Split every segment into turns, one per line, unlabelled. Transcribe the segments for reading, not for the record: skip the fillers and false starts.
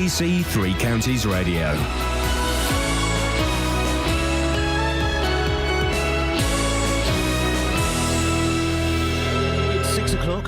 BBC Three Counties Radio.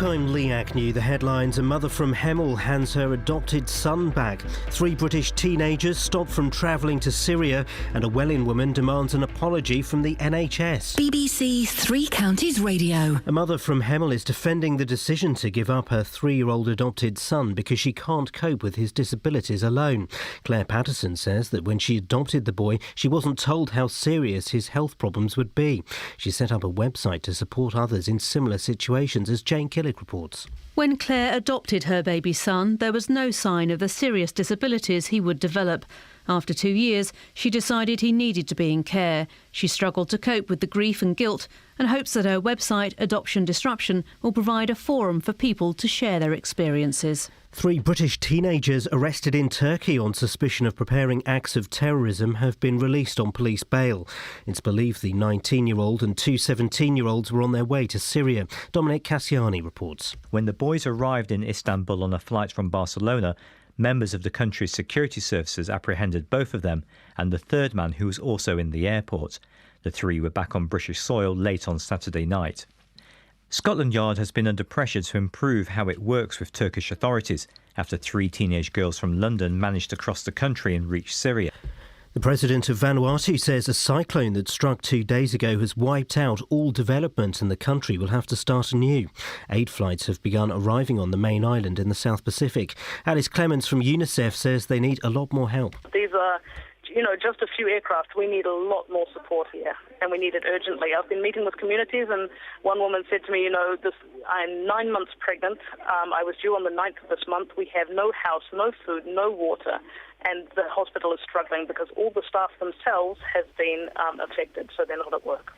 I'm Lee Agnew. The headlines: a mother from Hemel hands her adopted son back. 3 British teenagers stopped from travelling to Syria, and a Welling woman demands an apology from the NHS.
BBC Three Counties Radio.
A mother from Hemel is defending the decision to give up her 3-year-old adopted son because she can't cope with his disabilities alone. Claire Patterson says that when she adopted the boy, she wasn't told how serious his health problems would be. She set up a website to support others in similar situations, as Jane Killick reports.
When Claire adopted her baby son, there was no sign of the serious disabilities he would develop. After 2 years, she decided he needed to be in care. She struggled to cope with the grief and guilt and hopes that her website, Adoption Disruption, will provide a forum for people to share their experiences.
3 British teenagers arrested in Turkey on suspicion of preparing acts of terrorism have been released on police bail. It's believed the 19-year-old and 2 17-year-olds were on their way to Syria. Dominic Cassiani reports.
When the boys arrived in Istanbul on a flight from Barcelona, members of the country's security services apprehended both of them and the third man, who was also in the airport. The 3 were back on British soil late on Saturday night. Scotland Yard has been under pressure to improve how it works with Turkish authorities after 3 teenage girls from London managed to cross the country and reach Syria.
The president of Vanuatu says a cyclone that struck 2 days ago has wiped out all development and the country will have to start anew. 8 flights have begun arriving on the main island in the South Pacific. Alice Clements from UNICEF says they need a lot more help.
These are, just a few aircraft. We need a lot more support here, and we need it urgently. I've been meeting with communities, and one woman said to me, I'm 9 months pregnant. I was due on the 9th of this month. We have no house, no food, no water, and the hospital is struggling because all the staff themselves have been affected, so they're not at work.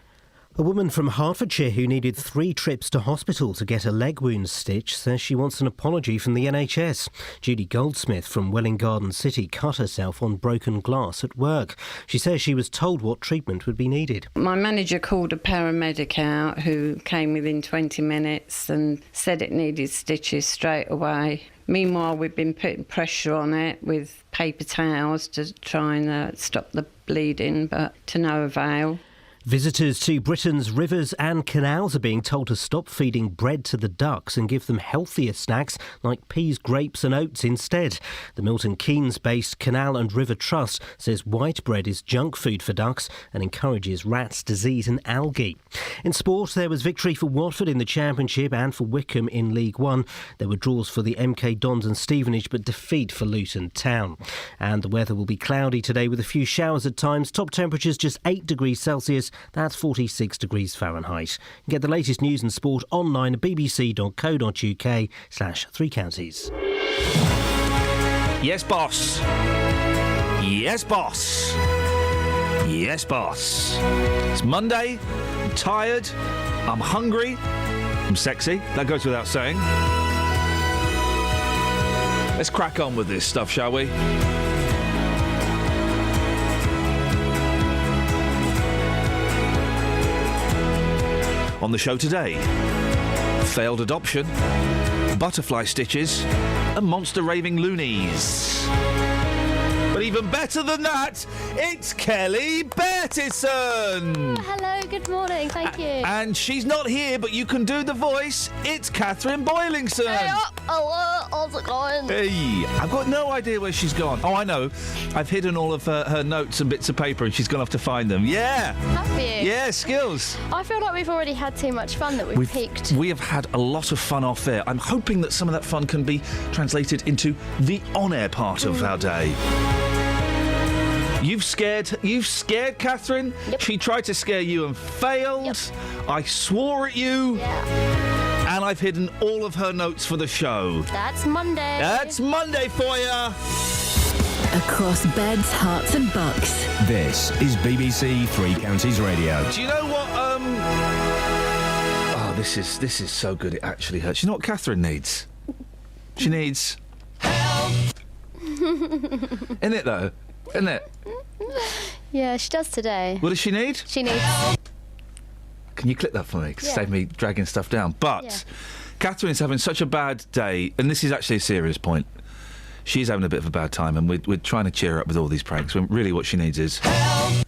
A woman from Hertfordshire who needed 3 trips to hospital to get a leg wound stitched says she wants an apology from the NHS. Judy Goldsmith from Welling Garden City cut herself on broken glass at work. She says she was told what treatment would be needed.
My manager called a paramedic out who came within 20 minutes and said it needed stitches straight away. Meanwhile, we've been putting pressure on it with paper towels to try and stop the bleeding, but to no avail.
Visitors to Britain's rivers and canals are being told to stop feeding bread to the ducks and give them healthier snacks like peas, grapes and oats instead. The Milton Keynes-based Canal and River Trust says white bread is junk food for ducks and encourages rats, disease and algae. In sport, there was victory for Watford in the Championship and for Wickham in League One. There were draws for the MK Dons and Stevenage, but defeat for Luton Town. And the weather will be cloudy today with a few showers at times. Top temperatures just 8 degrees Celsius. That's 46 degrees Fahrenheit. You can get the latest news and sport online at bbc.co.uk/3 counties.
Yes, boss. Yes, boss. Yes, boss. It's Monday. I'm tired. I'm hungry. I'm sexy. That goes without saying. Let's crack on with this stuff, shall we? On the show today, failed adoption, butterfly stitches, and monster raving loonies. But even better than that, it's Kelly Bertison.
Oh, hello, good morning, thank you.
And she's not here, but you can do the voice. It's Catherine Boylington.
Hey, hello, how's it going?
Hey, I've got no idea where she's gone. Oh, I know. I've hidden all of her notes and bits of paper and she's gone off to find them. Yeah.
Have you?
Yeah, skills.
I feel like we've already had too much fun that we've peaked.
We have had a lot of fun off air. I'm hoping that some of that fun can be translated into the on-air part of our day. You've scared Catherine.
Yep.
She tried to scare you and failed.
Yep.
I swore at you.
Yeah.
And I've hidden all of her notes for the show.
That's Monday.
That's Monday for you.
Across beds, hearts and bucks.
This is BBC Three Counties Radio. Do you know what? Oh, this is so good. It actually hurts. You know what Catherine needs? She needs help. Isn't it though? Isn't it?
Yeah, she does today.
What does she need?
She needs...
Can you clip that for me?
Yeah.
Save me dragging stuff down. But
Yeah.
Catherine is having such a bad day, and this is actually a serious point. she's having a bit of a bad time, and we're trying to cheer her up with all these pranks, when really what she needs is... Help!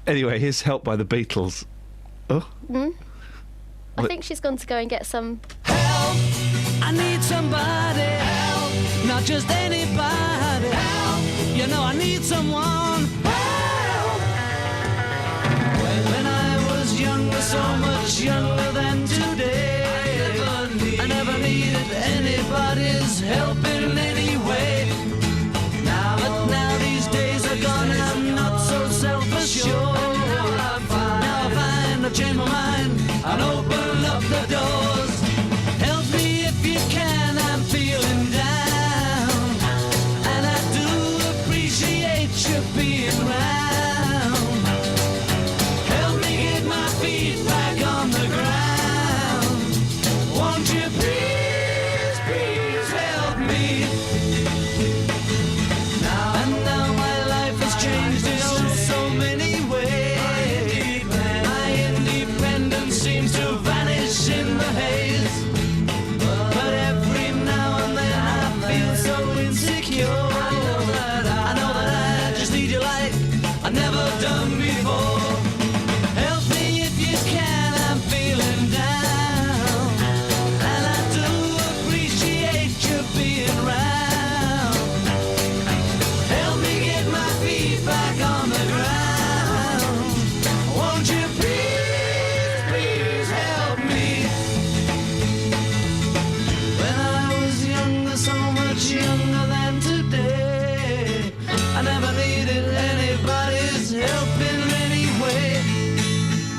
Anyway, here's Help by the Beatles. Oh?
I think she's gone to go and get some...
Help! I need somebody. Help! Not just anybody. Help! You know I need someone. Help! When I was younger, so much younger than today, I never needed anybody's help in any way. But now these days are gone and I'm not so self-assured. Now I find I've changed my mind and open up the doors. Help me if you can, I'm feeling down, and I do appreciate you being round. Help me get my feet back on the ground. Won't you please, please help me? Now my life has changed in so many ways. My independence seems to vanish in the haze. But every now and then I feel so insecure. I know that I just need you like I've never done before. Help me if you can, I'm feeling down, and I do appreciate you being round. Help me get my feet back on the ground. Won't you please, please help me? When I was younger, so much younger than today, I never needed anybody's help in any way.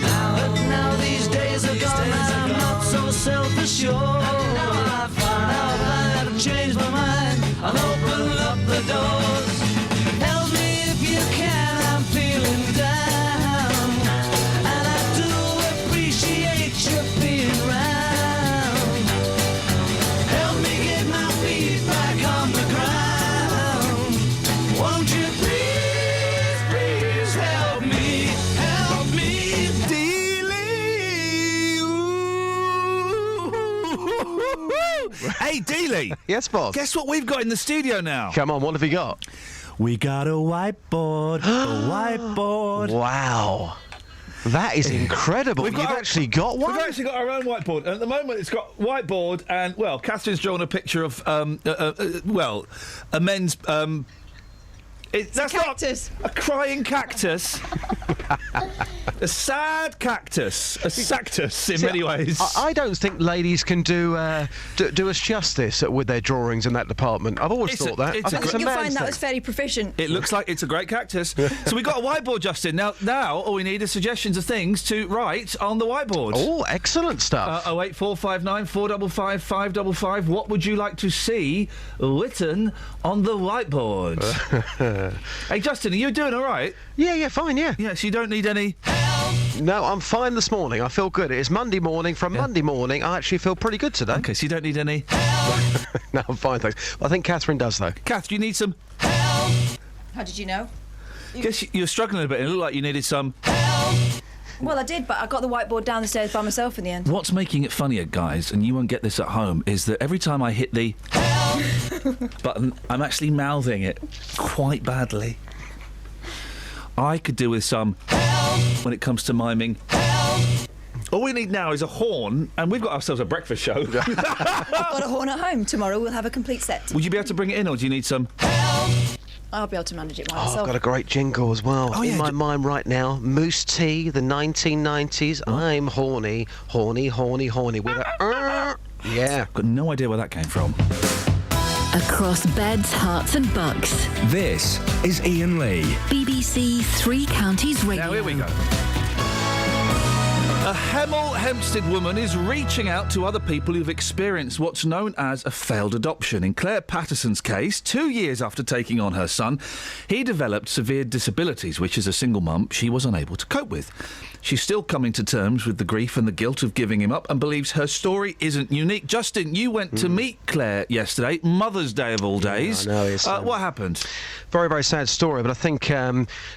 But now these days are gone, I'm not so self-assured. Now I find I've changed my mind and open up the doors. Help me if you can, I'm feeling down, and I do appreciate you being round. Help me get my feet back on the ground. Won't you please, please help me? Help me,
Dealey! Hey, Dealey!
Yes, boss.
Guess what we've got in the studio now?
Come on, what have you got?
We got a whiteboard, a whiteboard.
Wow. That is incredible. You've actually got one?
We've actually got our own whiteboard. And at the moment, it's got whiteboard and, well, Catherine's drawn a picture of, a men's... that's
cactus.
Not a crying cactus. A sad cactus. A sactus in many ways.
I don't think ladies can do us justice with their drawings in that department. I've always thought that. I think it's a
You'll
man's
find that
thing.
was fairly proficient.
It looks like it's a great cactus. So we've got a whiteboard, Justin. Now all we need is suggestions of things to write on the whiteboard.
Oh, excellent stuff.
08459 455 555. What would you like to see written on the whiteboard? Hey, Justin, are you doing all right?
Yeah, fine, yeah.
Yes, you don't need any...
No, I'm fine this morning. I feel good. It is Monday morning. From Monday morning, I actually feel pretty good today.
OK, so you don't need any...
No, I'm fine, thanks. I think Catherine does, though.
Kath, do you need some...
How did you know?
Guess you're struggling a bit. It looked like you needed some...
Well, I did, but I got the whiteboard down the stairs by myself in the end.
What's making it funnier, guys, and you won't get this at home, is that every time I hit the button, I'm actually mouthing it quite badly. I could do with some when it comes to miming. All we need now is a horn, and we've got ourselves a breakfast show.
I've got a horn at home. Tomorrow we'll have a complete set.
Would you be able to bring it in, or do you need some...
I'll be able to manage it
Oh,
myself.
I've got a great jingle as well. In my mind right now. Moose Tea, the 1990s. I'm horny, horny, horny, horny. With a... yeah.
Got no idea where that came from.
Across beds, hearts and bucks.
This is Iain Lee.
BBC Three Counties Radio.
Now, here we go. A Hemel Hempstead woman is reaching out to other people who've experienced what's known as a failed adoption. In Claire Patterson's case, 2 years after taking on her son, he developed severe disabilities, which as a single mum, she was unable to cope with. she's still coming to terms with the grief and the guilt of giving him up and believes her story isn't unique. Justin, you went to meet Claire yesterday, Mother's Day of all days.
Yeah, I know,
what happened?
Very, very sad story, but I think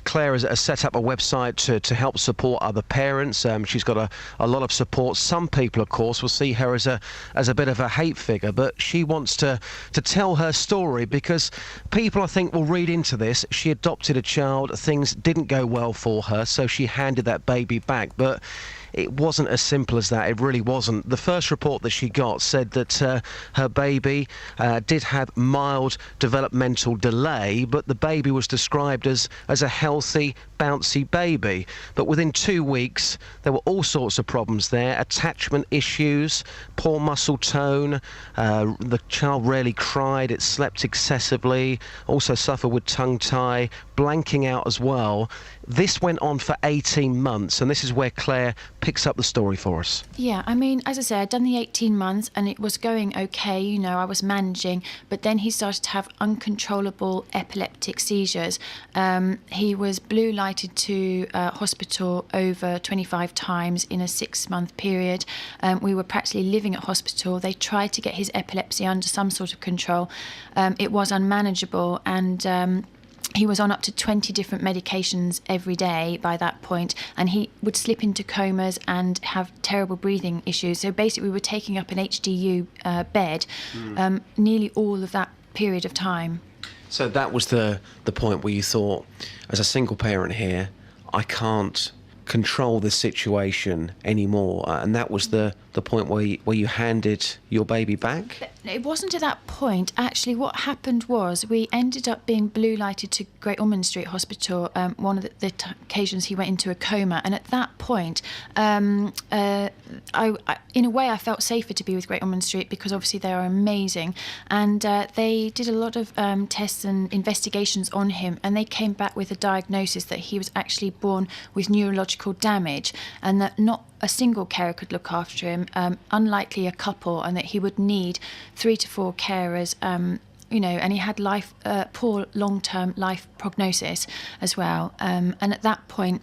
Claire has set up a website to help support other parents. She's got a lot of support. Some people, of course, will see her as a bit of a hate figure, but she wants to tell her story because people, I think, will read into this. She adopted a child, things didn't go well for her, so she handed that baby back, but it wasn't as simple as that. It really wasn't. The first report that she got said that her baby did have mild developmental delay, but the baby was described as a healthy, bouncy baby. But within 2 weeks, there were all sorts of problems there. Attachment issues, poor muscle tone, the child rarely cried, it slept excessively, also suffered with tongue tie, blanking out as well. This went on for 18 months, and this is where Claire picks up the story for us.
Yeah, I mean, as I said, I'd done the 18 months and it was going okay, you know, I was managing, but then he started to have uncontrollable epileptic seizures. He was blue lighted to hospital over 25 times in a 6-month period. We were practically living at hospital. They tried to get his epilepsy under some sort of control. It was unmanageable, and he was on up to 20 different medications every day by that point, and he would slip into comas and have terrible breathing issues. So basically we were taking up an HDU bed nearly all of that period of time.
So that was the point where you thought, as a single parent here, I can't control the situation anymore, and that was the point where you handed your baby back?
It wasn't at that point. Actually, what happened was we ended up being blue lighted to Great Ormond Street Hospital. One of the occasions he went into a coma, and at that point, in a way, I felt safer to be with Great Ormond Street because obviously they are amazing, and they did a lot of tests and investigations on him, and they came back with a diagnosis that he was actually born with neurological damage, and that not a single carer could look after him, unlikely a couple, and that he would need 3 to 4 carers, you know, and he had poor long-term life prognosis as well. And at that point,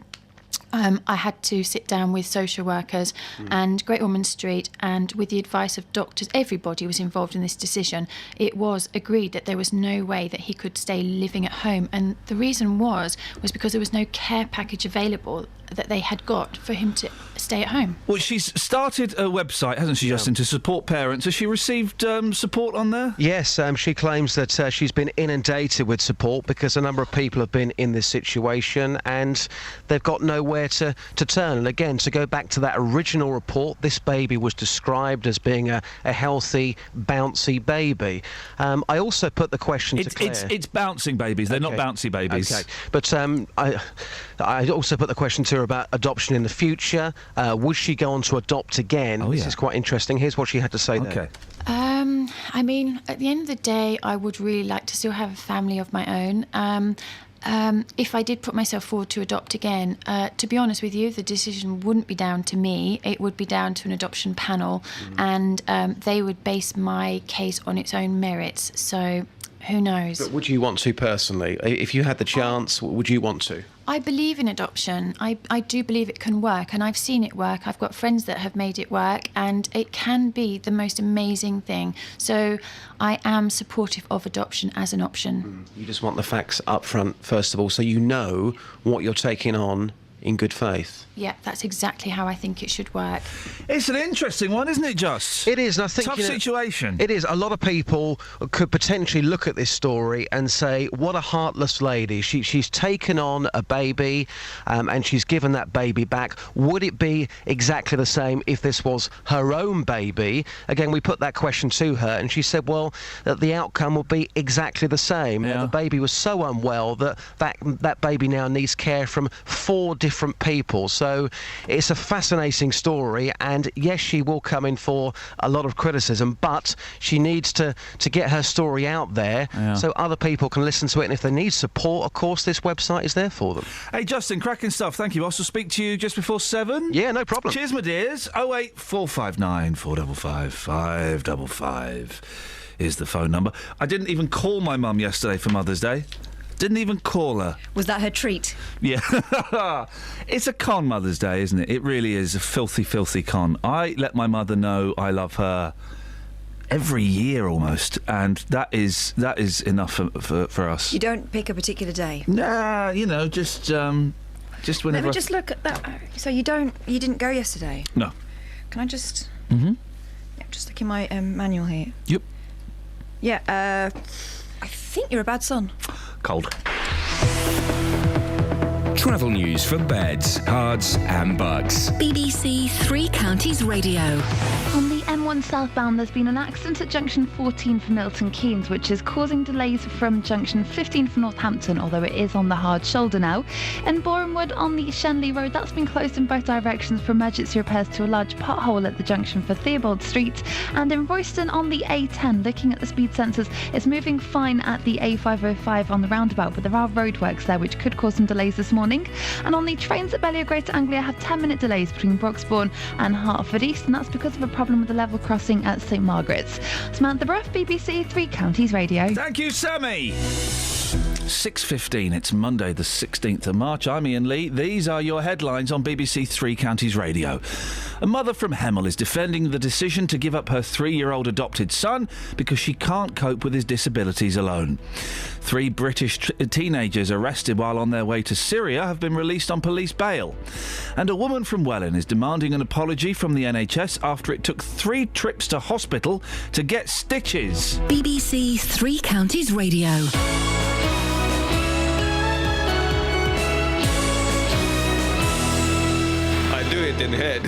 I had to sit down with social workers and Great Ormond Street, and with the advice of doctors, everybody was involved in this decision. It was agreed that there was no way that he could stay living at home, and the reason was because there was no care package available that they had got for him to stay at home.
Well, she's started a website, hasn't she, Justin, to support parents. Has she received support on there?
Yes, she claims that she's been inundated with support because a number of people have been in this situation and they've got nowhere to turn. And again, to go back to that original report, this baby was described as being a healthy, bouncy baby. I also put the question to Claire.
It's bouncing babies. They're not bouncy babies.
Okay, but I also put the question to her about adoption in the future. Would she go on to adopt again? This is quite interesting. Here's what she had to say there.
I mean, at the end of the day, I would really like to still have a family of my own. If I did put myself forward to adopt again, to be honest with you, the decision wouldn't be down to me. It would be down to an adoption panel, and they would base my case on its own merits. So who knows?
But would you want to personally? If you had the chance, would you want to?
I believe in adoption. I do believe it can work, and I've seen it work. I've got friends that have made it work, and it can be the most amazing thing. So I am supportive of adoption as an option.
You just want the facts up front, first of all, so you know what you're taking on in good faith.
Yeah, that's exactly how I think it should work.
It's an interesting one, isn't it, Just?
It is, and I think...
Tough situation.
It is. A lot of people could potentially look at this story and say, what a heartless lady. She's taken on a baby and she's given that baby back. Would it be exactly the same if this was her own baby? Again, we put that question to her, and she said, well, that the outcome would be exactly the same.
Yeah.
The baby was so unwell that baby now needs care from 4 different people. So it's a fascinating story, and yes, she will come in for a lot of criticism, but she needs to get her story out there so other people can listen to it, and if they need support, of course, this website is there for them.
Hey, Justin, cracking stuff. Thank you. I'll speak to you just before 7.
Yeah, no problem.
Cheers, my dears. 08459 455 555 is the phone number. I didn't even call my mum yesterday for Mother's Day. Didn't even call her.
Was that her treat?
Yeah. It's a con Mother's Day, isn't it? It really is a filthy, filthy con. I let my mother know I love her every year almost, and that is enough for us.
You don't pick a particular day?
Nah, just whenever.
Let me just look at that. So you didn't go yesterday?
No.
Can I just...
Mm-hmm.
Yeah, just look in my manual here.
Yep.
Yeah, I think you're a bad son.
Cold.
Travel news for beds, cards and bugs.
BBC Three Counties Radio.
On the M1 southbound, there's been an accident at junction 14 for Milton Keynes, which is causing delays from junction 15 for Northampton, although it is on the hard shoulder now. And Borehamwood on the Shenley Road, that's been closed in both directions for emergency repairs to a large pothole at the junction for Theobald Street. And in Royston on the A10, looking at the speed sensors, it's moving fine at the A505 on the roundabout, but there are roadworks there which could cause some delays this morning. And on the trains at Bellew Greater Anglia have 10-minute delays between Broxbourne and Hertford East, and that's because of a problem with the level crossing at St Margaret's. Samantha Bruff, BBC Three Counties Radio.
Thank you, Sammy. 6:15. It's Monday, the 16th of March. I'm Iain Lee. These are your headlines on BBC Three Counties Radio. A mother from Hemel is defending the decision to give up her 3-year-old adopted son because she can't cope with his disabilities alone. 3 British teenagers arrested while on their way to Syria have been released on police bail. And a woman from Welwyn is demanding an apology from the NHS after it took 3 trips to hospital to get stitches.
BBC Three Counties Radio.
In head.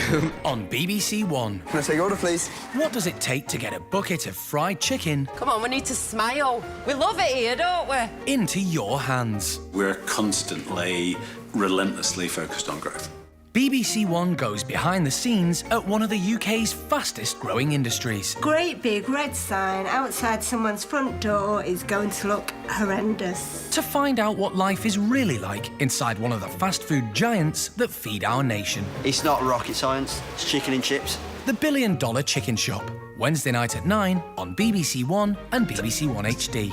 On BBC One.
Can I take your order, please?
What does it take to get a bucket of fried chicken?
Come on, we need to smile. We love it here, don't we?
Into your hands.
We're constantly, relentlessly focused on growth.
BBC One goes behind the scenes at one of the UK's fastest growing industries.
Great big red sign outside someone's front door is going to look horrendous.
To find out what life is really like inside one of the fast food giants that feed our nation.
It's not rocket science, it's chicken and chips.
The $1 Billion Chicken Shop. Wednesday night at 9 on BBC One and BBC One HD.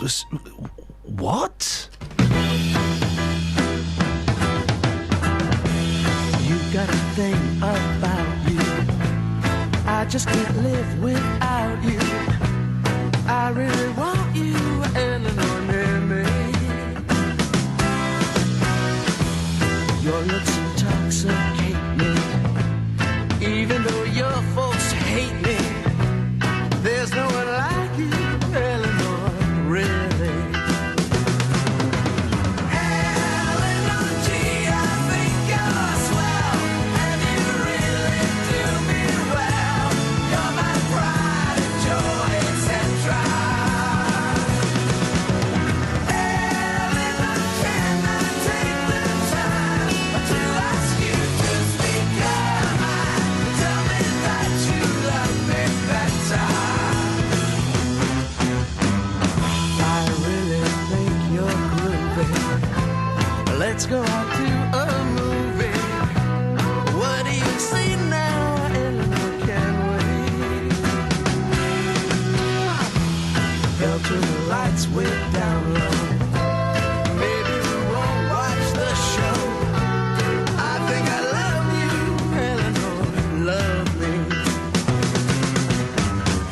What?
Got a thing about you. I just can't live without you. I really want you, Eleanor, near me. Your looks intoxicate me. Even though your folks hate me, there's no one like you, Eleanor, really. Let's go out to a movie. What do you say now, Eleanor? Can we go to the lights way down low? Maybe we won't watch the show. I think I love you, Eleanor. Love me.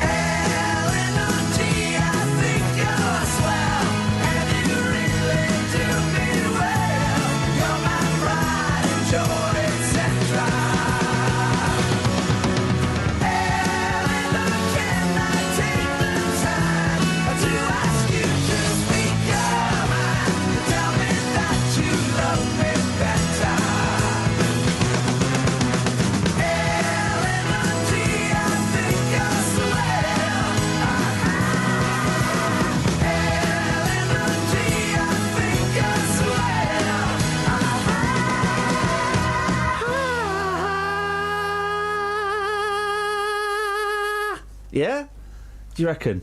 Eleanor G, I think you're swell, and you really do me well. You're my pride and joy, etc. Eleanor, can I take the time to ask you to speak your mind? Tell me that you love me better. Eleanor G, I think you're swell. Eleanor G, I think you're swell.
Yeah? Do you reckon?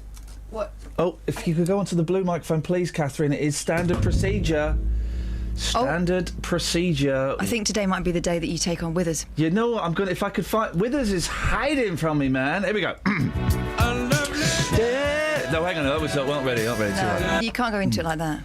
What?
Oh, if you could go onto the blue microphone, please, Catherine. It is standard procedure. Standard procedure.
I think today might be the day that you take on Withers.
You know what? I'm gonna. If I could find Withers is hiding from me, man. Here we go. Yeah. No, hang on. That was not ready. Not ready. Too late.
You can't go into it like that.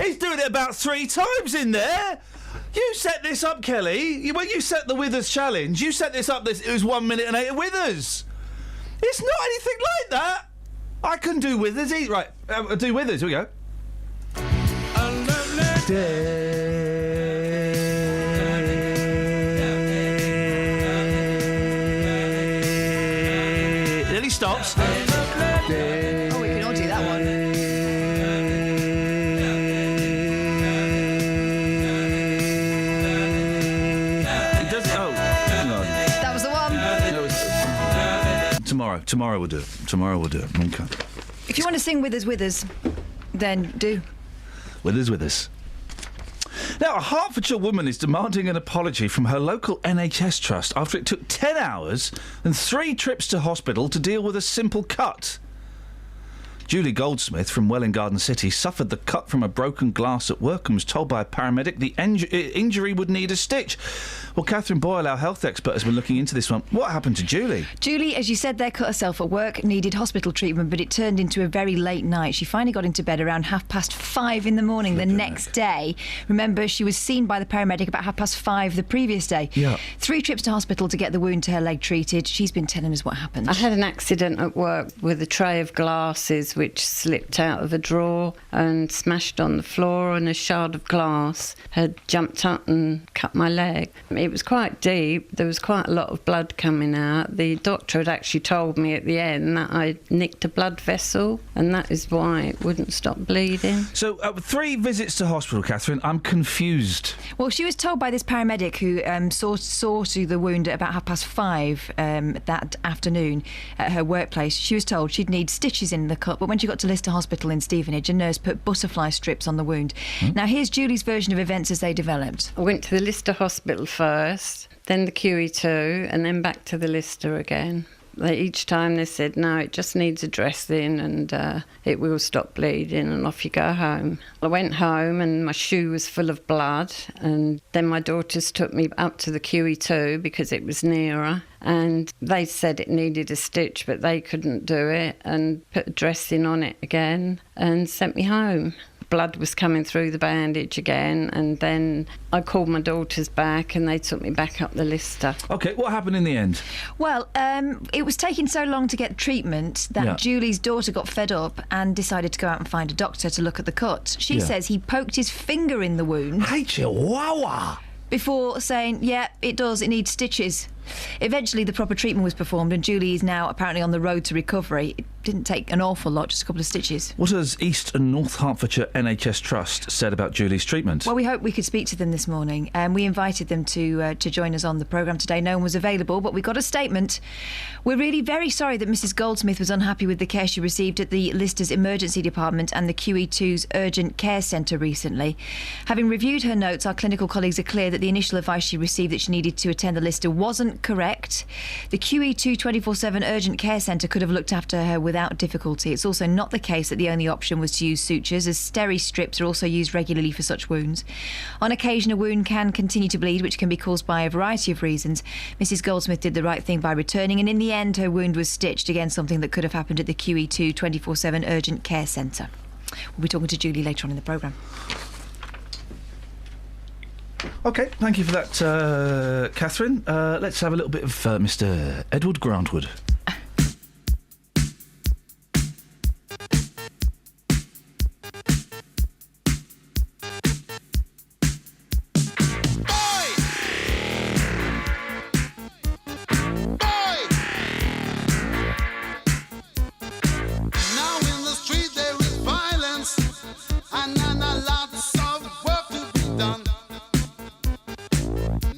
He's doing it about 3 times in there. You set this up, Kelly. When you set the Withers challenge, you set this up. It was 1 minute and 8 of Withers. It's not anything like that. I can do Withers. Right, I'll do Withers. Here we go. Then he stops.
Oh, we can all do that one.
He does. Oh, hang on.
That was the one.
Tomorrow we'll do it. Tomorrow we'll do it. Okay.
If you want to sing Withers, then do.
Withers. Now, a Hertfordshire woman is demanding an apology from her local NHS trust after it took 10 hours and 3 trips to hospital to deal with a simple cut. Julie Goldsmith from Welwyn Garden City suffered the cut from a broken glass at work and was told by a paramedic the injury would need a stitch. Well, Catherine Boyle, our health expert, has been looking into this one. What happened to Julie?
Julie, as you said there, cut herself at work, needed hospital treatment, but it turned into a very late night. She finally got into bed around 5:30 in the morning the next day. Remember, she was seen by the paramedic about 5:30 the previous day.
Yeah.
3 trips to hospital to get the wound to her leg treated. She's been telling us what happened.
I had an accident at work with a tray of glasses which slipped out of a drawer and smashed on the floor, and a shard of glass had jumped up and cut my leg. It was quite deep. There was quite a lot of blood coming out. The doctor had actually told me at the end that I nicked a blood vessel, and that is why it wouldn't stop bleeding.
So, 3 visits to hospital, Catherine. I'm confused.
Well, she was told by this paramedic who saw to the wound at about 5:30 that afternoon at her workplace. She was told she'd need stitches in the cut, but when she got to Lister Hospital in Stevenage, a nurse put butterfly strips on the wound. Now, here's Julie's version of events as they developed.
I went to the Lister Hospital first, then the QE2, and then back to the Lister again. Each time they said, no, it just needs a dressing and it will stop bleeding, and off you go home. I went home and my shoe was full of blood, and then my daughters took me up to the QE2 because it was nearer, and they said it needed a stitch, but they couldn't do it, and put a dressing on it again and sent me home. Blood was coming through the bandage again, and then I called my daughters back and they took me back up the Lister.
OK, what happened in the end?
Well, it was taking so long to get treatment that Julie's daughter got fed up and decided to go out and find a doctor to look at the cut. She says he poked his finger in the wound.
Hey, Chihuahua!
Before saying, yeah, it needs stitches. Eventually, the proper treatment was performed, and Julie is now apparently on the road to recovery. It didn't take an awful lot, just a couple of stitches.
What has East and North Hertfordshire NHS Trust said about Julie's treatment?
Well, we hope we could speak to them this morning, and we invited them to join us on the programme today. No one was available, but we got a statement. We're really very sorry that Mrs Goldsmith was unhappy with the care she received at the Lister's Emergency Department and the QE2's Urgent Care Centre recently. Having reviewed her notes, our clinical colleagues are clear that the initial advice she received that she needed to attend the Lister wasn't correct. The QE2 24/7 Urgent Care Centre could have looked after her without difficulty. It's also not the case that the only option was to use sutures, as steri strips are also used regularly for such wounds. On occasion, a wound can continue to bleed, which can be caused by a variety of reasons. Mrs Goldsmith did the right thing by returning, and in the end her wound was stitched, again something that could have happened at the QE2 24/7 Urgent Care Centre. We'll be talking to Julie later on in the programme.
OK, thank you for that, Catherine. Let's have a little bit of Mr Edward Grantwood.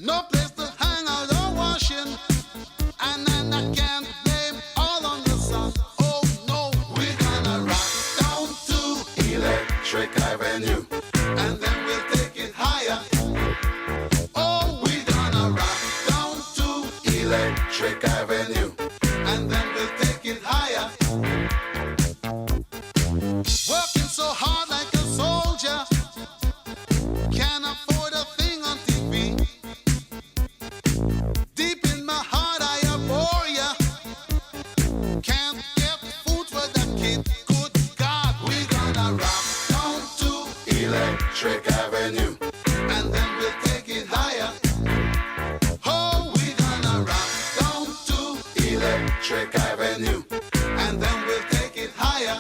No place to hang out or washing, and then I can't Electric Avenue, and then we'll take it higher. Oh, we're gonna rock down to Electric Avenue, and then we'll take it higher.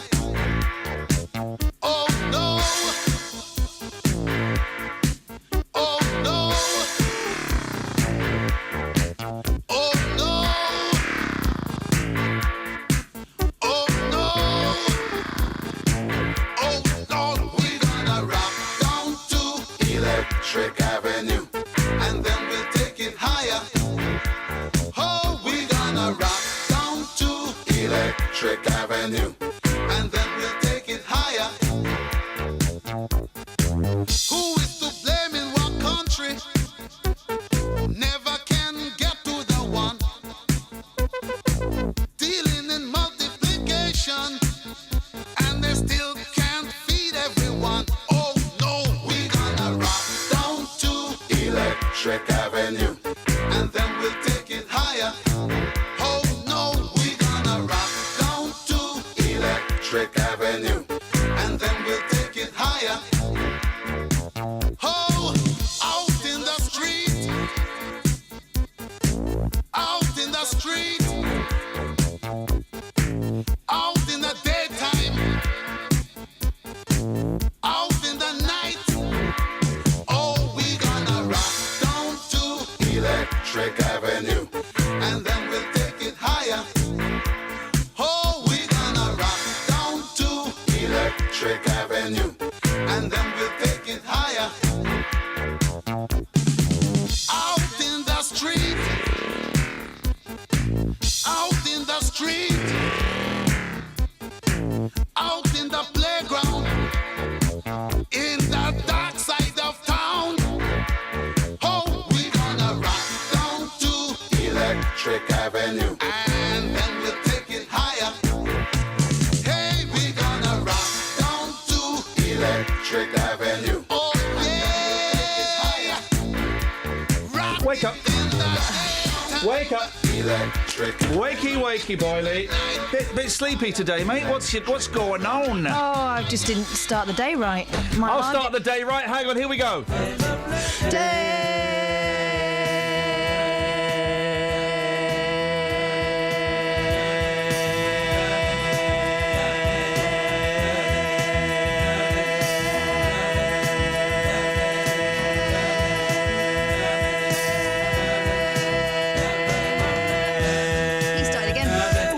Oh no, oh no, oh no, oh no, oh Lord, we're gonna rock down to Electric Avenue, and then we'll take it higher. Oh, we're gonna rock down to Electric Avenue, and then we'll take it higher. Who is to blame in what country? Never can get to the one. Dealing in multiplication, and they still can't feed everyone. Oh no, we're gonna rock down to Electric Avenue, and then we'll take it higher. Oh no, we're gonna rock down to Electric Avenue, and then we'll take it higher. Oh, out in the street, out in the street, out in the daytime, out in the night. Oh, we're gonna rock down to Electric Avenue, and then we'll take it higher. Oh, we're gonna rock down to Electric Avenue, and then we'll take it higher. Out in the street, out in the street, out in the playground, in the dark side of town. Oh, we're gonna rock down to Electric Avenue, and then we'll take it higher. Hey, we're gonna rock down to Electric Avenue. Oh yeah, rock
Wake up. Wake up.
Electric.
Wakey, wakey, boily. Bit sleepy today, mate. What's going on?
Oh, I just didn't start the day right.
I'll start the day right. Hang on, here we go.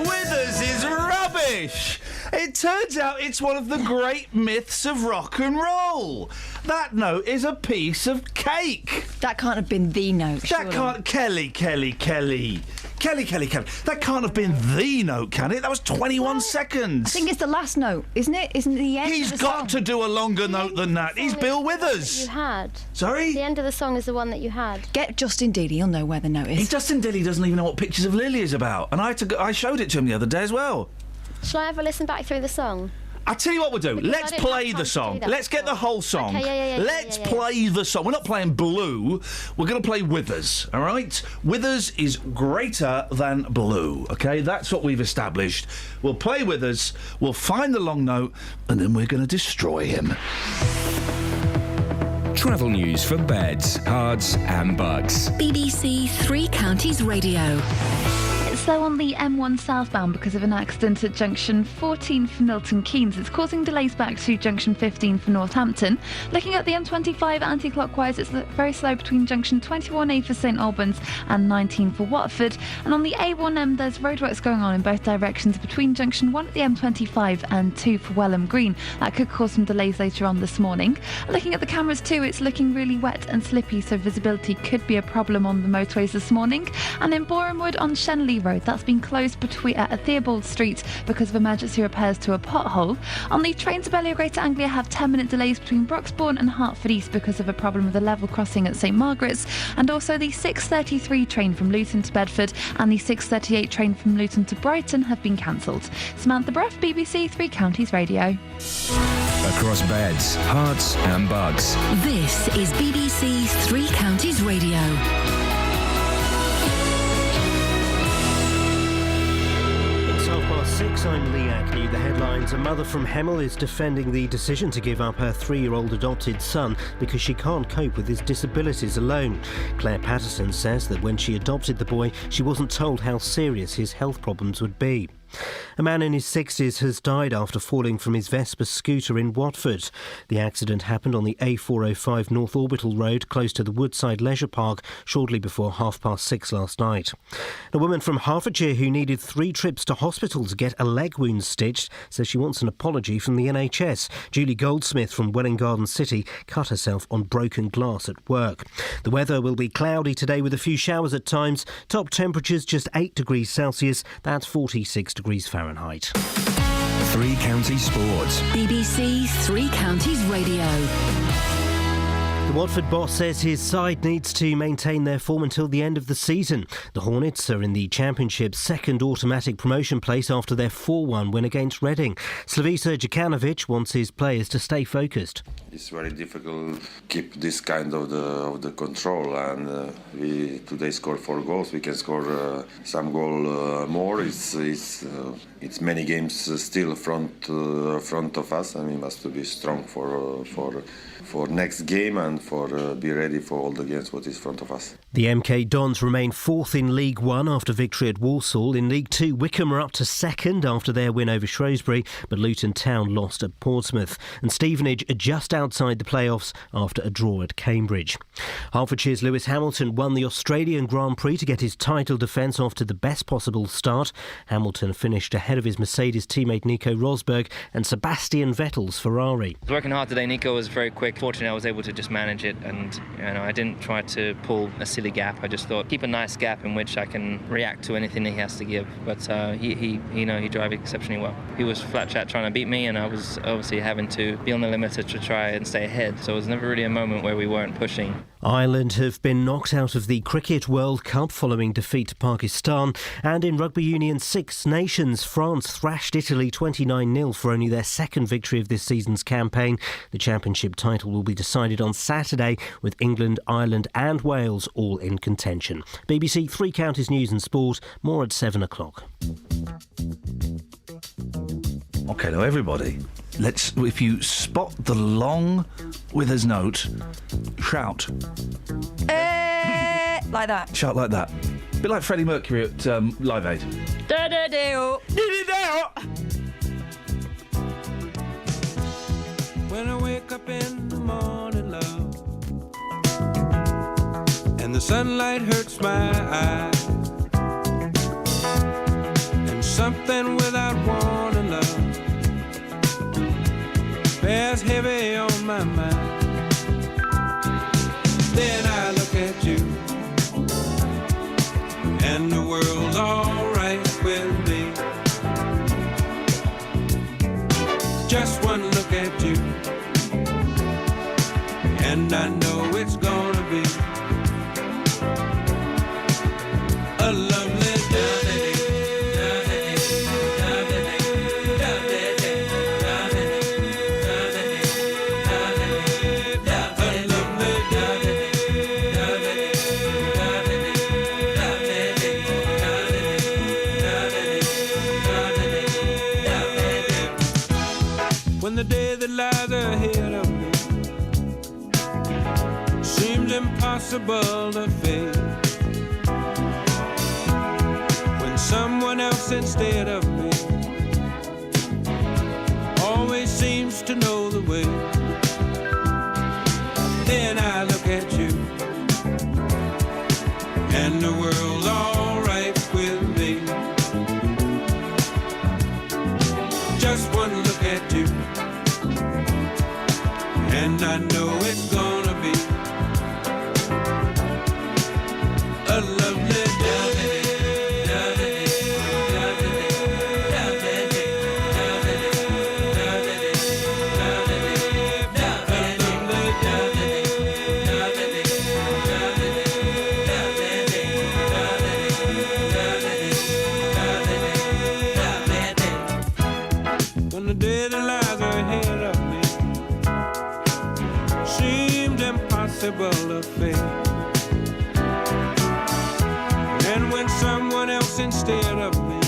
Withers is rubbish. It turns out it's one of the great myths of rock and roll. That note is a piece of cake.
That can't have been the note.
That can't. Kelly. That can't have been the note, can it? That was 21 seconds.
I think it's the last note, isn't it? Isn't it the end?
He's
of the
got
song?
to do a longer note than that. He's Bill Withers.
You had.
Sorry?
The end of the song is the one that you had.
Get Justin Dealey, he'll know where the note is.
Justin Dealey doesn't even know what Pictures of Lily is about, and I showed it to him the other day as well.
Shall I ever listen back through the song?
I'll tell you what we'll do.
Because
Let's
I didn't
play
have
the
time to
song.
do that
Let's get the whole song.
Okay, yeah.
Let's play the song. We're not playing Blue. We're going to play Withers, all right? Withers is greater than Blue, okay? That's what we've established. We'll play Withers, we'll find the long note, and then we're going to destroy him.
Travel news for beds, cards and bugs.
BBC Three Counties Radio.
So on the M1 southbound, because of an accident at junction 14 for Milton Keynes, it's causing delays back to junction 15 for Northampton. Looking at the M25 anti-clockwise, it's very slow between junction 21A for St Albans and 19 for Watford. And on the A1M, there's roadworks going on in both directions between junction 1 at the M25 and 2 for Welham Green. That could cause some delays later on this morning. Looking at the cameras too, it's looking really wet and slippy, so visibility could be a problem on the motorways this morning. And in Borehamwood on Shenley Road, that's been closed between Theobald Street because of emergency repairs to a pothole. On the train to Belly or Greater Anglia have 10-minute delays between Broxbourne and Hertford East because of a problem with the level crossing at St Margaret's, and also the 6:33 train from Luton to Bedford and the 6:38 train from Luton to Brighton have been cancelled. Samantha Bruff, BBC Three Counties Radio.
Across beds, hearts and bugs.
This is BBC Three Counties Radio.
6, I'm Lee Agnew. The headlines: a mother from Hemel is defending the decision to give up her 3-year-old adopted son because she can't cope with his disabilities alone. Claire Patterson says that when she adopted the boy, she wasn't told how serious his health problems would be. A man in his 60s has died after falling from his Vespa scooter in Watford. The accident happened on the A405 North Orbital Road, close to the Woodside Leisure Park, shortly before 6:30 last night. A woman from Hertfordshire who needed 3 trips to hospital to get a leg wound stitched says she wants an apology from the NHS. Julie Goldsmith from Welwyn Garden City cut herself on broken glass at work. The weather will be cloudy today with a few showers at times. Top temperatures just 8 degrees Celsius, that's 46 degrees Fahrenheit.
3 Counties Sports.
BBC 3 Counties Radio.
The Watford boss says his side needs to maintain their form until the end of the season. The Hornets are in the Championship's second automatic promotion place after their 4-1 win against Reading. Slavisa Djukanovic wants his players to stay focused.
It's very difficult to keep this kind of the control, and we today scored 4 goals. We can score some goal more. It's many games still front of us, and we must be strong for next game and for be ready for all the games what is in front of us.
The MK Dons remain 4th in League 1 after victory at Walsall. In League 2, Wickham are up to 2nd after their win over Shrewsbury, but Luton Town lost at Portsmouth. And Stevenage are just outside the playoffs after a draw at Cambridge. Hertfordshire's Lewis Hamilton won the Australian Grand Prix to get his title defence off to the best possible start. Hamilton finished ahead of his Mercedes teammate Nico Rosberg and Sebastian Vettel's Ferrari.
I was working hard today. Nico was very quick. Fortunately, I was able to just manage it, and I didn't try to pull a silly gap. I just thought keep a nice gap in which I can react to anything that he has to give. But he drove exceptionally well. He was flat chat trying to beat me, and I was obviously having to be on the limiter to try and stay ahead. So it was never really a moment where we weren't pushing.
Ireland have been knocked out of the Cricket World Cup following defeat to Pakistan. And in Rugby Union Six Nations, France thrashed Italy 29-0 for only their second victory of this season's campaign. The championship title will be decided on Saturday, with England, Ireland and Wales all in contention. BBC 3 Counties News and Sport, more at 7 o'clock.
OK, now everybody, if you spot the long Withers note, shout.
Like that.
Shout like that. A bit like Freddie Mercury at Live Aid.
When I wake up in the morning, love, and the sunlight hurts my eyes, and something without warning, love, bears heavy on my mind. Then I look at you, and the world's alright with me. Just one look at you, and I know it's gonna be a lovely day. When the day that lies ahead of me seems impossible to face, when someone else instead of me always seems to know the way, then I look at you, and the world's alright with me. Just one look at you, and I know it's gonna be a lovely when the day that lies ahead of me seemed impossible to face, and when someone else instead of me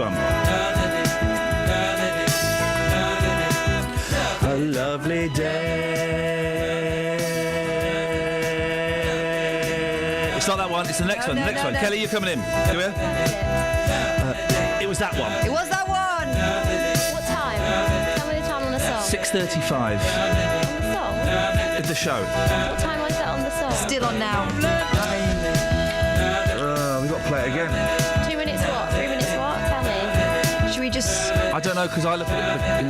one. A lovely day. It's not that one. It's the next one. The next one. Kelly, you're coming in. Come here. It was that one.
It was that one.
What time? Tell me the time on the song.
6:35.
On the song?
The show.
What time was that on the song?
Still on now.
We've got to play it again.
2 minutes what? 3 minutes what? Tell me.
Should we just...
I don't know, because I look at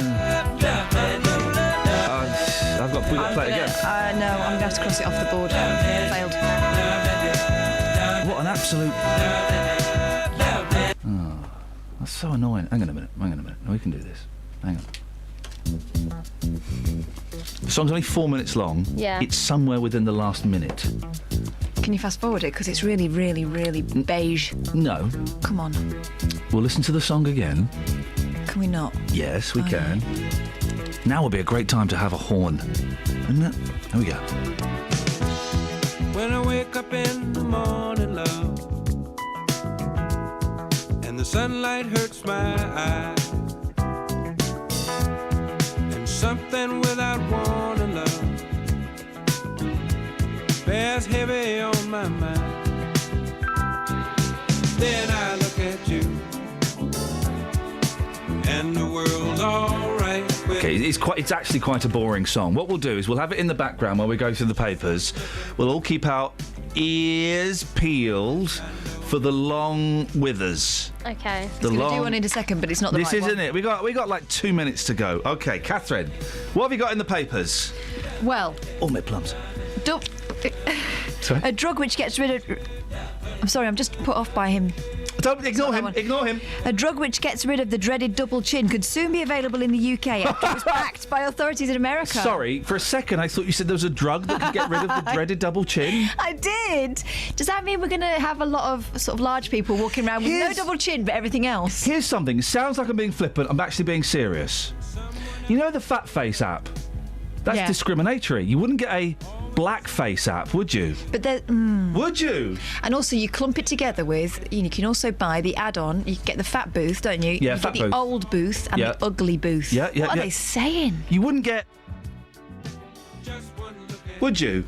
we've got to play it again.
No, I'm going to have to cross it off the board. Failed.
What an absolute... Oh, that's so annoying. Hang on a minute. We can do this. Hang on. The song's only 4 minutes long.
Yeah.
It's somewhere within the last minute.
Can you fast forward it? Because it's really, really, really beige.
No.
Come on.
We'll listen to the song again.
Can we not?
Yes, we can. Now would be a great time to have a horn. Isn't it? There we go.
When I wake up in the morning, love, and the sunlight hurts my eyes, and something without warning, love, bears heavy on my mind. Then I look at you, and the world's all right.
Okay, it's actually quite a boring song. What we'll do is we'll have it in the background while we go through the papers. We'll all keep our ears peeled for the long withers.
Okay.
He's going to do one in a second, but it's not the right one.
This isn't it. We got like 2 minutes to go. Okay, Catherine, what have you got in the papers?
Well...
Oh, my plums.
Sorry? A drug which gets rid of... I'm sorry, I'm just put off by him.
Don't ignore him. Ignore him.
A drug which gets rid of the dreaded double chin could soon be available in the UK after it was backed by authorities in America.
Sorry, for a second I thought you said there was a drug that could get rid of the dreaded double chin.
I did. Does that mean we're going to have a lot of sort of large people walking around with no double chin but everything else?
Here's something. It sounds like I'm being flippant. I'm actually being serious. You know the Fat Face app? That's discriminatory. You wouldn't get a blackface app, would you?
But
would you?
And also, you clump it together with. You can also buy the add-on. You get the fat booth, don't you?
Yeah,
you
fat
get the
booth.
old booth and the ugly booth.
Yeah.
What are they saying?
You wouldn't get. Would you?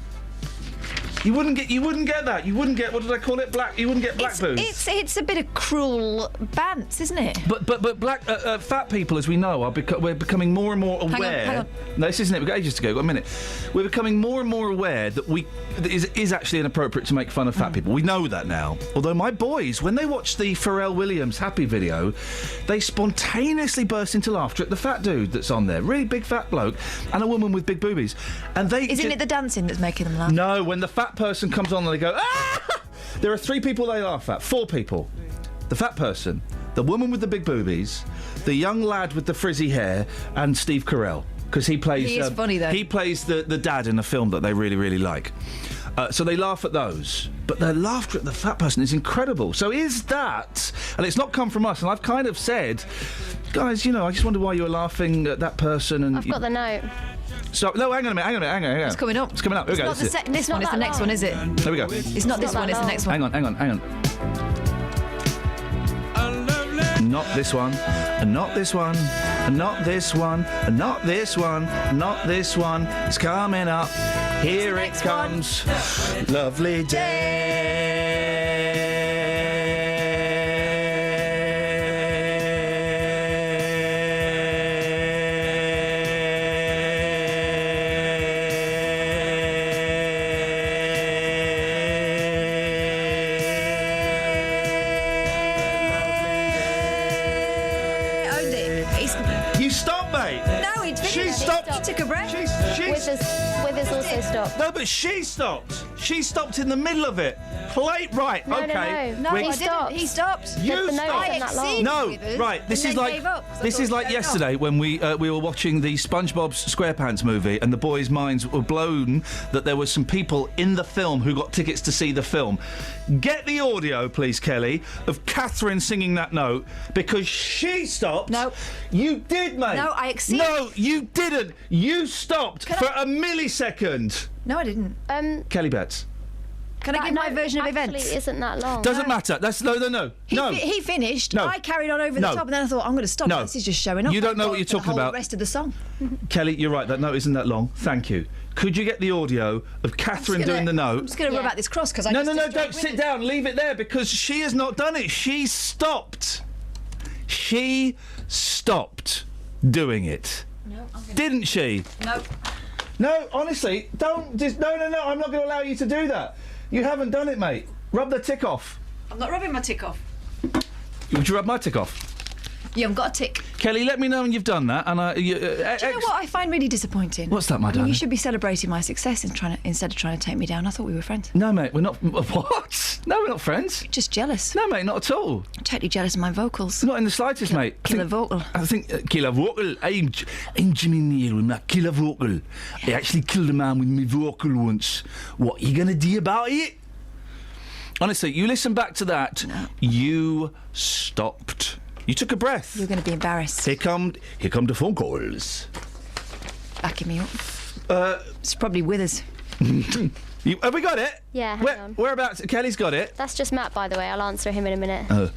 You wouldn't get that. You wouldn't get, what did I call it? You wouldn't get black booth.
It's a bit of cruel bants, isn't it?
But black fat people, as we know, we're becoming more and more aware.
Hang on.
No, this isn't it. We've got ages to go. We've got a minute. We're becoming more and more aware that it is actually inappropriate to make fun of fat people. We know that now. Although my boys, when they watched the Pharrell Williams Happy video, they spontaneously burst into laughter at the fat dude that's on there. Really big fat bloke and a woman with big boobies. And
Isn't it the dancing that's making them laugh?
No, when the fat person comes on and they go, ah! There are 3 people they laugh at. 4 people. The fat person, the woman with the big boobies, the young lad with the frizzy hair, and Steve Carell. Because he plays...
He is funny, though.
He plays the dad in a film that they really, really like. So they laugh at those. But their laughter at the fat person is incredible. So is that... And it's not come from us, and I've kind of said, guys, I just wonder why you were laughing at that person. And
I've got the note.
So, no, hang on a minute.
It's coming up.
It's coming up. Here we go.
This one, it's the next one, is it?
There we go.
It's not this one, it's the next one.
Hang on. Not this one, not this one, not this one, not this one, not this one. It's coming up. Here it comes. Lovely day. You stopped, mate.
No, he didn't.
She stopped.
He took a breath.
Withers also stopped.
No, but she stopped. She stopped in the middle of it. Right.
No,
okay.
No, he stopped.
He stopped.
You
the note wasn't that long.
No, right. This is like yesterday when we were watching the SpongeBob SquarePants movie, and the boys' minds were blown that there were some people in the film who got tickets to see the film. Get the audio, please, Kelly, of Catherine singing that note, because she stopped.
No.
You did, mate.
No, I accede.
No, you didn't. You stopped for a millisecond.
No, I didn't.
Kelly Betts.
Can I give my version of events?
Actually, isn't that long.
Doesn't matter. That's no.
He finished.
No.
I carried on over
No.
the top, and then I thought, I'm going to stop.
No.
This is just showing off.
You don't know what you're
For the
talking
whole
about.
rest of the song.
Kelly, you're right. That note isn't that long. Thank you. Could you get the audio of Catherine doing the note?
I'm just going to rub out this cross because I
No,
just
don't sit down. Leave it there because she has not done it. She stopped. She stopped doing it.
No,
didn't she?
No.
No, honestly, don't just no. I'm not going to allow you to do that. You haven't done it, mate. Rub the tick off.
I'm not rubbing my tick off.
Would you rub my tick off?
You haven't got a tick.
Kelly, let me know when you've done that. And
Do you know what I find really disappointing?
What's that, my
You
darling?
should be celebrating my success instead of trying to take me down. I thought we were friends.
No, mate, we're not. What? No, we're not friends.
Just jealous.
No, mate, not at all.
I'm totally jealous of my vocals.
Not in the slightest, mate.
Killer vocal.
I think killer vocal. I'm Jimmy Neal with my killer vocal. I actually killed a man with my vocal once. What are you gonna do about it? Honestly, you listen back to that. No. You stopped. You took a breath.
You're going to be embarrassed.
Here come the phone calls.
Backing me up. It's probably Withers.
Have we got it?
Yeah, hang on.
Whereabouts? Kelly's got it.
That's just Matt, by the way. I'll answer him in a minute. There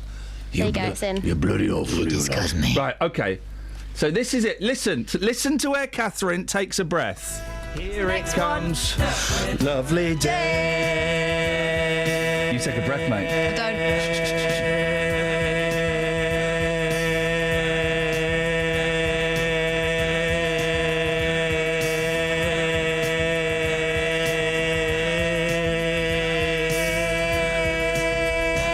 you go, it's in.
You're bloody awful. You disgust me. Right, okay. So this is it. Listen to where Catherine takes a breath. Here it comes. Lovely day. You take a breath, mate.
I don't.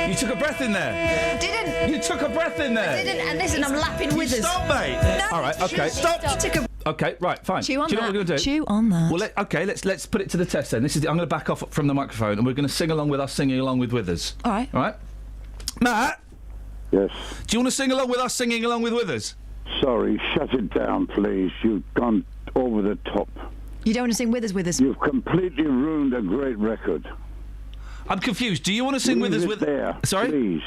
You took a breath in there.
I didn't.
You took a breath in there.
I didn't. And listen, I'm lapping Withers.
Stop, mate.
No,
all right, okay. Stop.
You took a...
Okay, right, fine.
Chew on
do you know
that.
what we're going to do?
Chew on that.
Well, let's put it to the test then. I'm going to back off from the microphone and we're going to sing along with us singing along with Withers.
All right.
All right? Matt?
Yes.
Do you want to sing along with us singing along with Withers?
Sorry, shut it down, please. You've gone over the top.
You don't want to sing Withers?
You've completely ruined a great record.
I'm confused. Do you want to sing
Leave
with us
it
with...
there,
Sorry?
please.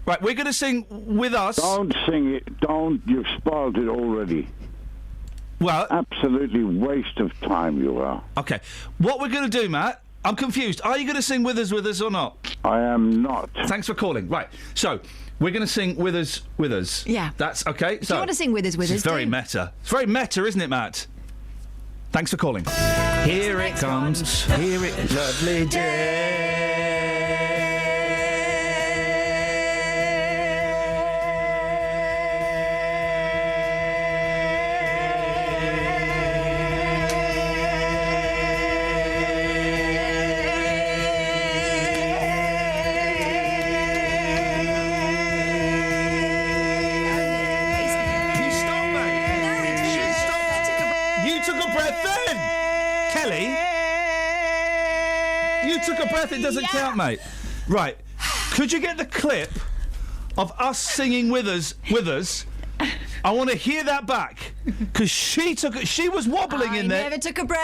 Right, we're going to sing with us...
Don't sing it. Don't. You've spoiled it already.
Well...
Absolutely waste of time you are.
Okay. What we're going to do, Matt... I'm confused. Are you going to sing with us or not?
I am not.
Thanks for calling. Right. So, we're going to sing with us.
Yeah.
That's okay.
Do you want to sing with us?
It's very meta. It's very meta, isn't it, Matt? Thanks for calling. Here it comes. Here it... Lovely day. It doesn't count, mate. Right. Could you get the clip of us singing with us? I want to hear that back. Because she was wobbling in there.
I never took a breath.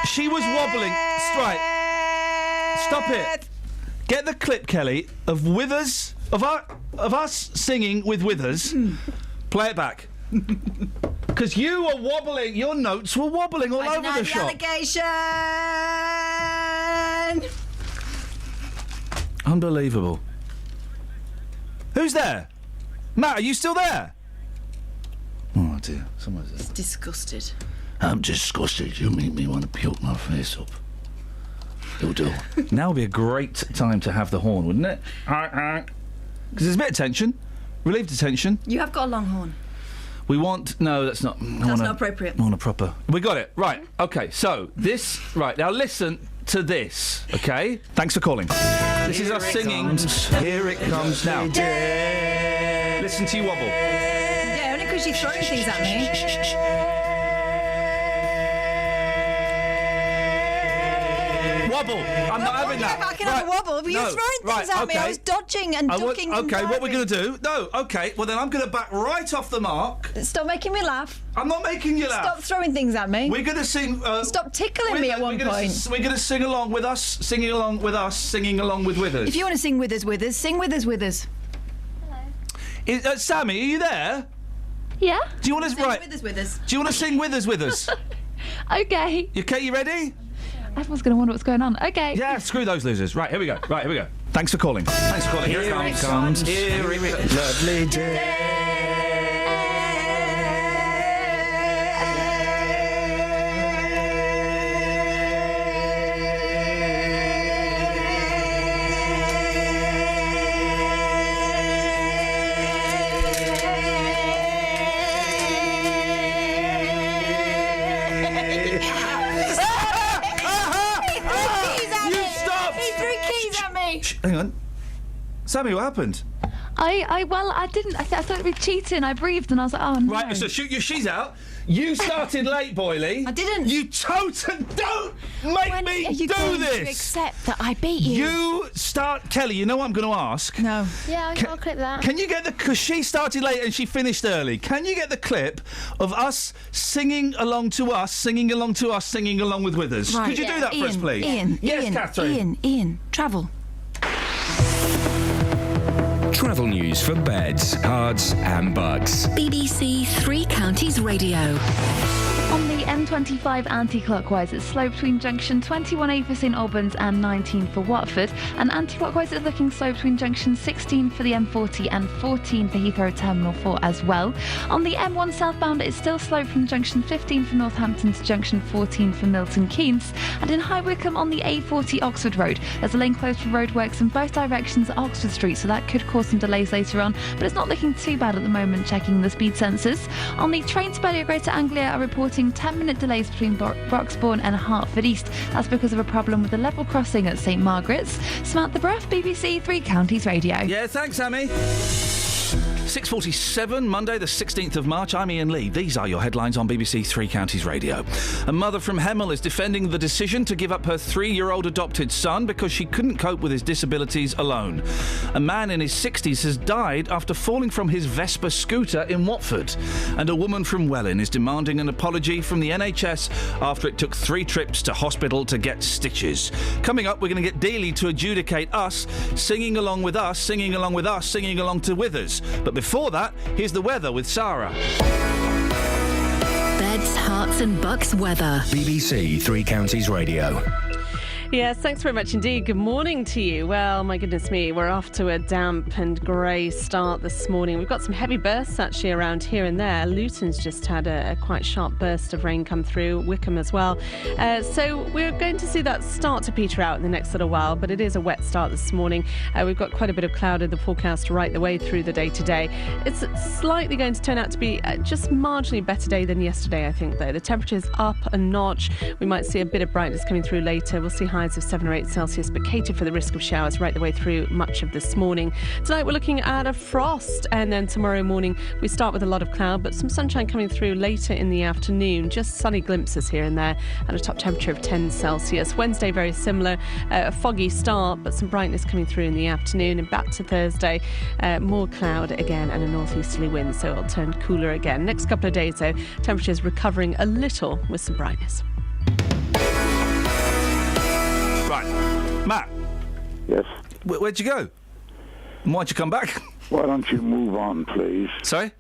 She was wobbling. Right. Stop it. Get the clip, Kelly, of Withers, of us singing with Withers. Play it back. Because you were wobbling, your notes were wobbling all over the shop.
Allegation.
Unbelievable. Who's there? Matt, are you still there? Oh dear, someone's there.
Disgusted.
I'm disgusted. You make me want to puke my face up. You'll do. Now would be a great time to have the horn, wouldn't it? Because there's a bit of tension. Relieve the tension.
You have got a long horn.
We want... No, that's not...
That's not appropriate.
I want a proper... We got it. Right. OK, so this... Right, now listen to this, OK? Thanks for calling. This is us singing. Here it comes now. Listen to you wobble.
Yeah, only because you're throwing things at me.
Wobble. I'm not having that.
I can have a wobble, but you're throwing things at me. I was dodging and ducking and
OK, what we're going to
diving.
do... No, OK, well then I'm going to back right off the mark.
Stop making me laugh.
I'm not making you laugh.
Stop throwing things at me.
We're going to sing...
Stop tickling me at one point.
We're going to sing along with us, singing along with us, singing along with Withers.
If you want to sing with us, sing with us.
Hello. Sammy, are you there?
Yeah.
Do you want to...
Sing
right.
with us.
Do you want to sing with us?
Okay.
Okay, you ready?
Everyone's going to wonder what's going on. Okay.
Yeah, screw those losers. Right, here we go. Thanks for calling. Here it comes. Here it comes. Lovely day. Hang on. Sammy, what happened?
I didn't. I thought it'd be cheating. I breathed and I was like, oh no.
Right, so shoot your she's out. You started late, Boyley.
I didn't.
You totally don't make me
are you
do
going
this.
to accept that I beat you?
You start, Kelly. You know what I'm going to ask?
No.
Yeah, I'll clip that.
Can you get because she started late and she finished early? Can you get the clip of us singing along to us, singing along to us, singing along with Withers?
Right.
Could you do that for us, please?
Iain,
Catherine.
Iain, travel.
Travel news for beds, cards and bugs.
BBC Three Counties Radio.
On the M25 anti-clockwise, it's slow between junction 21A for St Albans and 19 for Watford. And anti-clockwise, it's looking slow between junction 16 for the M40 and 14 for Heathrow Terminal 4 as well. On the M1 southbound, it's still slow from junction 15 for Northampton to junction 14 for Milton Keynes. And in High Wycombe on the A40 Oxford Road, there's a lane closed for roadworks in both directions at Oxford Street, so that could cause some delays later on, but it's not looking too bad at the moment, checking the speed sensors. On the train to Belly, Greater Anglia are reporting 10-minute delays between Broxbourne and Hertford East. That's because of a problem with the level crossing at St Margaret's. Samantha Bruff, BBC Three Counties Radio.
Yeah, thanks, Sammy. 6:47, Monday the 16th of March. I'm Iain Lee. These are your headlines on BBC Three Counties Radio. A mother from Hemel is defending the decision to give up her 3-year-old adopted son because she couldn't cope with his disabilities alone. A man in his 60s has died after falling from his Vespa scooter in Watford. And a woman from Welwyn is demanding an apology from the NHS after it took 3 trips to hospital to get stitches. Coming up, we're going to get Dealey to adjudicate us, singing along with us, singing along with us, singing along to Withers. But before that, here's the weather with Sarah.
Beds, Hearts and Bucks weather.
BBC Three Counties Radio.
Yes, thanks very much indeed. Good morning to you. Well, my goodness me, we're off to a damp and grey start this morning. We've got some heavy bursts actually around here and there. Luton's just had a quite sharp burst of rain come through, Wycombe as well. So we're going to see that start to peter out in the next little while, but it is a wet start this morning. We've got quite a bit of cloud in the forecast right the way through the day today. It's slightly going to turn out to be just marginally better day than yesterday, I think, though. The temperature's up a notch. We might see a bit of brightness coming through later. We'll see highs of 7 or 8 Celsius, but cater for the risk of showers right the way through much of this morning. Tonight we're looking at a frost, and then tomorrow morning we start with a lot of cloud, but some sunshine coming through later in the afternoon. Just sunny glimpses here and there, and a top temperature of 10 Celsius. Wednesday very similar, a foggy start, but some brightness coming through in the afternoon. And back to Thursday, more cloud again and a northeasterly wind, so it'll turn cooler again. Next couple of days though, temperatures recovering a little with some brightness.
Right, Matt.
Yes?
Where'd you go? And why'd you come back?
Why don't you move on, please?
Sorry?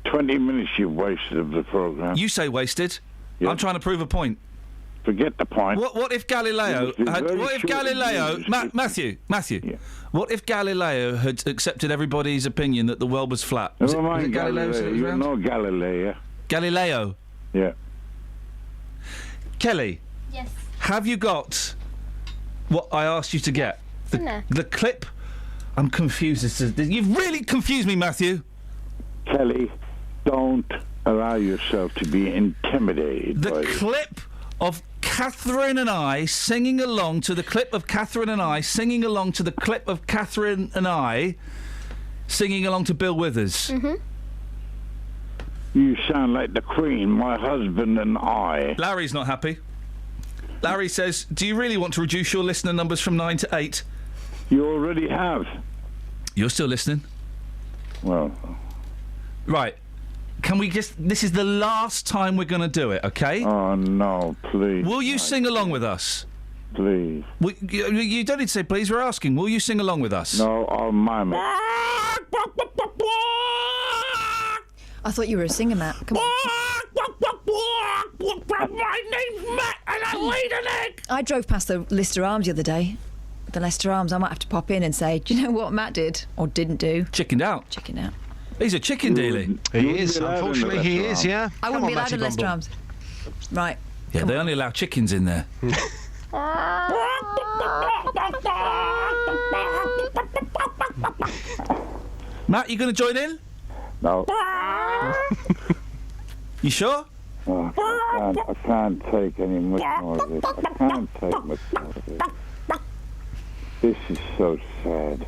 20 minutes you've wasted of the programme.
You say wasted.
Yes.
I'm trying to prove a point.
Forget the point.
What if Galileo Matthew? Yeah. What if Galileo had accepted everybody's opinion that the world was flat?
Never mind Galileo. You know Galileo.
Galileo?
Yeah.
Kelly?
Yes.
Have you got what I asked you to get? The clip? I'm confused as to... You've really confused me, Matthew.
Kelly, don't allow yourself to be intimidated.
The clip of Catherine and I singing along to the clip of Catherine and I singing along to the clip of Catherine and I singing along to Bill Withers.
Mm-hmm.
You sound like the Queen, my husband and I.
Larry's not happy. Larry says, do you really want to reduce your listener numbers from 9 to 8?
You already have.
You're still listening?
Well...
Right. Can we just... This is the last time we're going to do it, OK?
Oh, no, please.
Will you sing along with us?
Please.
You don't need to say please, we're asking. Will you sing along with us?
No, I'll mime it.
I thought you were a singer, Matt. Come on.
My name's Matt and I laid an egg.
I drove past the Lister Arms the other day. The Leicester Arms, I might have to pop in and say, do you know what Matt did or didn't do?
Chickened out.
Chickened out.
He's a chicken dealer.
He is. Unfortunately, he is. Yeah.
I wouldn't be allowed in Leicester Arms. Right.
Yeah, they only allow chickens in there. Matt, you going to join in?
No.
You sure?
Oh, I can't take any much more of this. I can't take much more of this. This is so sad.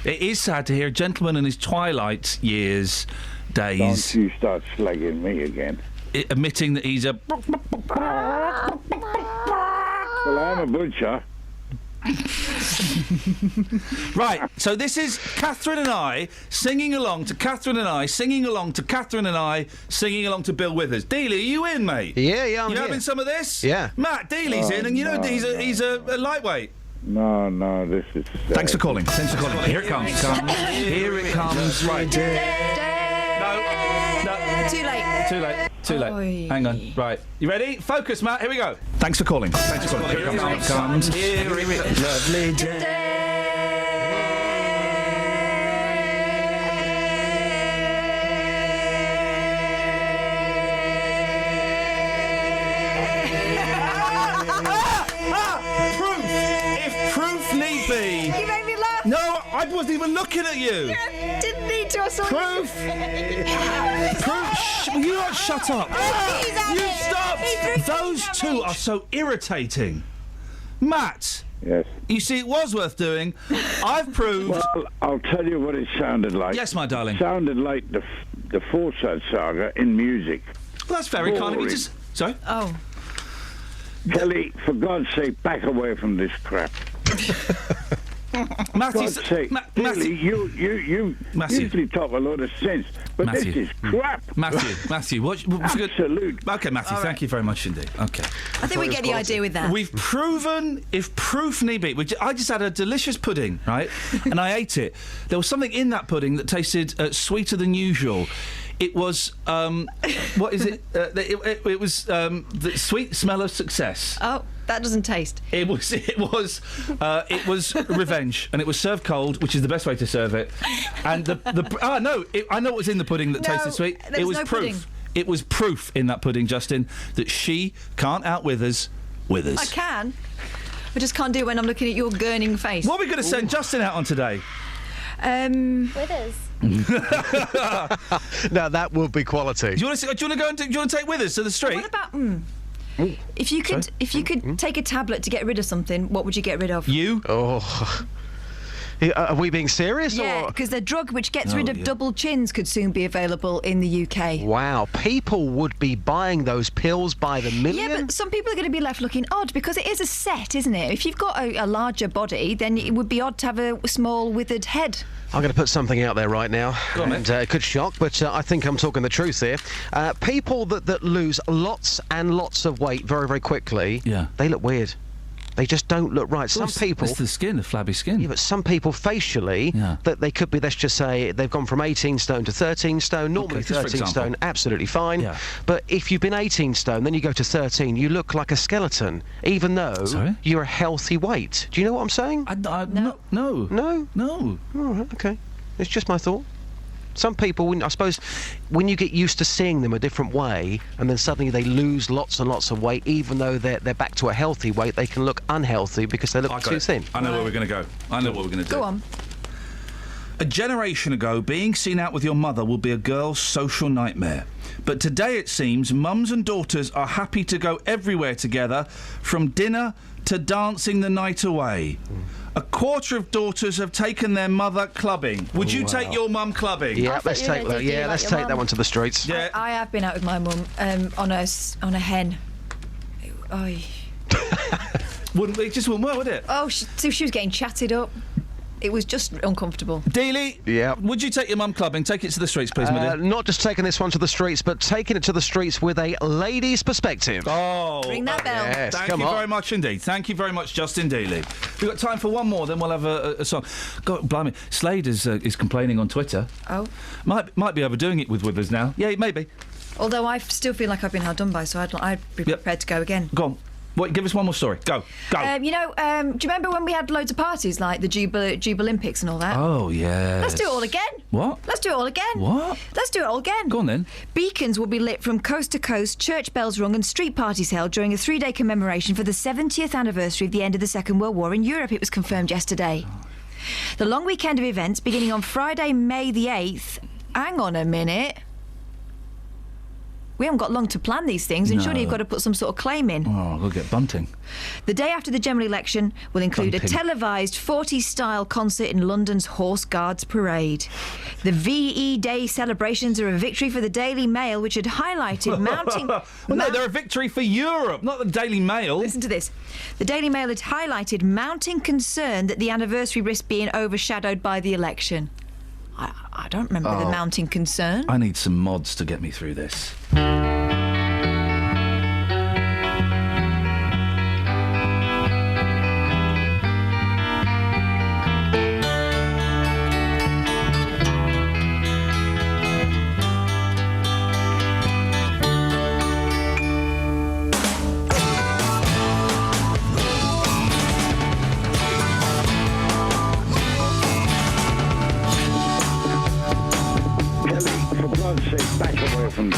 It is sad to hear a gentleman in his twilight years, days...
Don't you start slagging me again.
Admitting that he's a...
Well, I'm a butcher.
Right, so this is Catherine and I singing along to Catherine and I, singing along to Catherine and I, singing along to Bill Withers. Dealey, are you in, mate?
Yeah, I'm
You
here.
having some of this?
Yeah.
Matt, Dealey's in, and you know he's a lightweight.
No, this is sad.
Thanks for calling. Here it comes. Here it comes. Right. No.
Too late.
Too late.
Oy.
Hang on. Right. You ready? Focus, Matt. Here we go. Thanks for calling. Here it comes. Here it comes. Lovely day. Proof! If proof need be.
You made me laugh.
No, I wasn't even looking at you.
Yeah, didn't need to. I saw
Proof! Proof! Will you not shut up? You stop! Those two are so irritating. Matt.
Yes.
You see, it was worth doing. I've proved...
Well, I'll tell you what it sounded like.
Yes, my darling.
It sounded like the Forsyth Saga in music.
Well, that's very kind of you to... Sorry?
Oh.
Kelly, for God's sake, back away from this crap.
Matthew,
God's sake, really, you usually talk a lot of sense, but this is crap.
Matthew, what?
Absolute.
Okay, Matthew, thank you very much indeed. Okay.
I think we get the idea with that.
We've proven, if proof need be, I just had a delicious pudding, right? And I ate it. There was something in that pudding that tasted sweeter than usual. It was, what is it? It was the sweet smell of success.
Oh, that doesn't taste.
It was revenge, and it was served cold, which is the best way to serve it. And I know what was in the pudding that tasted sweet. It was proof.
Pudding.
It was proof in that pudding, Justin, that she can't out-Withers.
I can. I just can't do it when I'm looking at your gurning face.
What are we going to send Justin out on today?
Withers.
Now that would be quality.
Do you want to go and do you want to take Withers to the street?
What about if you could take a tablet to get rid of something, what would you get rid of?
You?
Oh. Are we being serious?
Yeah, because the drug which gets rid of double chins could soon be available in the UK.
Wow, people would be buying those pills by the million?
Yeah, but some people are going to be left looking odd because it is a set, isn't it? If you've got a larger body, then it would be odd to have a small withered head.
I'm going to put something out there right now, and it could shock, but I think I'm talking the truth here. People that lose lots and lots of weight very, very quickly, they look weird. They just don't look right. Some people...
It's the skin, the flabby skin.
Yeah, but some people facially, that they could be, let's just say, they've gone from 18 stone to 13 stone. Normally 13 stone, absolutely fine. Yeah. But if you've been 18 stone, then you go to 13, you look like a skeleton, even though you're a healthy weight. Do you know what I'm saying?
No.
No?
No.
All right, OK. It's just my thought. Some people, I suppose, when you get used to seeing them a different way, and then suddenly they lose lots and lots of weight, even though they're back to a healthy weight, they can look unhealthy because they look too thin.
I know where we're going to go. I know what we're going to do.
Go on.
A generation ago, being seen out with your mother would be a girl's social nightmare. But today, it seems, mums and daughters are happy to go everywhere together, from dinner to dancing the night away. A quarter of daughters have taken their mother clubbing. Would you take your mum clubbing?
Yeah, let's take that. Yeah, let's take that one to the streets.
Yeah.
I have been out with my mum on a hen.
It just wouldn't work, would it?
Oh, she was getting chatted up. It was just uncomfortable.
Dealey,
yeah.
Would you take your mum clubbing? Take it to the streets, please, my dear.
Not just taking this one to the streets, but taking it to the streets with a lady's perspective.
Oh,
ring that bell.
Yes,
Thank you very much indeed. Thank you very much, Justin Dealey. We've got time for one more, then we'll have a song. God, blimey, Slade is complaining on Twitter.
Oh,
might be overdoing it with Withers now. Yeah, maybe.
Although I still feel like I've been hard done by, so I'd be prepared to go again.
Go on. Wait, give us one more story. Go.
Do you remember when we had loads of parties like the Jube Olympics and all that?
Oh, yeah.
Let's do it all again.
What?
Let's do it all again.
What?
Let's do it all again.
Go on then.
Beacons will be lit from coast to coast, church bells rung and street parties held during a 3-day commemoration for the 70th anniversary of the end of the Second World War in Europe. It was confirmed yesterday. The long weekend of events beginning on Friday, May the 8th. Hang on a minute. We haven't got long to plan these things, and surely you've got to put some sort of claim in.
Oh, we'll get bunting.
The day after the general election will include a televised 40s-style concert in London's Horse Guards Parade. The VE Day celebrations are a victory for the Daily Mail, which had highlighted mounting...
no, they're a victory for Europe, not the Daily Mail.
Listen to this. The Daily Mail had highlighted mounting concern that the anniversary risked being overshadowed by the election. I don't remember the mounting concern.
I need some mods to get me through this.
Back away from me.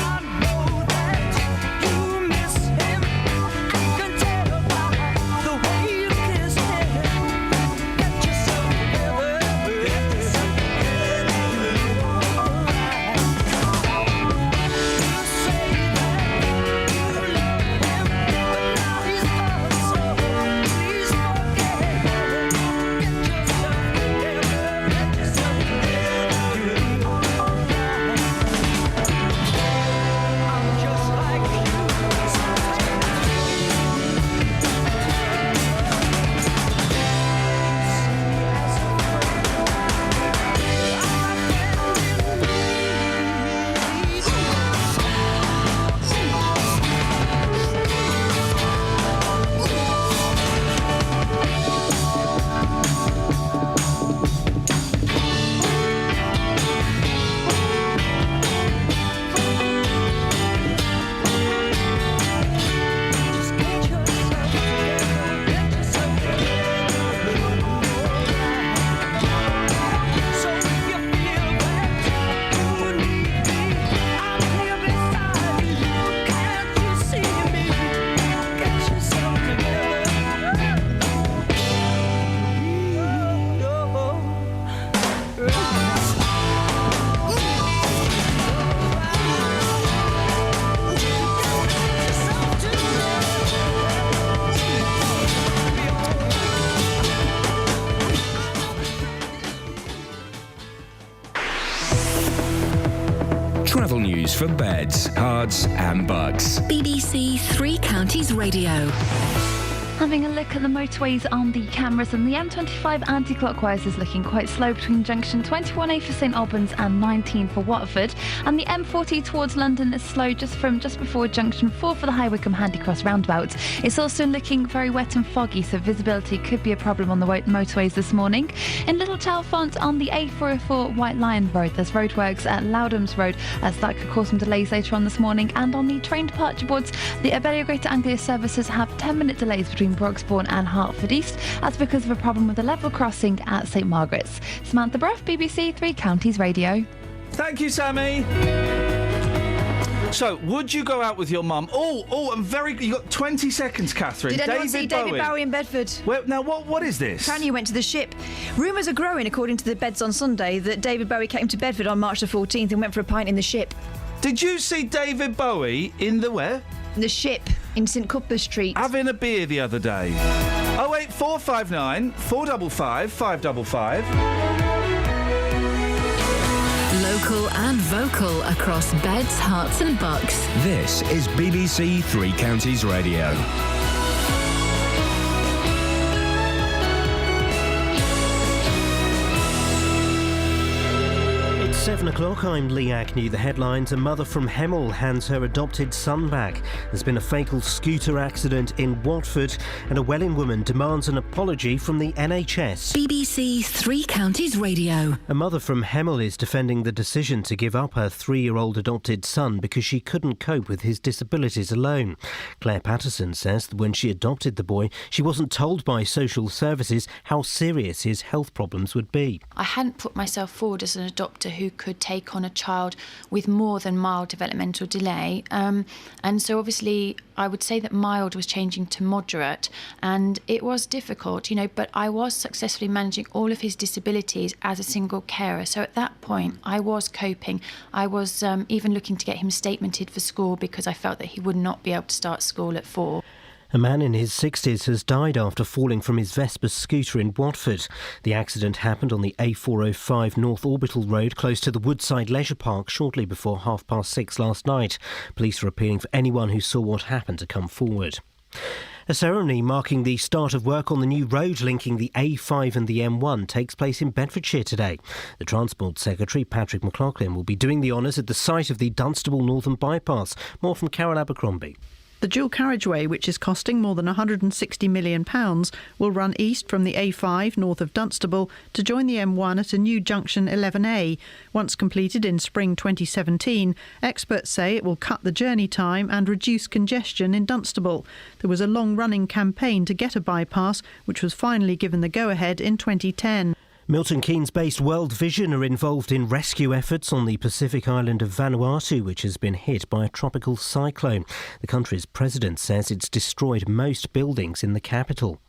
Travel news for beds, cards and bugs.
BBC Three Counties Radio.
Having a look at the motorways on the cameras, and the M25 anti-clockwise is looking quite slow between junction 21A for St Albans and 19 for Watford, and the M40 towards London is slow just before junction 4 for the High Wycombe Handycross roundabout. It's also looking very wet and foggy, so visibility could be a problem on the motorways this morning. In Little Chalfont on the A404 White Lion Road, there's roadworks at Loudhams Road, as that could cause some delays later on this morning. And on the train departure boards, the Abellio Greater Anglia services have 10-minute delays between Broxbourne and Hertford East. That's because of a problem with the level crossing at St Margaret's. Samantha Bruff, BBC Three Counties Radio.
Thank you, Sammy. So, would you go out with your mum? You got 20 seconds, Catherine.
Did anyone see David Bowie in Bedford?
Well, now, what is this?
Apparently went to the Ship. Rumours are growing, according to the Beds on Sunday, that David Bowie came to Bedford on March the 14th and went for a pint in the Ship.
Did you see David Bowie in the where?
The Ship in St Cuthbert Street.
Having a beer the other day. 08459 455 555.
Local and vocal across beds, hearts and bucks.
This is BBC Three Counties Radio.
7 o'clock, I'm Lee Agnew. The headlines: a mother from Hemel hands her adopted son back. There's been a fatal scooter accident in Watford, and a Welling woman demands an apology from the NHS.
BBC Three Counties Radio.
A mother from Hemel is defending the decision to give up her 3-year-old adopted son because she couldn't cope with his disabilities alone. Claire Patterson says that when she adopted the boy, she wasn't told by social services how serious his health problems would be.
I hadn't put myself forward as an adopter who could take on a child with more than mild developmental delay. And so obviously I would say that mild was changing to moderate, and it was difficult, but I was successfully managing all of his disabilities as a single carer. So at that point, I was coping. I was even looking to get him statemented for school because I felt that he would not be able to start school at 4.
A man in his 60s has died after falling from his Vespa scooter in Watford. The accident happened on the A405 North Orbital Road close to the Woodside Leisure Park shortly before 6:30 last night. Police are appealing for anyone who saw what happened to come forward. A ceremony marking the start of work on the new road linking the A5 and the M1 takes place in Bedfordshire today. The Transport Secretary, Patrick McLaughlin, will be doing the honours at the site of the Dunstable Northern Bypass. More from Carol Abercrombie.
The dual carriageway, which is costing more than £160 million, will run east from the A5 north of Dunstable to join the M1 at a new junction 11A. Once completed in spring 2017, experts say it will cut the journey time and reduce congestion in Dunstable. There was a long-running campaign to get a bypass, which was finally given the go-ahead in 2010.
Milton Keynes-based World Vision are involved in rescue efforts on the Pacific island of Vanuatu, which has been hit by a tropical cyclone. The country's president says it's destroyed most buildings in the capital.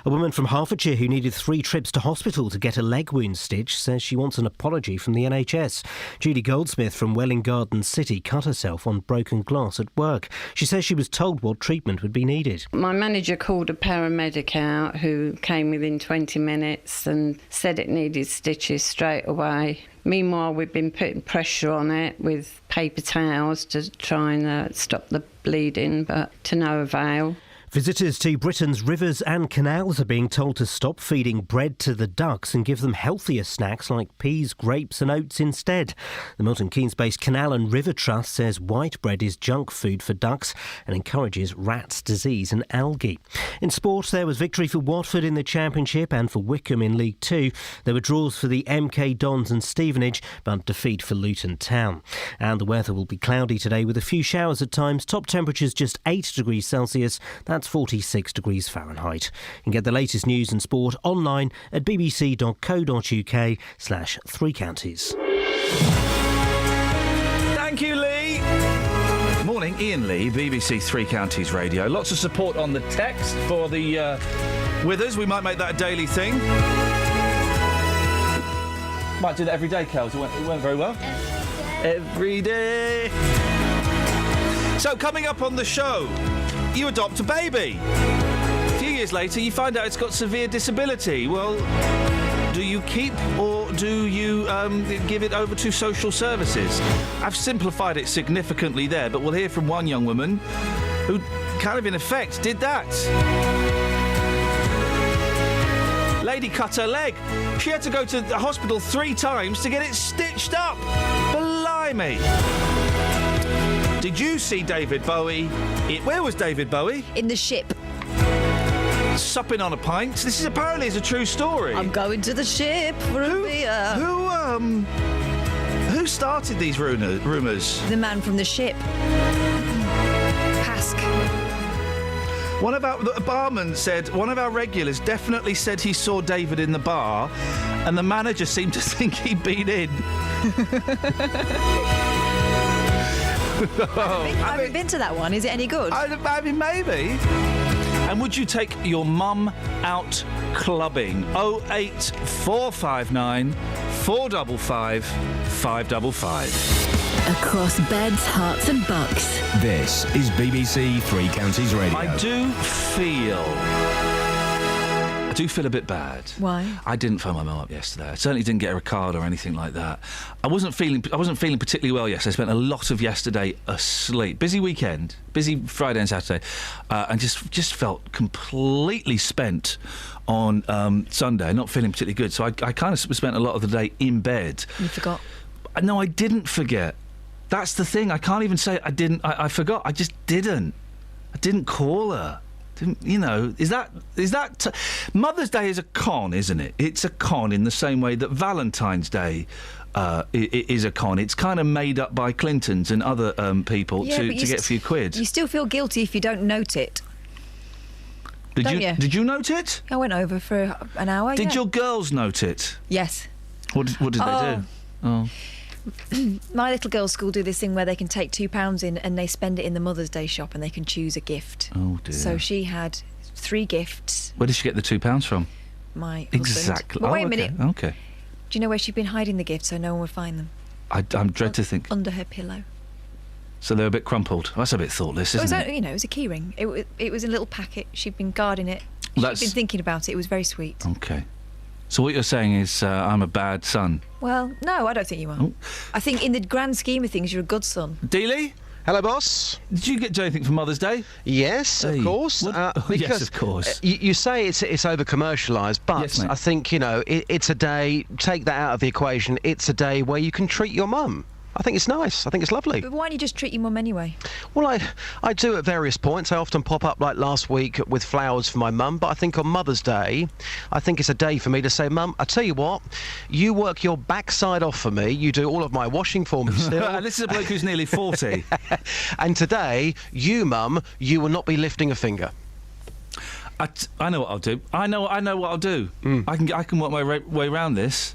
A woman from Hertfordshire who needed 3 trips to hospital to get a leg wound stitched says she wants an apology from the NHS. Judy Goldsmith from Welling Garden City cut herself on broken glass at work. She says she was told what treatment would be needed.
My manager called a paramedic out who came within 20 minutes and said it needed stitches straight away. Meanwhile, we've been putting pressure on it with paper towels to try and stop the bleeding, but to no avail.
Visitors to Britain's rivers and canals are being told to stop feeding bread to the ducks and give them healthier snacks like peas, grapes and oats instead. The Milton Keynes-based Canal and River Trust says white bread is junk food for ducks and encourages rats, disease and algae. In sport, there was victory for Watford in the Championship and for Wickham in League 2. There were draws for the MK Dons and Stevenage, but defeat for Luton Town. And the weather will be cloudy today with a few showers at times. Top temperatures just 8 degrees Celsius. That's 46 degrees Fahrenheit. You can get the latest news and sport online at bbc.co.uk/Three Counties.
Thank you, Lee. Morning, Iain Lee, BBC Three Counties Radio. Lots of support on the text for the Withers. We might make that a daily thing. Might do that every day, Kels. It went very well. Every day. So, coming up on the show, you adopt a baby. A few years later, you find out it's got severe disability. Well, do you keep or do you give it over to social services? I've simplified it significantly there, but we'll hear from one young woman who kind of, in effect, did that. Lady cut her leg. She had to go to the hospital 3 times to get it stitched up. Blimey. Did you see David Bowie? Where was David Bowie?
In the ship.
Supping on a pint. This is apparently a true story.
I'm going to the ship for a beer.
Who started these rumours?
The man from the ship. Pask.
The barman said, one of our regulars definitely said he saw David in the bar, and the manager seemed to think he'd been in.
I haven't been to that one. Is it any good?
I mean, maybe. And would you take your mum out clubbing? 08459 455 555.
Across beds, hearts and bucks.
This is BBC Three Counties Radio.
I do feel a bit bad.
Why?
I didn't phone my mum up yesterday. I certainly didn't get her a card or anything like that. I wasn't feeling particularly well yesterday. I spent a lot of yesterday asleep. Busy weekend, busy Friday and Saturday, and just felt completely spent on Sunday. Not feeling particularly good. So I kind of spent a lot of the day in bed.
You forgot.
No, I didn't forget. That's the thing. I can't even say I didn't. I forgot. I just didn't. I didn't call her. You know, is that Mother's Day is a con, isn't it? It's a con in the same way that Valentine's Day is a con. It's kind of made up by Clintons and other people to get a few quid.
You still feel guilty if you don't note it.
Did you note it?
I went over for an hour.
Did your girls note it?
Yes.
What did they do? Oh.
My little girls' school do this thing where they can take £2 in and they spend it in the Mother's Day shop and they can choose a gift.
Oh dear.
So she had 3 gifts.
Where did she get the £2 from?
My husband.
Exactly.
But wait a minute.
Okay.
Do you know where she'd been hiding the gifts so no one would find them?
I'm dread to think.
Under her pillow.
So they're a bit crumpled. That's a bit thoughtless, isn't it?
You know, it was a key ring. It was a little packet. She'd been guarding it. She'd been thinking about it. It was very sweet.
Okay. So what you're saying is I'm a bad son.
Well, no, I don't think you are. Oh. I think in the grand scheme of things, you're a good son.
Dealey?
Hello, boss.
Did you get anything for Mother's Day?
Yes, of course.
Yes, of course.
You say it's over-commercialised, but
yes,
I think, you know, it's a day, take that out of the equation, it's a day where you can treat your mum. I think it's nice. I think it's lovely.
But why don't you just treat your mum anyway?
Well, I do at various points. I often pop up, like last week, with flowers for my mum. But I think on Mother's Day, I think it's a day for me to say, Mum, I tell you what, you work your backside off for me. You do all of my washing for me still.
This is a bloke who's nearly 40.
And today, you, Mum, you will not be lifting a finger.
I know what I'll do. I know what I'll do. I can work my way around this.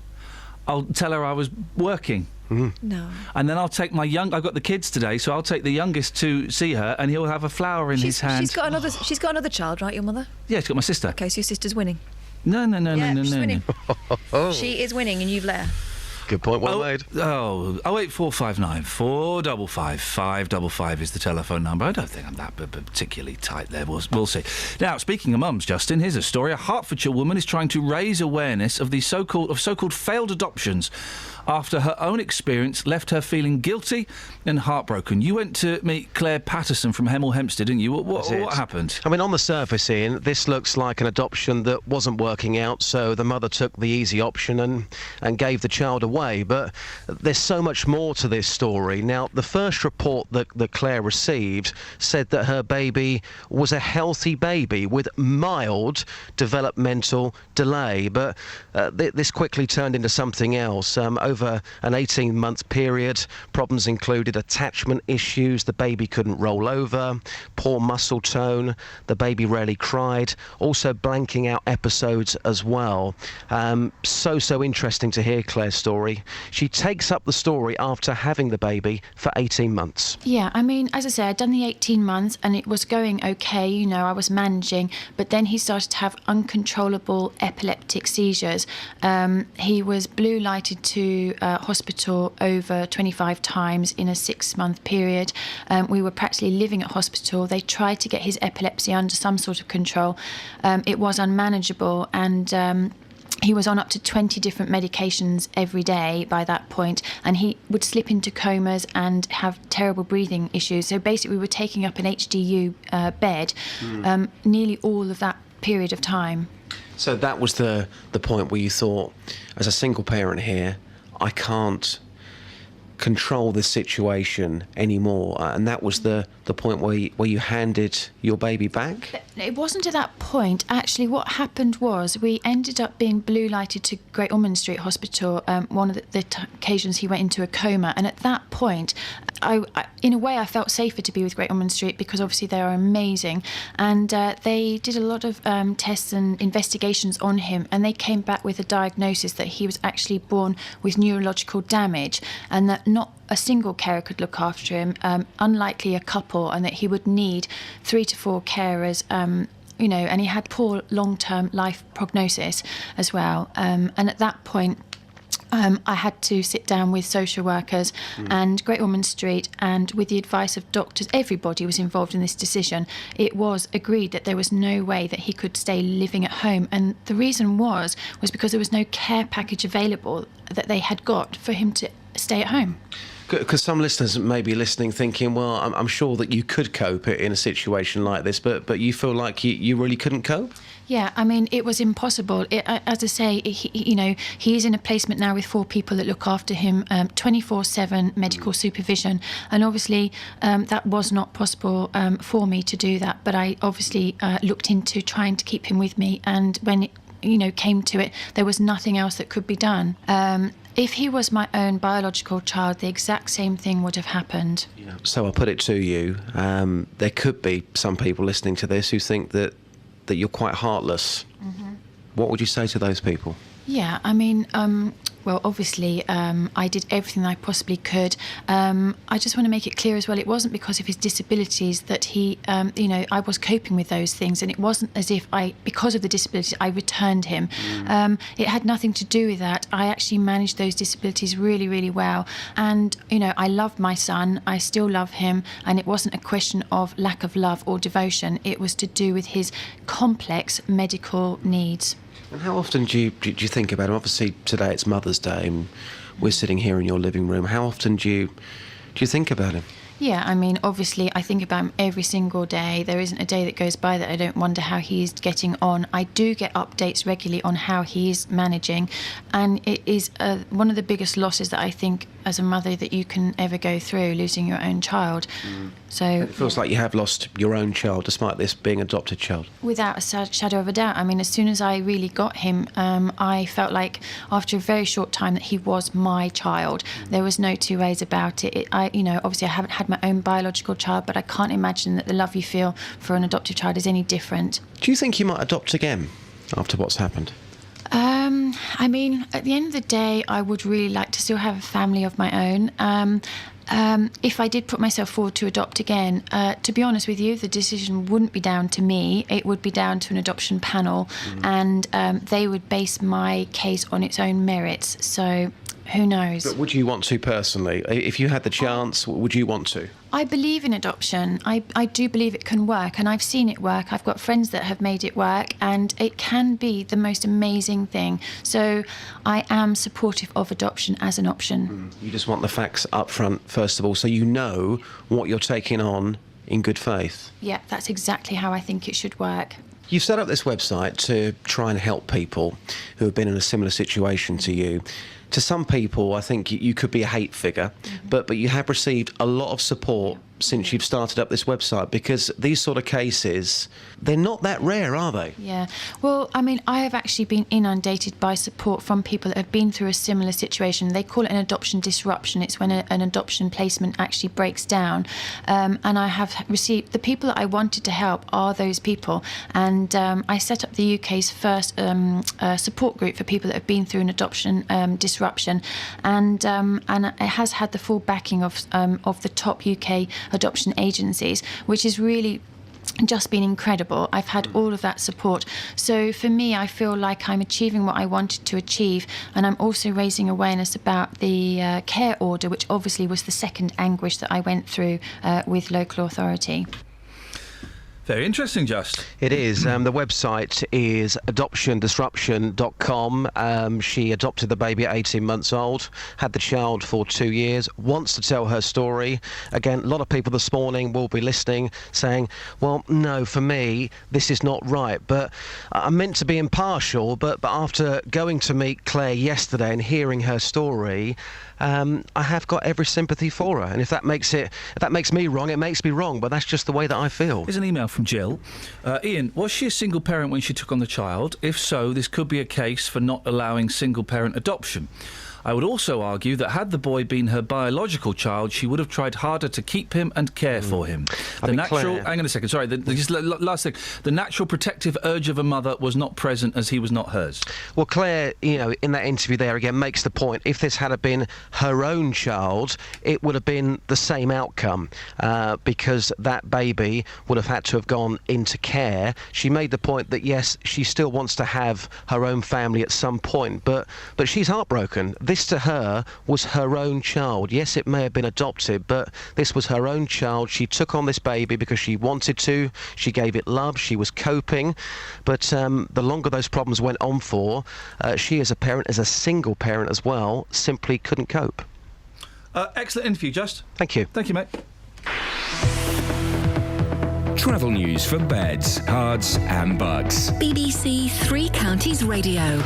I'll tell her I was working.
No.
And then I'll take I've got the kids today, so I'll take the youngest to see her, and he'll have a flower in his hand.
She's got another child, right? Your mother?
Yeah, she's got my sister.
Okay, so your sister's winning.
No.
She's winning. She is winning, and you've let her.
Good point, well made.
08459 455 555 is the telephone number. I don't think I'm that particularly tight there. We'll see. Now, speaking of mums, Justin, here's a story. A Hertfordshire woman is trying to raise awareness of the so-called failed adoptions after her own experience left her feeling guilty and heartbroken. You went to meet Claire Patterson from Hemel Hempstead, didn't you? What happened?
I mean, on the surface, Ian, this looks like an adoption that wasn't working out, so the mother took the easy option and gave the child away. But there's so much more to this story. Now, the first report that Claire received said that her baby was a healthy baby with mild developmental delay, but this quickly turned into something else. Over an 18-month period, problems included attachment issues, the baby couldn't roll over, poor muscle tone, the baby rarely cried, also blanking out episodes as well. So interesting to hear Claire's story. She takes up the story after having the baby for 18 months.
Yeah, I mean, as I said, I'd done the 18 months and it was going okay, you know, I was managing, but then he started to have uncontrollable epileptic seizures. He was blue lighted to hospital over 25 times in a 6-month period. We were practically living at hospital. They tried to get his epilepsy under some sort of control. It was unmanageable, and he was on up to 20 different medications every day by that point, and he would slip into comas and have terrible breathing issues. So basically we were taking up an HDU bed nearly all of that period of time.
So that was the point where you thought, as a single parent here, I can't control this situation anymore, and that was the point where you handed your baby back?
It wasn't at that point. Actually, what happened was we ended up being blue lighted to Great Ormond Street Hospital. One of the occasions he went into a coma, and at that point I in a way I felt safer to be with Great Ormond Street because obviously they are amazing, and they did a lot of tests and investigations on him, and they came back with a diagnosis that he was actually born with neurological damage, and that not a single carer could look after him, unlikely a couple, and that he would need 3 to 4 carers, you know, and he had poor long-term life prognosis as well. And at that point, I had to sit down with social workers and Great Ormond Street, and with the advice of doctors, everybody was involved in this decision. It was agreed that there was no way that he could stay living at home, and the reason was because there was no care package available that they had got for him to stay at home.
Because some listeners may be listening thinking, well, I'm sure that you could cope in a situation like this, but you feel like you really couldn't cope?
Yeah, I mean, it was impossible. As I say, he's in a placement now with 4 people that look after him, 24/7 medical supervision, and obviously that was not possible for me to do that. But I obviously looked into trying to keep him with me, and when it came to it, there was nothing else that could be done. If he was my own biological child, the exact same thing would have happened.
So I'll put it to you, there could be some people listening to this who think that you're quite heartless. Mm-hmm. What would you say to those people? Yeah, I mean, well, obviously, I did everything I possibly could. I just want to make it clear as well, it wasn't because of his disabilities that he, I was coping with those things, and it wasn't as if because of the disabilities, I returned him. It had nothing to do with that. I actually managed those disabilities really, really well. And, I love my son, I still love him, and it wasn't a question of lack of love or devotion. It was to do with his complex medical needs. And how often do you think about him? Obviously, today it's Mother's Day, and we're sitting here in your living room. How often do you think about him? Yeah, I mean, obviously, I think about him every single day. There isn't a day that goes by that I don't wonder how he's getting on. I do get updates regularly on how he's managing, and it is one of the biggest losses that I think as a mother that you can ever go through, losing your own child. So it feels like you have lost your own child, despite this being an adopted child. Without a shadow of a doubt. I mean, as soon as I really got him, I felt like after a very short time that he was my child. There was no two ways about it. Obviously I haven't had my own biological child, but I can't imagine that the love you feel for an adoptive child is any different. Do you think you might adopt again after what's happened? I mean, at the end of the day, I would really like to still have a family of my own. If I did put myself forward to adopt again, to be honest with you, the decision wouldn't be down to me. It would be down to an adoption panel, and they would base my case on its own merits. So who knows? But would you want to personally? If you had the chance, would you want to? I believe in adoption. I do believe it can work, and I've seen it work. I've got friends that have made it work, and it can be the most amazing thing. So I am supportive of adoption as an option. You just want the facts up front, first of all, so you know what you're taking on in good faith. Yeah, that's exactly how I think it should work. You've set up this website to try and help people who have been in a similar situation to you. To some people, I think you could be a hate figure, but you have received a lot of support since you've started up this website, because these sort of cases, they're not that rare, are they? Yeah. Well, I mean, I have actually been inundated by support from people that have been through a similar situation. They call it an adoption disruption. It's when an adoption placement actually breaks down. And I have received, the people that I wanted to help are those people. And I set up the UK's first support group for people that have been through an adoption disruption. And it has had the full backing of the top UK adoption agencies, which is really just been incredible. I've had all of that support. So for me, I feel like I'm achieving what I wanted to achieve, and I'm also raising awareness about the care order, which obviously was the second anguish that I went through with local authority.
Very interesting, Just.
It is. The website is adoptiondisruption.com. She adopted the baby at 18 months old, had the child for 2 years, wants to tell her story. Again, a lot of people this morning will be listening saying, well, no, for me, this is not right. But I'm meant to be impartial, but after going to meet Claire yesterday and hearing her story, I have got every sympathy for her. And if that makes me wrong, it makes me wrong. But that's just the way that I feel.
Here's an email from Jill. Iain, was she a single parent when she took on the child? If so, this could be a case for not allowing single parent adoption. I would also argue that had the boy been her biological child, she would have tried harder to keep him and care for him. Hang on a second, sorry, just last thing. The natural protective urge of a mother was not present as he was not hers.
Well, Claire, in that interview there again makes the point, if this had been her own child, it would have been the same outcome, because that baby would have had to have gone into care. She made the point that, yes, she still wants to have her own family at some point, but she's heartbroken. This to her was her own child. Yes, it may have been adopted, but this was her own child. She took on this baby because she wanted to. She gave it love. She was coping. But the longer those problems went on for, she as a parent, as a single parent as well, simply couldn't cope.
Excellent interview, Just.
Thank you.
Thank you, mate.
Travel news for beds, cards and bugs.
BBC Three Counties Radio.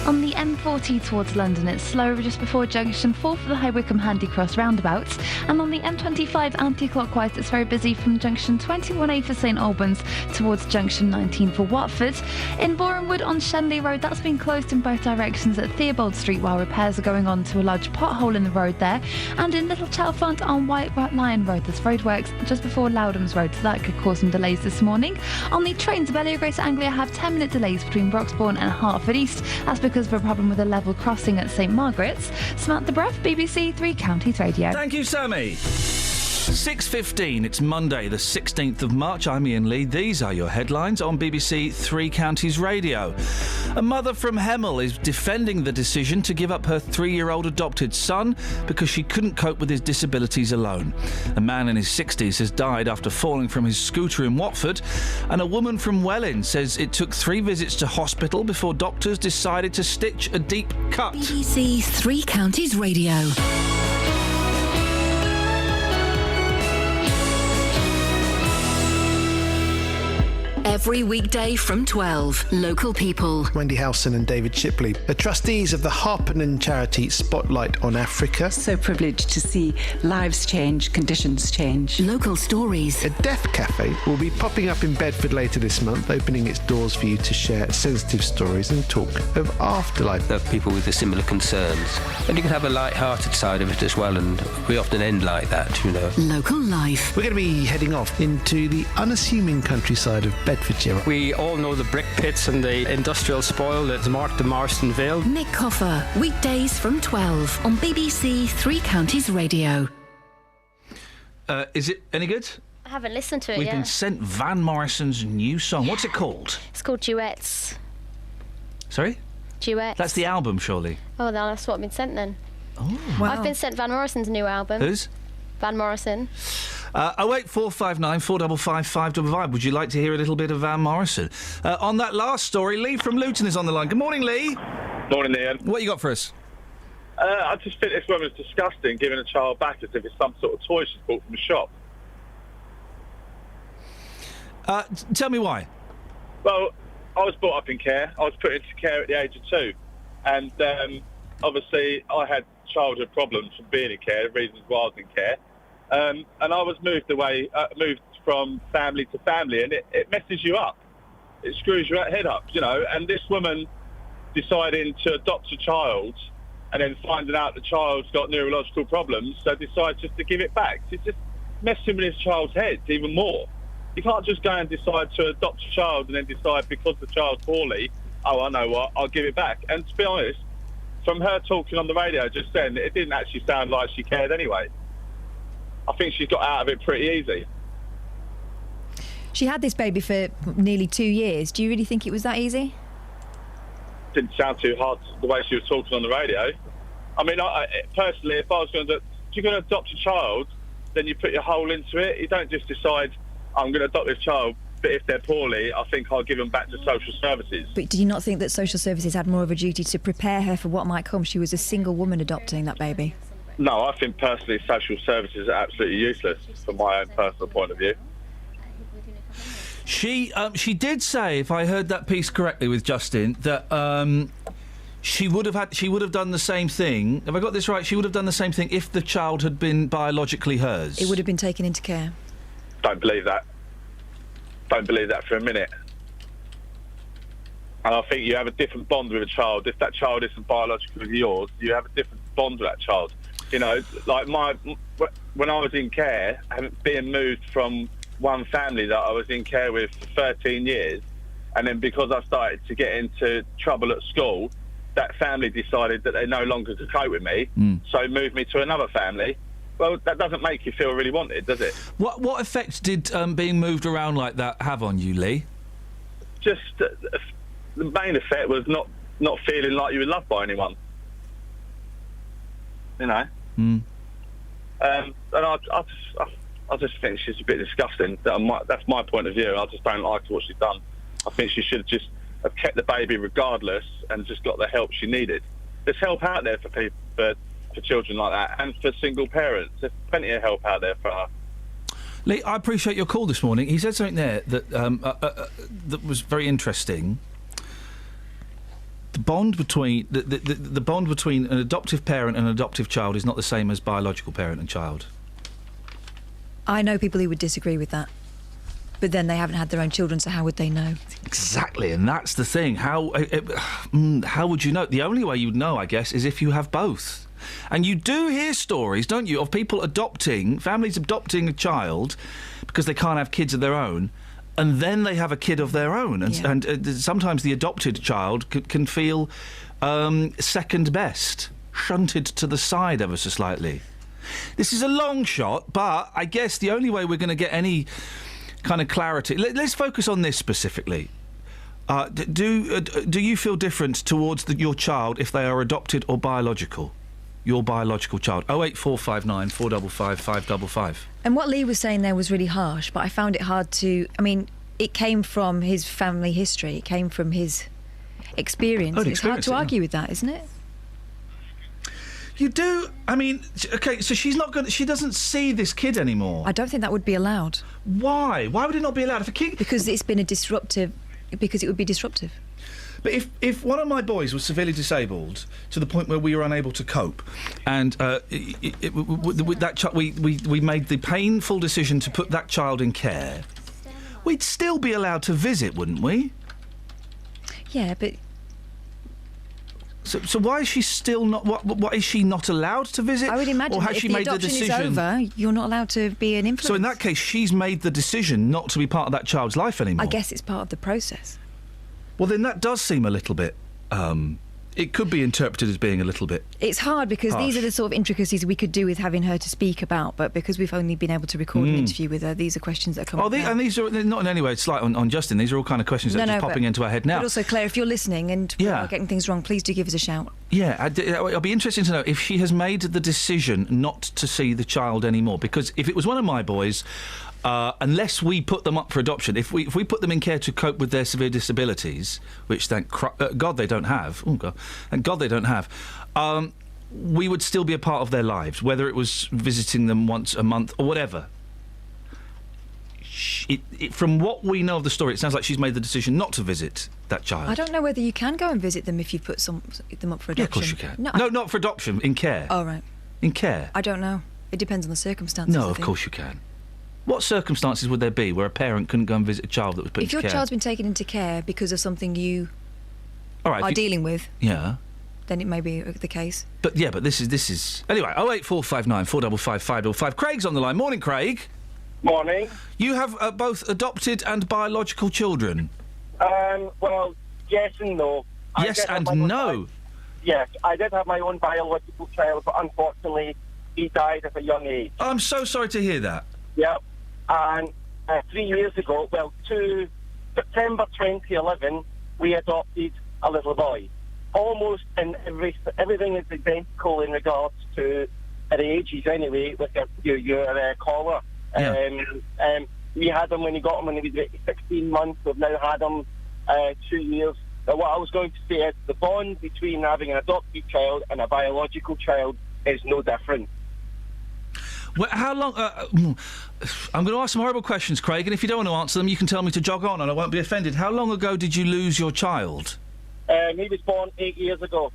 On the M40 towards London, it's slower just before junction 4 for the High Wycombe Handy Cross roundabouts. And on the M25 anti-clockwise, it's very busy from junction 21A for St Albans towards junction 19 for Watford. In Borehamwood on Shenley Road, that's been closed in both directions at Theobald Street while repairs are going on to a large pothole in the road there. And in Little Chalfont on White Lion Road, there's roadworks just before Loudhams Road, so that could cause some delays this morning. On the trains, Belly Grace Anglia have 10-minute delays between Broxbourne and Hertford East. That's because of a problem with a level crossing at St Margaret's. Samantha Bruff, BBC Three Counties Radio.
Thank you, Sammy. 6:15, it's Monday the 16th of March. I'm Iain Lee. These are your headlines on BBC Three Counties Radio. A mother from Hemel is defending the decision to give up her 3-year-old adopted son because she couldn't cope with his disabilities alone. A man in his 60s has died after falling from his scooter in Watford, and a woman from Welwyn says it took 3 visits to hospital before doctors decided to stitch a deep cut.
BBC Three Counties Radio. Every weekday from 12, local people.
Wendy Howson and David Shipley, the trustees of the Harpenden charity Spotlight on Africa.
So privileged to see lives change, conditions change.
Local stories.
A deaf cafe will be popping up in Bedford later this month, opening its doors for you to share sensitive stories and talk of afterlife.
There are people with similar concerns. And you can have a light-hearted side of it as well, and we often end like that, you know.
Local life.
We're going to be heading off into the unassuming countryside of Bedfordshire.
We all know the brick pits and the industrial spoil that marked the Marston Vale.
Nick Coffer, weekdays from 12 on BBC Three Counties Radio.
Is it any good?
I haven't listened to it
We've
yet.
been sent Van Morrison's new song. What's it called?
It's called Duets.
Sorry?
Duets.
That's the album, surely.
Oh, that's what I've been sent then.
Oh.
Wow. I've been sent Van Morrison's new album.
Whose?
Van Morrison.
08459 455 555. Would you like to hear a little bit of Van Morrison? On that last story, Lee from Luton is on the line. Good morning, Lee.
Morning, Ian.
What you got for us?
I just think this woman's disgusting, giving a child back as if it's some sort of toy she's bought from a shop.
Tell me why.
Well, I was brought up in care. I was put into care at the age of 2. And obviously I had childhood problems from being in care, reasons why I was in care. And I was moved from family to family, and it messes you up. It screws your head up, you know. And this woman deciding to adopt a child and then finding out the child's got neurological problems, so decides just to give it back. It's just messing with this child's head even more. You can't just go and decide to adopt a child and then decide because the child's poorly, oh, I know what, I'll give it back. And to be honest, from her talking on the radio just then, it didn't actually sound like she cared anyway. I think she's got out of it pretty easy.
She had this baby for nearly 2 years. Do you really think it was that easy?
Didn't sound too hard the way she was talking on the radio. I mean, personally, if I was going to... If you're going to adopt a child, then you put your whole into it. You don't just decide, I'm going to adopt this child, but if they're poorly, I think I'll give them back to social services.
But do you not think that social services had more of a duty to prepare her for what might come? She was a single woman adopting that baby.
No, I think personally social services are absolutely useless from my own personal point of view.
She did say, if I heard that piece correctly with Justin, that she would have done the same thing. Have I got this right? She would have done the same thing if the child had been biologically hers.
It would have been taken into care.
Don't believe that. Don't believe that for a minute. And I think you have a different bond with a child. If that child isn't biologically yours, you have a different bond with that child. You know, like when I was in care, being moved from one family that I was in care with for 13 years, and then because I started to get into trouble at school, that family decided that they no longer could cope with me, so moved me to another family. Well, that doesn't make you feel really wanted, does it?
What effect did being moved around like that have on you, Lee?
Just the main effect was not feeling like you were loved by anyone. You know. And I just think she's a bit disgusting. That's my point of view. I just don't like what she's done. I think she should just have kept the baby regardless and just got the help she needed. There's help out there for people, but for children like that, and for single parents. There's plenty of help out there for us.
Lee, I appreciate your call this morning. He said something there that that was very interesting. The bond between the bond between an adoptive parent and an adoptive child is not the same as biological parent and child.
I know people who would disagree with that, but then they haven't had their own children, so how would they know?
Exactly, and that's the thing. How would you know? The only way you'd know, I guess, is if you have both. And you do hear stories, don't you, of people families adopting a child because they can't have kids of their own, and then they have a kid of their own. And sometimes the adopted child can feel second best, shunted to the side ever so slightly. This is a long shot, but I guess the only way we're going to get any kind of clarity... Let's focus on this specifically. Do you feel different towards your child if they are adopted or biological? Your biological child. 08459 455 555.
And what Lee was saying there was really harsh, but I found it hard to... I mean, it came from his family history. It came from his experience. It's hard to argue with that, isn't it?
You do? I mean, OK, so she's not going to... She doesn't see this kid anymore.
I don't think that would be allowed.
Why? Why would it not be allowed? If a kid...
Because it's been a disruptive... Because it would be disruptive.
But if one of my boys was severely disabled to the point where we were unable to cope, and with that child, we made the painful decision to put that child in care, we'd still be allowed to visit, wouldn't we?
Yeah, but...
So why is she still not... What is she not allowed to visit?
I would imagine
or has
that
she
if the
made
adoption
the decision...
is over, you're not allowed to be an influence.
So in that case, she's made the decision not to be part of that child's life anymore.
I guess it's part of the process.
Well, then that does seem a little bit... it could be interpreted as being a little bit...
It's hard because these are the sort of intricacies we could do with having her to speak about, but because we've only been able to record an interview with her, these are questions that come up now.
And these are not in any way slight on Justin. These are all kind of questions that are just popping into our head now.
But also, Claire, if you're listening and we're getting things wrong, please do give us a shout.
Yeah, it'll be interesting to know if she has made the decision not to see the child anymore. Because if it was one of my boys... unless we put them up for adoption, if we put them in care to cope with their severe disabilities, which thank God they don't have, thank God they don't have, we would still be a part of their lives, whether it was visiting them once a month or whatever. From what we know of the story, it sounds like she's made the decision not to visit that child.
I don't know whether you can go and visit them if you put them up for adoption.
Yeah, of course you can. No, not for adoption, in care.
Oh, right.
In care.
I don't know. It depends on the circumstances.
No, of course you can. What circumstances would there be where a parent couldn't go and visit a child that was put into care?
If your child's been taken into care because of something you are dealing with, then it may be the case.
But this is anyway. 08459 455 555. Craig's on the line. Morning, Craig.
Morning.
You have both adopted and biological children.
Well, yes and no.
Yes and no.
Yes, I did have my own biological child, but unfortunately, he died at a young age.
I'm so sorry to hear that.
Yeah, and 3 years ago, to September 2011, we adopted a little boy. Almost in everything is identical in regards to their ages anyway, with your caller.
Yeah.
We had him when he got him when he was 16 months. We've now had him 2 years. Now, what I was going to say is the bond between having an adopted child and a biological child is no different.
Well, how long... I'm going to ask some horrible questions, Craig, and if you don't want to answer them, you can tell me to jog on and I won't be offended. How long ago did you lose your child?
He was born 8 years ago.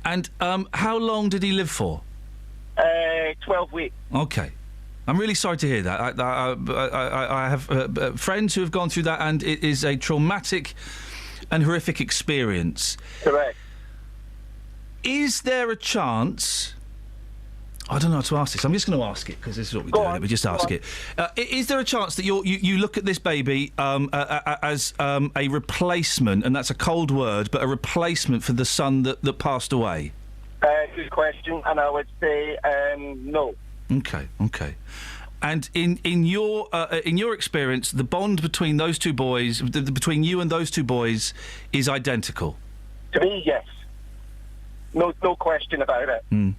And how long did he live for?
12 weeks.
OK. I'm really sorry to hear that. I have friends who have gone through that, and it is a traumatic and horrific experience.
Correct.
Is there a chance... I don't know how to ask this. I'm just going to ask it because this is what we do. We just ask it. Is there a chance that you look at this baby as a replacement, and that's a cold word, but a replacement for the son that passed away?
Good question, and I would say no.
Okay. And in your experience, the bond between those two boys, between you and those two boys, is identical.
To me, yes. No question about it.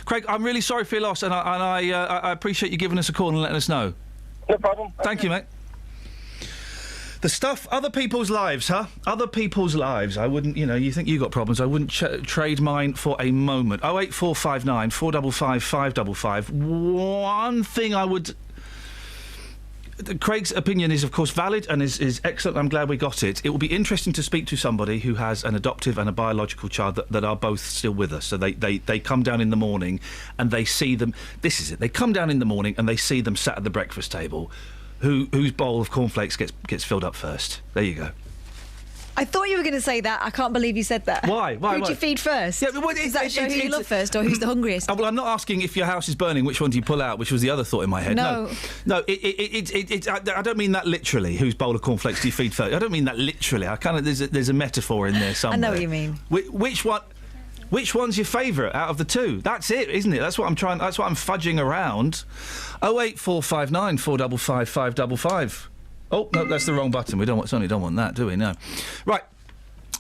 Craig, I'm really sorry for your loss, and I appreciate you giving us a call and letting us know.
No problem.
Thank you, mate. The stuff, other people's lives, huh? Other people's lives. I wouldn't, you think you got problems. I wouldn't trade mine for a moment. 08459 455 555. One thing I would... Craig's opinion is, of course, valid and is excellent. I'm glad we got it. It will be interesting to speak to somebody who has an adoptive and a biological child that are both still with us. So they come down in the morning and they see them... This is it. They come down in the morning and they see them sat at the breakfast table. Whose bowl of cornflakes gets filled up first? There you go.
I thought you were going to say that. I can't believe you said that.
Why?
Who'd you feed first?
Yeah,
Does that show who you love first or who's the hungriest?
Well, I'm not asking if your house is burning, which one do you pull out, which was the other thought in my head. No, I don't mean that literally. Whose bowl of cornflakes do you feed first? I don't mean that literally. There's a metaphor in there somewhere.
I know what you mean.
Which one's your favourite out of the two? That's it, isn't it? That's what I'm fudging around. 08459 455 555. Oh, no, that's the wrong button. We certainly don't want that, do we? No. Right.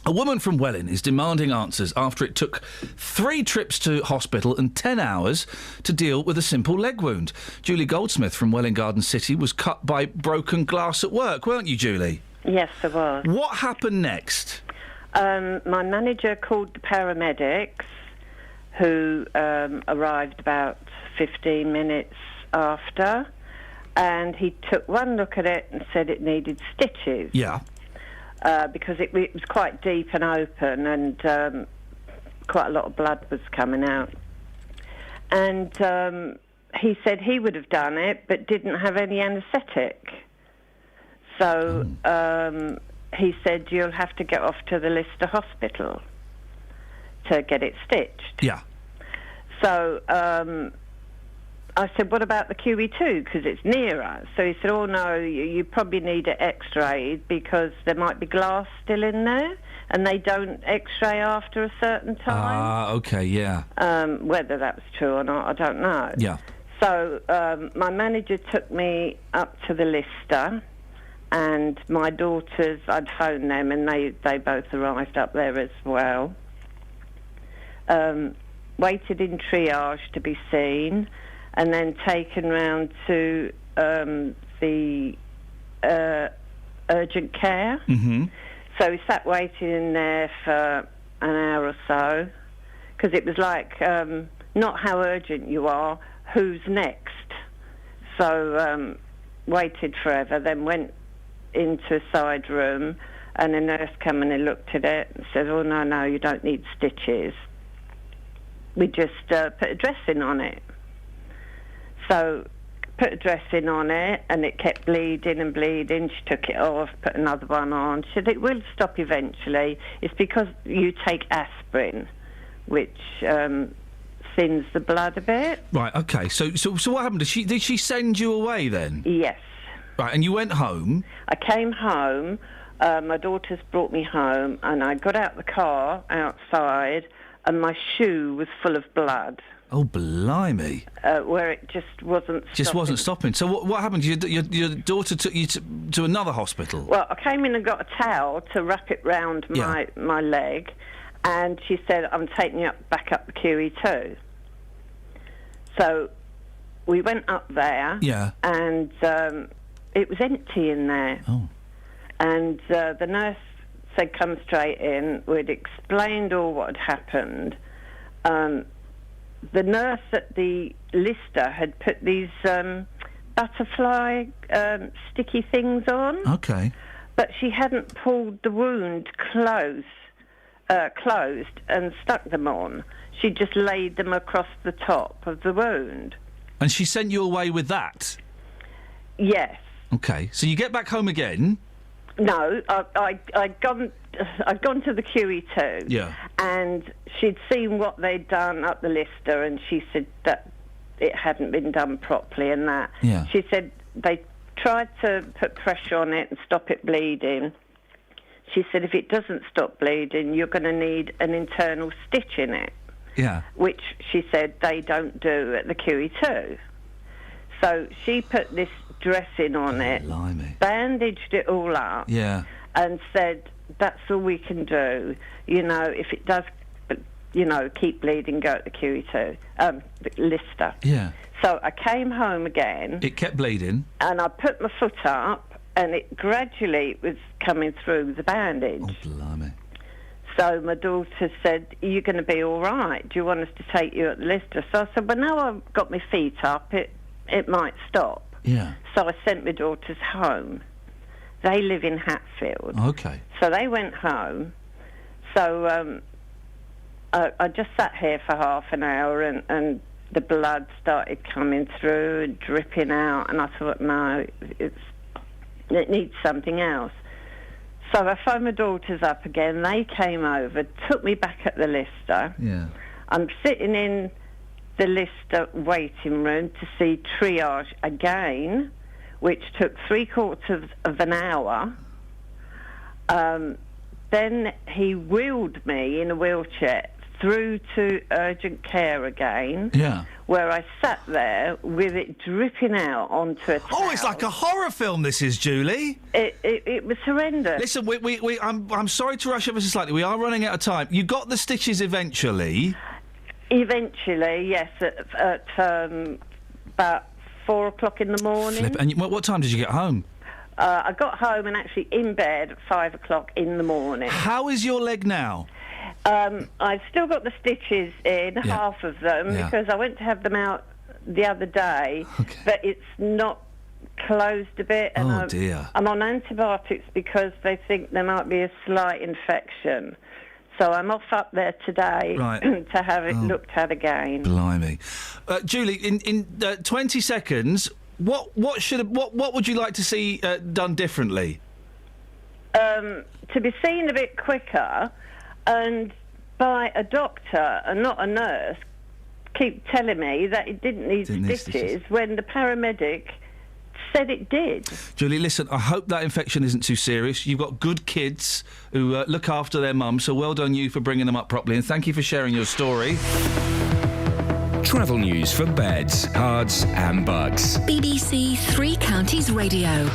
A woman from Welling is demanding answers after it took 3 trips to hospital and 10 hours to deal with a simple leg wound. Julie Goldsmith from Welling Garden City was cut by broken glass at work, weren't you, Julie?
Yes, I was.
What happened next?
My manager called the paramedics, who arrived about 15 minutes after, and he took one look at it and said it needed stitches.
Yeah.
Because it was quite deep and open, and quite a lot of blood was coming out. And he said he would have done it, but didn't have any anaesthetic. So he said, you'll have to get off to the Lister Hospital to get it stitched.
Yeah.
So I said, what about the QE2, because it's nearer? So he said, oh, no, you probably need it x-rayed because there might be glass still in there, and they don't x-ray after a certain time.
Ah, OK, yeah.
Whether that was true or not, I don't know.
Yeah.
So my manager took me up to the Lister, and my daughters, I'd phoned them, and they both arrived up there as well. Waited in triage to be seen, and then taken round to the urgent care.
Mm-hmm.
So we sat waiting in there for an hour or so, because it was like, not how urgent you are, who's next? So waited forever, then went into a side room, and a nurse came in and looked at it and said, oh, no, you don't need stitches. We just put a dressing on it. So put a dressing on it, and it kept bleeding and bleeding. She took it off, put another one on. She said, it will stop eventually. It's because you take aspirin, which thins the blood a bit.
Right, OK. So what happened? Did she send you away then?
Yes.
Right, and you went home?
I came home. My daughters brought me home, and I got out the car outside, and my shoe was full of blood.
Oh, blimey.
Where it just wasn't stopping.
Just wasn't stopping. So what happened? Your daughter took you to another hospital?
Well, I came in and got a towel to wrap it round my leg, and she said, I'm taking you back up the QE2. So we went up there, and it was empty in there.
Oh.
And the nurse said, come straight in. We'd explained all what had happened. The nurse at the Lister had put these butterfly sticky things on.
OK.
But she hadn't pulled the wound closed and stuck them on. She just laid them across the top of the wound.
And she sent you away with that?
Yes.
OK. So you get back home again?
No, I'd gone to the QE2.
Yeah.
And she'd seen what they'd done up the Lister, and she said that it hadn't been done properly and that.
Yeah.
She said they tried to put pressure on it and stop it bleeding. She said if it doesn't stop bleeding, you're going to need an internal stitch in it.
Yeah.
Which she said they don't do at the QE2. So she put this dressing on it, bandaged it all up, and said, that's all we can do. You know, if it does, keep bleeding, go to the QE2, Lister.
Yeah.
So I came home again.
It kept bleeding.
And I put my foot up, and it gradually was coming through the bandage.
Oh, blimey.
So my daughter said, "Are you going to be all right? Do you want us to take you at the Lister?" So I said, "Well, now I've got my feet up, it might stop."
Yeah.
So I sent my daughters home. They live in Hatfield.
Okay.
So they went home. So I just sat here for half an hour, and the blood started coming through and dripping out, and I thought, no, it needs something else. So I phoned my daughters up again. They came over, took me back at the Lister.
Yeah.
I'm sitting in the Lister waiting room to see triage again, which took 3/4 of an hour. Then he wheeled me in a wheelchair through to urgent care again, where I sat there with it dripping out onto a towel.
Oh, it's like a horror film, this is, Julie.
It was horrendous.
Listen, I'm sorry to rush ever so slightly. We are running out of time. You got the stitches eventually?
Eventually, yes, at about 4 o'clock in the morning.
And what time did you get home?
I got home and actually in bed at 5 o'clock in the morning.
How is your leg now?
I've still got the stitches in, half of them, because I went to have them out the other day, but it's not closed a bit. And
dear.
I'm on antibiotics because they think there might be a slight infection. So I'm off up there today to have it looked at again.
Blimey. Julie, in 20 seconds, what would you like to see done differently?
To be seen a bit quicker and by a doctor and not a nurse keep telling me that it didn't need stitches when the paramedic said it did.
Julie, listen, I hope that infection isn't too serious. You've got good kids who look after their mum, so well done you for bringing them up properly, and thank you for sharing your story.
Travel news for beds, cards and bugs.
BBC Three Counties Radio.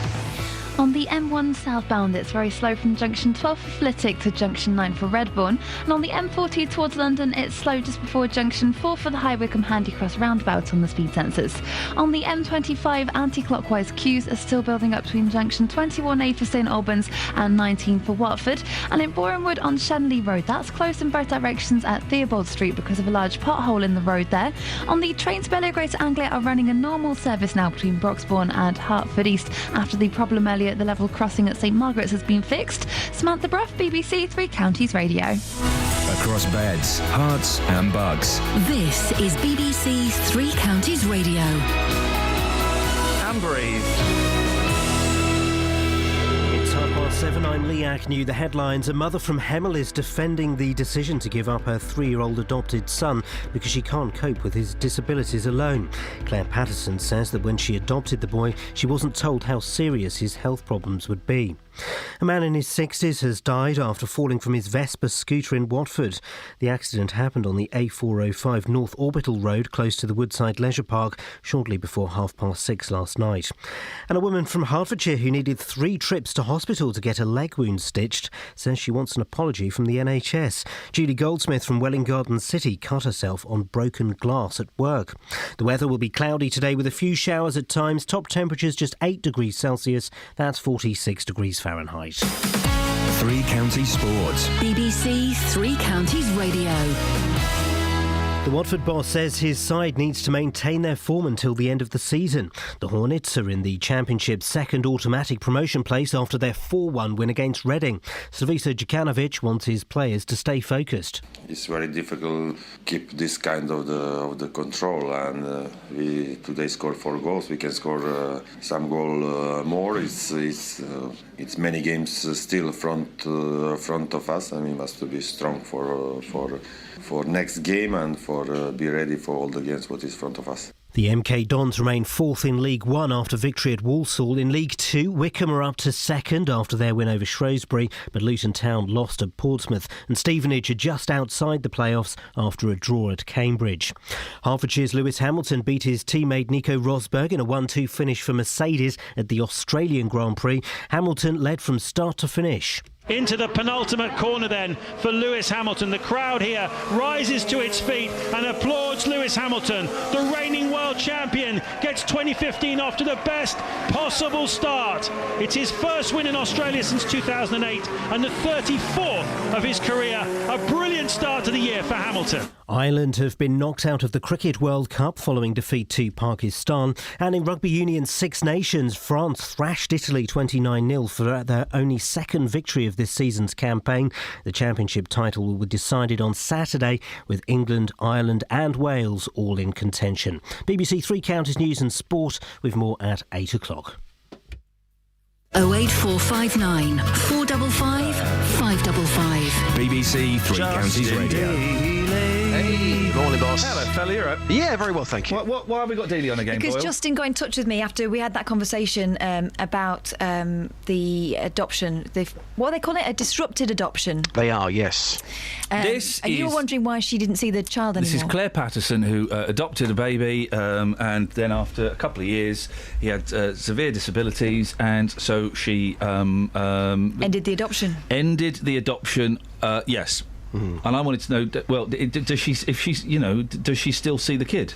On the M1 southbound, it's very slow from junction 12 for Flitwick to junction 9 for Redbourne. And on the M40 towards London, it's slow just before junction 4 for the High Wycombe Handycross roundabout on the speed sensors. On the M25, anti-clockwise queues are still building up between junction 21A for St Albans and 19 for Watford. And in Borehamwood on Shenley Road, that's closed in both directions at Theobald Street because of a large pothole in the road there. On the trains, Bellevue Greater Anglia are running a normal service now between Broxbourne and Hertford East after the problem earlier at the level crossing at St Margaret's has been fixed. Samantha Bruff, BBC Three Counties Radio.
Across beds, hearts and bugs.
This is BBC Three Counties Radio.
And breathe.
It's 7:30. I'm Lee Agnew. The headlines: a mother from Hemel is defending the decision to give up her 3-year-old adopted son because she can't cope with his disabilities alone. Claire Patterson says that when she adopted the boy, she wasn't told how serious his health problems would be. A man in his 60s has died after falling from his Vespa scooter in Watford. The accident happened on the A405 North Orbital Road close to the Woodside Leisure Park shortly before 6:30 last night. And a woman from Hertfordshire who needed 3 trips to hospital to get a leg wound stitched says she wants an apology from the NHS. Julie Goldsmith from Welwyn Garden City cut herself on broken glass at work. The weather will be cloudy today with a few showers at times. Top temperatures just 8 degrees Celsius. That's 46 degrees Fahrenheit.
Three Counties Sports.
BBC Three Counties Radio.
The Watford boss says his side needs to maintain their form until the end of the season. The Hornets are in the Championship's second automatic promotion place after their 4-1 win against Reading. Slavisa Djukanovic wants his players to stay focused.
It's very difficult to keep this kind of the control, and we today scored 4 goals. We can score some goal more. It's many games still front of us, and we must be strong for next game and for be ready for all the games what is in front of us.
The MK Dons remain 4th in League One after victory at Walsall. In League Two, Wycombe are up to 2nd after their win over Shrewsbury, but Luton Town lost at Portsmouth, and Stevenage are just outside the playoffs after a draw at Cambridge. Hertfordshire's Lewis Hamilton beat his teammate Nico Rosberg in a 1-2 finish for Mercedes at the Australian Grand Prix. Hamilton led from start to finish.
Into the penultimate corner then for Lewis Hamilton. The crowd here rises to its feet and applauds Lewis Hamilton. The reigning world champion gets 2015 off to the best possible start. It's his first win in Australia since 2008 and the 34th of his career. A brilliant start to the year for Hamilton.
Ireland have been knocked out of the Cricket World Cup following defeat to Pakistan. And in Rugby Union's Six Nations, France thrashed Italy 29-0 for their only second victory of this season's campaign. The championship title will be decided on Saturday, with England, Ireland and Wales all in contention. BBC Three Counties News and Sport with more at 8 o'clock.
08459 455 555.
BBC Three Counties Radio.
Hey, morning, boss.
Hello, fella, you're right.
Yeah, very well, thank you.
Why have we got Dealey on again,
Because
Boyle?
Justin got in touch with me after we had that conversation about the adoption. What do they call it? A disrupted adoption.
They are, yes.
You were wondering why she didn't see the child anymore.
This is Claire Patterson, who adopted a baby, and then after a couple of years, he had severe disabilities, and so she
ended the adoption.
Yes. Mm-hmm. And I wanted to know, well, does she still see the kid?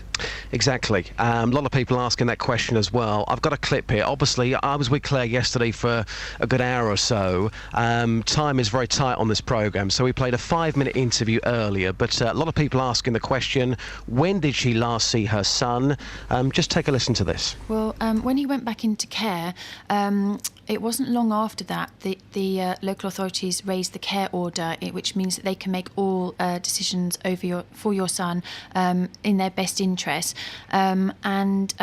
Exactly. A lot of people asking that question as well. I've got a clip here. Obviously, I was with Claire yesterday for a good hour or so. Time is very tight on this programme, so we played a 5-minute interview earlier. But a lot of people asking the question, when did she last see her son? Just take a listen to this.
Well, when he went back into care, it wasn't long after that the local authorities raised the care order, which means that they can make all decisions for your son in their best interest. And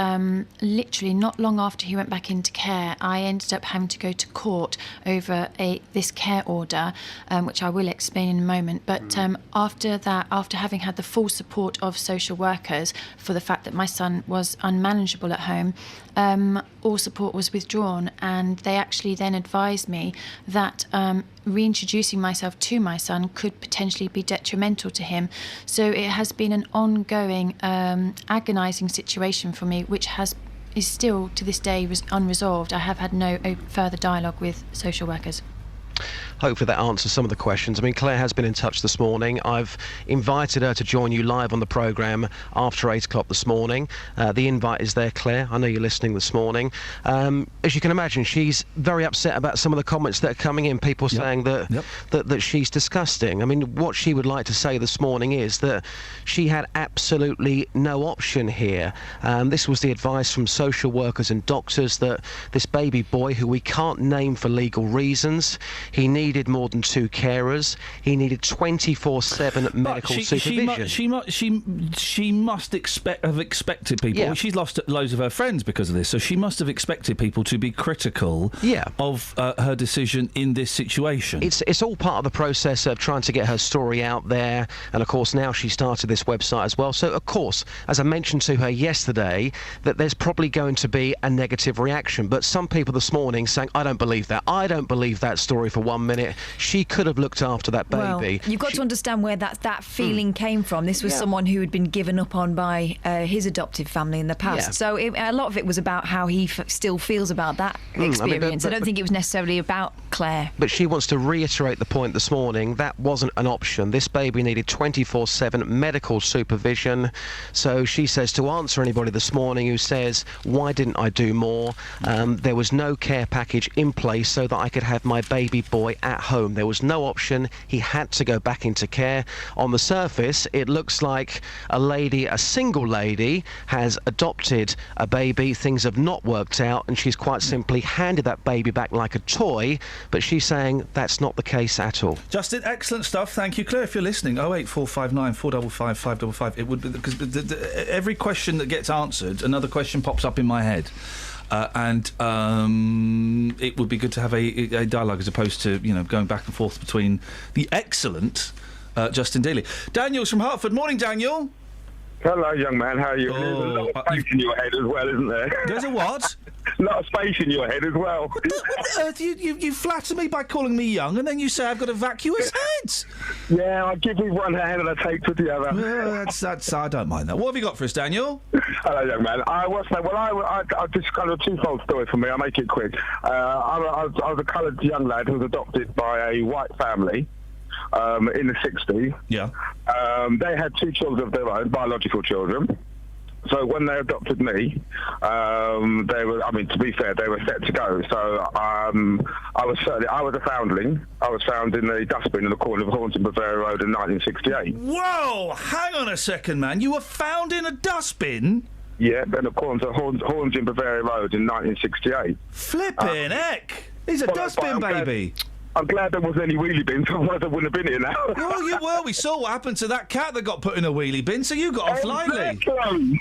literally not long after he went back into care, I ended up having to go to court over this care order, which I will explain in a moment. But after that, after having had the full support of social workers for the fact that my son was unmanageable at home, all support was withdrawn, and they actually then advised me that reintroducing myself to my son could potentially be detrimental to him. So it has been an ongoing, agonising situation for me, which is still to this day unresolved. I have had no further dialogue with social workers.
Hopefully that answers some of the questions. I mean, Claire has been in touch this morning. I've invited her to join you live on the programme after 8 o'clock this morning. The invite is there, Claire. I know you're listening this morning. As you can imagine, she's very upset about some of the comments that are coming in, people saying that she's disgusting. I mean, what she would like to say this morning is that she had absolutely no option here. This was the advice from social workers and doctors, that this baby boy, who we can't name for legal reasons, he needed more than 2 carers. He needed 24/7 medical supervision.
She must have expected people.
Yeah.
She's lost loads of her friends because of this, so she must have expected people to be critical of her decision in this situation.
It's all part of the process of trying to get her story out there, and of course now she started this website as well. So of course, as I mentioned to her yesterday, that there's probably going to be a negative reaction. But some people this morning saying, I don't believe that. I don't believe that story for 1 minute. She could have looked after that baby.
Well, you've got to understand where that feeling came from. This was someone who had been given up on by his adoptive family in the past. So a lot of it was about how he still feels about that experience. I don't think it was necessarily about Claire.
But she wants to reiterate the point this morning, that wasn't an option. This baby needed 24/7 medical supervision. So she says, to answer anybody this morning who says, why didn't I do more? There was no care package in place so that I could have my baby boy at home. There was no option. He had to go back into care. On the surface, it looks like a single lady has adopted a baby. Things have not worked out, and she's quite simply handed that baby back like a toy. But she's saying that's not the case at all.
Justin, excellent stuff. Thank you, Claire. If you're listening, 08459 455 555. It would be because every question that gets answered, another question pops up in my head. And it would be good to have a dialogue as opposed to, going back and forth between the excellent Justin Dealey. Daniel's from Hertford. Morning, Daniel.
Hello, young man. How are you? There's a lot of space in your head as well, isn't there?
There's a what?
A lot of space in your head as well.
What on earth? You flatter me by calling me young, and then you say I've got a vacuous head.
Yeah, I give with one hand and I take with the other.
Well, that's. I don't mind that. What have you got for us, Daniel?
Hello, young man. I just kind of a twofold story for me. I'll make it quick. I was a coloured young lad who was adopted by a white family. In the 60s.
Yeah.
They had 2 children of their own, biological children. So when they adopted me, they were, to be fair, they were set to go. So I was a foundling. I was found in a dustbin in the corner of Hornsey Bavaria Road in 1968.
Whoa! Hang on a second, man. You were found in a dustbin?
Yeah, in the corner of Hornsey Bavaria Road in 1968.
Flipping heck! He's a dustbin baby.
I'm glad there wasn't any wheelie bins, otherwise I wouldn't have been here now.
Well, we saw what happened to that cat that got put in a wheelie bin, so you got off lightly.
And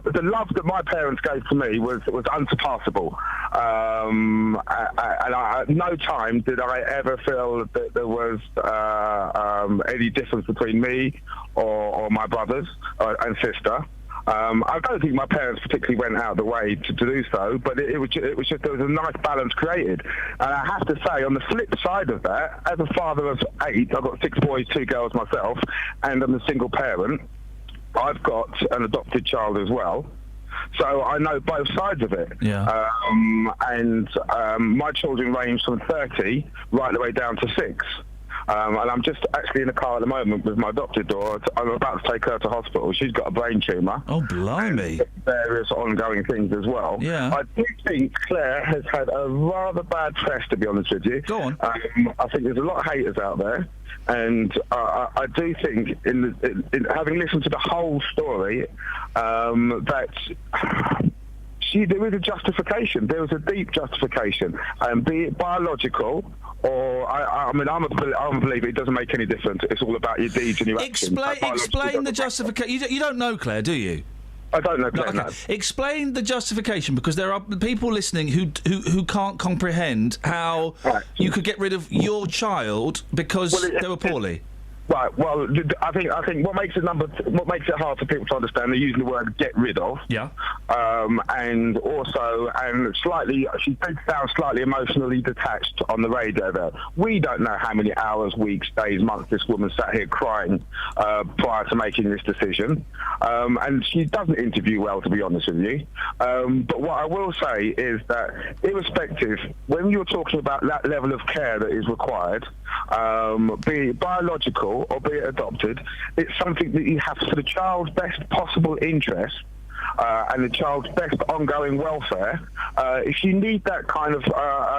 the love that my parents gave to me was unsurpassable. And at no time did I ever feel that there was any difference between me or my brothers and sister. I don't think my parents particularly went out of the way to do so, but it was just there was a nice balance created. And I have to say, on the flip side of that, as a father of 8, I've got 6 boys, 2 girls myself, and I'm a single parent. I've got an adopted child as well. So I know both sides of it.
Yeah.
My children range from 30 right the way down to 6. And I'm just actually in the car at the moment with my adopted daughter. I'm about to take her to hospital. She's got a brain tumour.
Oh, blimey.
Various ongoing things as well.
Yeah.
I do think Claire has had a rather bad press, to be honest with you.
Go on.
I think there's a lot of haters out there. And I do think, in having listened to the whole story, that... there is a justification. There was a deep justification, be it biological or I'm a believer. It doesn't make any difference. It's all about your deeds and your actions.
Explain the justification. You don't know Claire, do you?
I don't know Claire. No.
Explain the justification, because there are people listening who can't comprehend how you could get rid of your child because they were poorly.
Right. Well, I think what makes it hard for people to understand, they're using the word "get rid of."
Yeah.
And slightly, she did sound slightly emotionally detached on the radio there. We don't know how many hours, weeks, days, months this woman sat here crying prior to making this decision. And she doesn't interview well, to be honest with you. But what I will say is that, irrespective, when you're talking about that level of care that is required, be it biological or be it adopted, it's something that you have for the child's best possible interest and the child's best ongoing welfare. If you need that kind of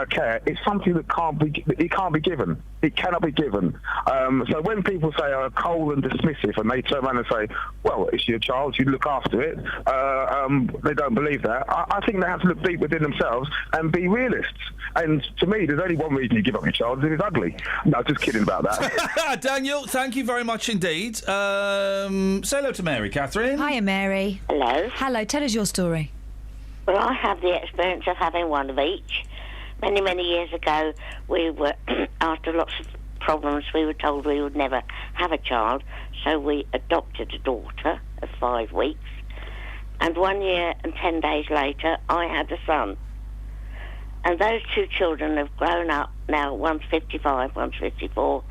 care, it's something that can't be given. It cannot be given. So when people say cold and dismissive, and they turn around and say, "Well, it's your child, you look after it," they don't believe that. I think they have to look deep within themselves and be realists. And to me, there's only one reason you give up your child: if it's ugly. No, just kidding about that.
Daniel, thank you very much indeed. Say hello to Mary, Catherine.
Hiya, Mary.
Hello.
Hello, tell us your story.
Well, I have the experience of having one of each. Many, many years ago, we were, after lots of problems, we were told we would never have a child, so we adopted a daughter of 5 weeks. And 1 year and 10 days later, I had a son. And those 2 children have grown up now, one's 55, one's 54,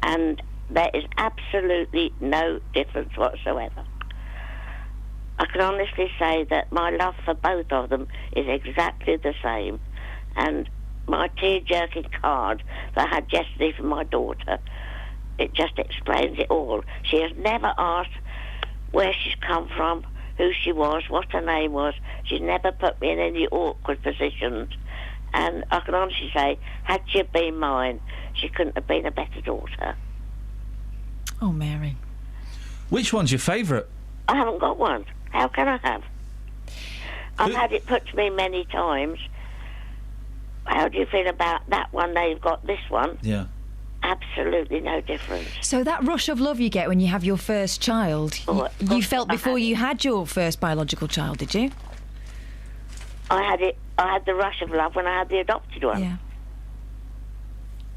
and there is absolutely no difference whatsoever. I can honestly say that my love for both of them is exactly the same. And my tear-jerking card that I had yesterday for my daughter, it just explains it all. She has never asked where she's come from, who she was, what her name was. She's never put me in any awkward positions. And I can honestly say, had she been mine, she couldn't have been a better daughter.
Oh, Mary.
Which one's your favourite?
I haven't got one. How can I have? I've had it put to me many times. How do you feel about that one? Now you've got this one.
Yeah.
Absolutely no difference.
So that rush of love you get when you have your first child, you felt before you had your first biological child, did you?
I had the rush of love when I had the adopted one.
Yeah.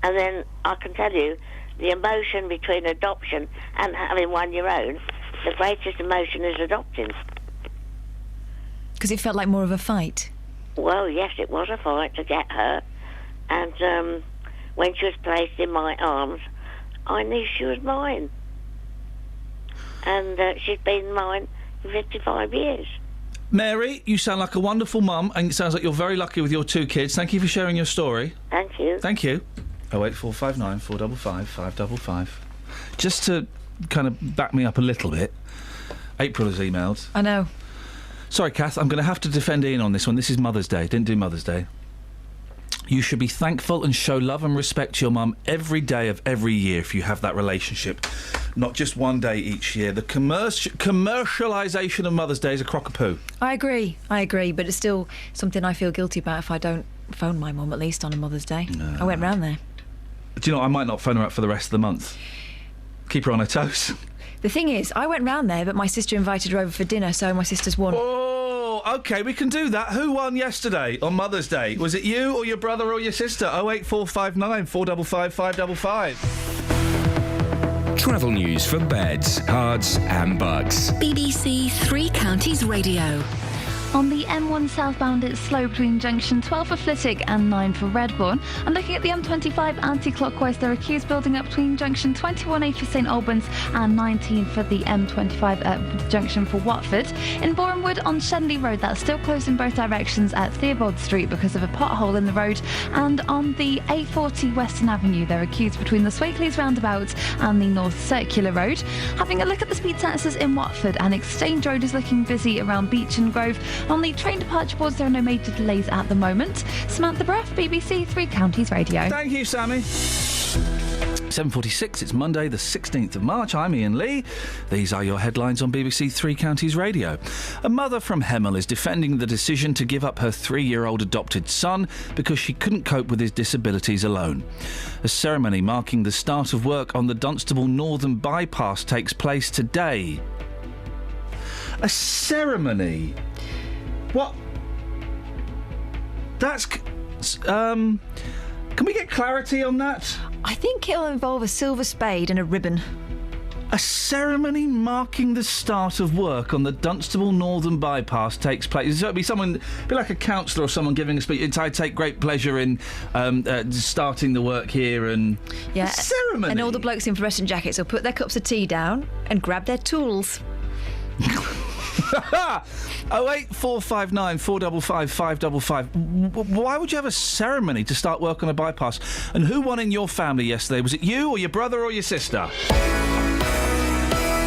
And then I can tell you, the emotion between adoption and having one your own, the greatest emotion is adopting.
Because it felt like more of a fight.
Well, yes, it was a fight to get her. And when she was placed in my arms, I knew she was mine. And she's been mine for 55 years.
Mary, you sound like a wonderful mum, and it sounds like you're very lucky with your 2 kids. Thank you for sharing your story.
Thank you.
Thank you. 08459 455 555. Just to kind of back me up a little bit, April has emailed.
I know.
Sorry, Kath, I'm going to have to defend Ian on this one. This is Mother's Day. Didn't do Mother's Day. You should be thankful and show love and respect to your mum every day of every year if you have that relationship. Not just one day each year. The commercialisation of Mother's Day is a crock of poo.
I agree, but it's still something I feel guilty about if I don't phone my mum, at least on a Mother's Day.
No.
I went round there.
Do you know, I might not phone her up for the rest of the month. Keep her on her toes.
The thing is, I went round there, but my sister invited her over for dinner, so my sister's won.
Oh, OK, we can do that. Who won yesterday on Mother's Day? Was it you or your brother or your sister? 08459 455 555.
Travel news for beds, cards and bugs.
BBC Three Counties Radio.
On the M1 southbound, it's slow between junction 12 for Flitwick and 9 for Redbourne. And looking at the M25 anti-clockwise, there are queues building up between junction 21A for St Albans and 19 for the M25 junction for Watford. In Borehamwood on Shenley Road, that's still closed in both directions at Theobald Street because of a pothole in the road. And on the A40 Western Avenue, there are queues between the Swakeleys roundabout and the North Circular Road. Having a look at the speed sensors in Watford, and Exchange Road is looking busy around Beach and Grove. On the train departure boards, there are no major delays at the moment. Samantha Bruff, BBC Three Counties Radio.
Thank you, Sammy. 7:46, it's Monday the 16th of March. I'm Iain Lee. These are your headlines on BBC Three Counties Radio. A mother from Hemel is defending the decision to give up her 3-year-old adopted son because she couldn't cope with his disabilities alone. A ceremony marking the start of work on the Dunstable Northern Bypass takes place today. A ceremony? What? That's... can we get clarity on that?
I think it'll involve a silver spade and a ribbon.
A ceremony marking the start of work on the Dunstable Northern Bypass takes place. So it'll be someone, be like a councillor or someone giving a speech. I take great pleasure in starting the work here and...
Yeah.
A ceremony.
And all the blokes in fluorescent jackets will put their cups of tea down and grab their tools.
08459 455 555. Why would you have a ceremony to start work on a bypass? And who won in your family yesterday? Was it you or your brother or your sister?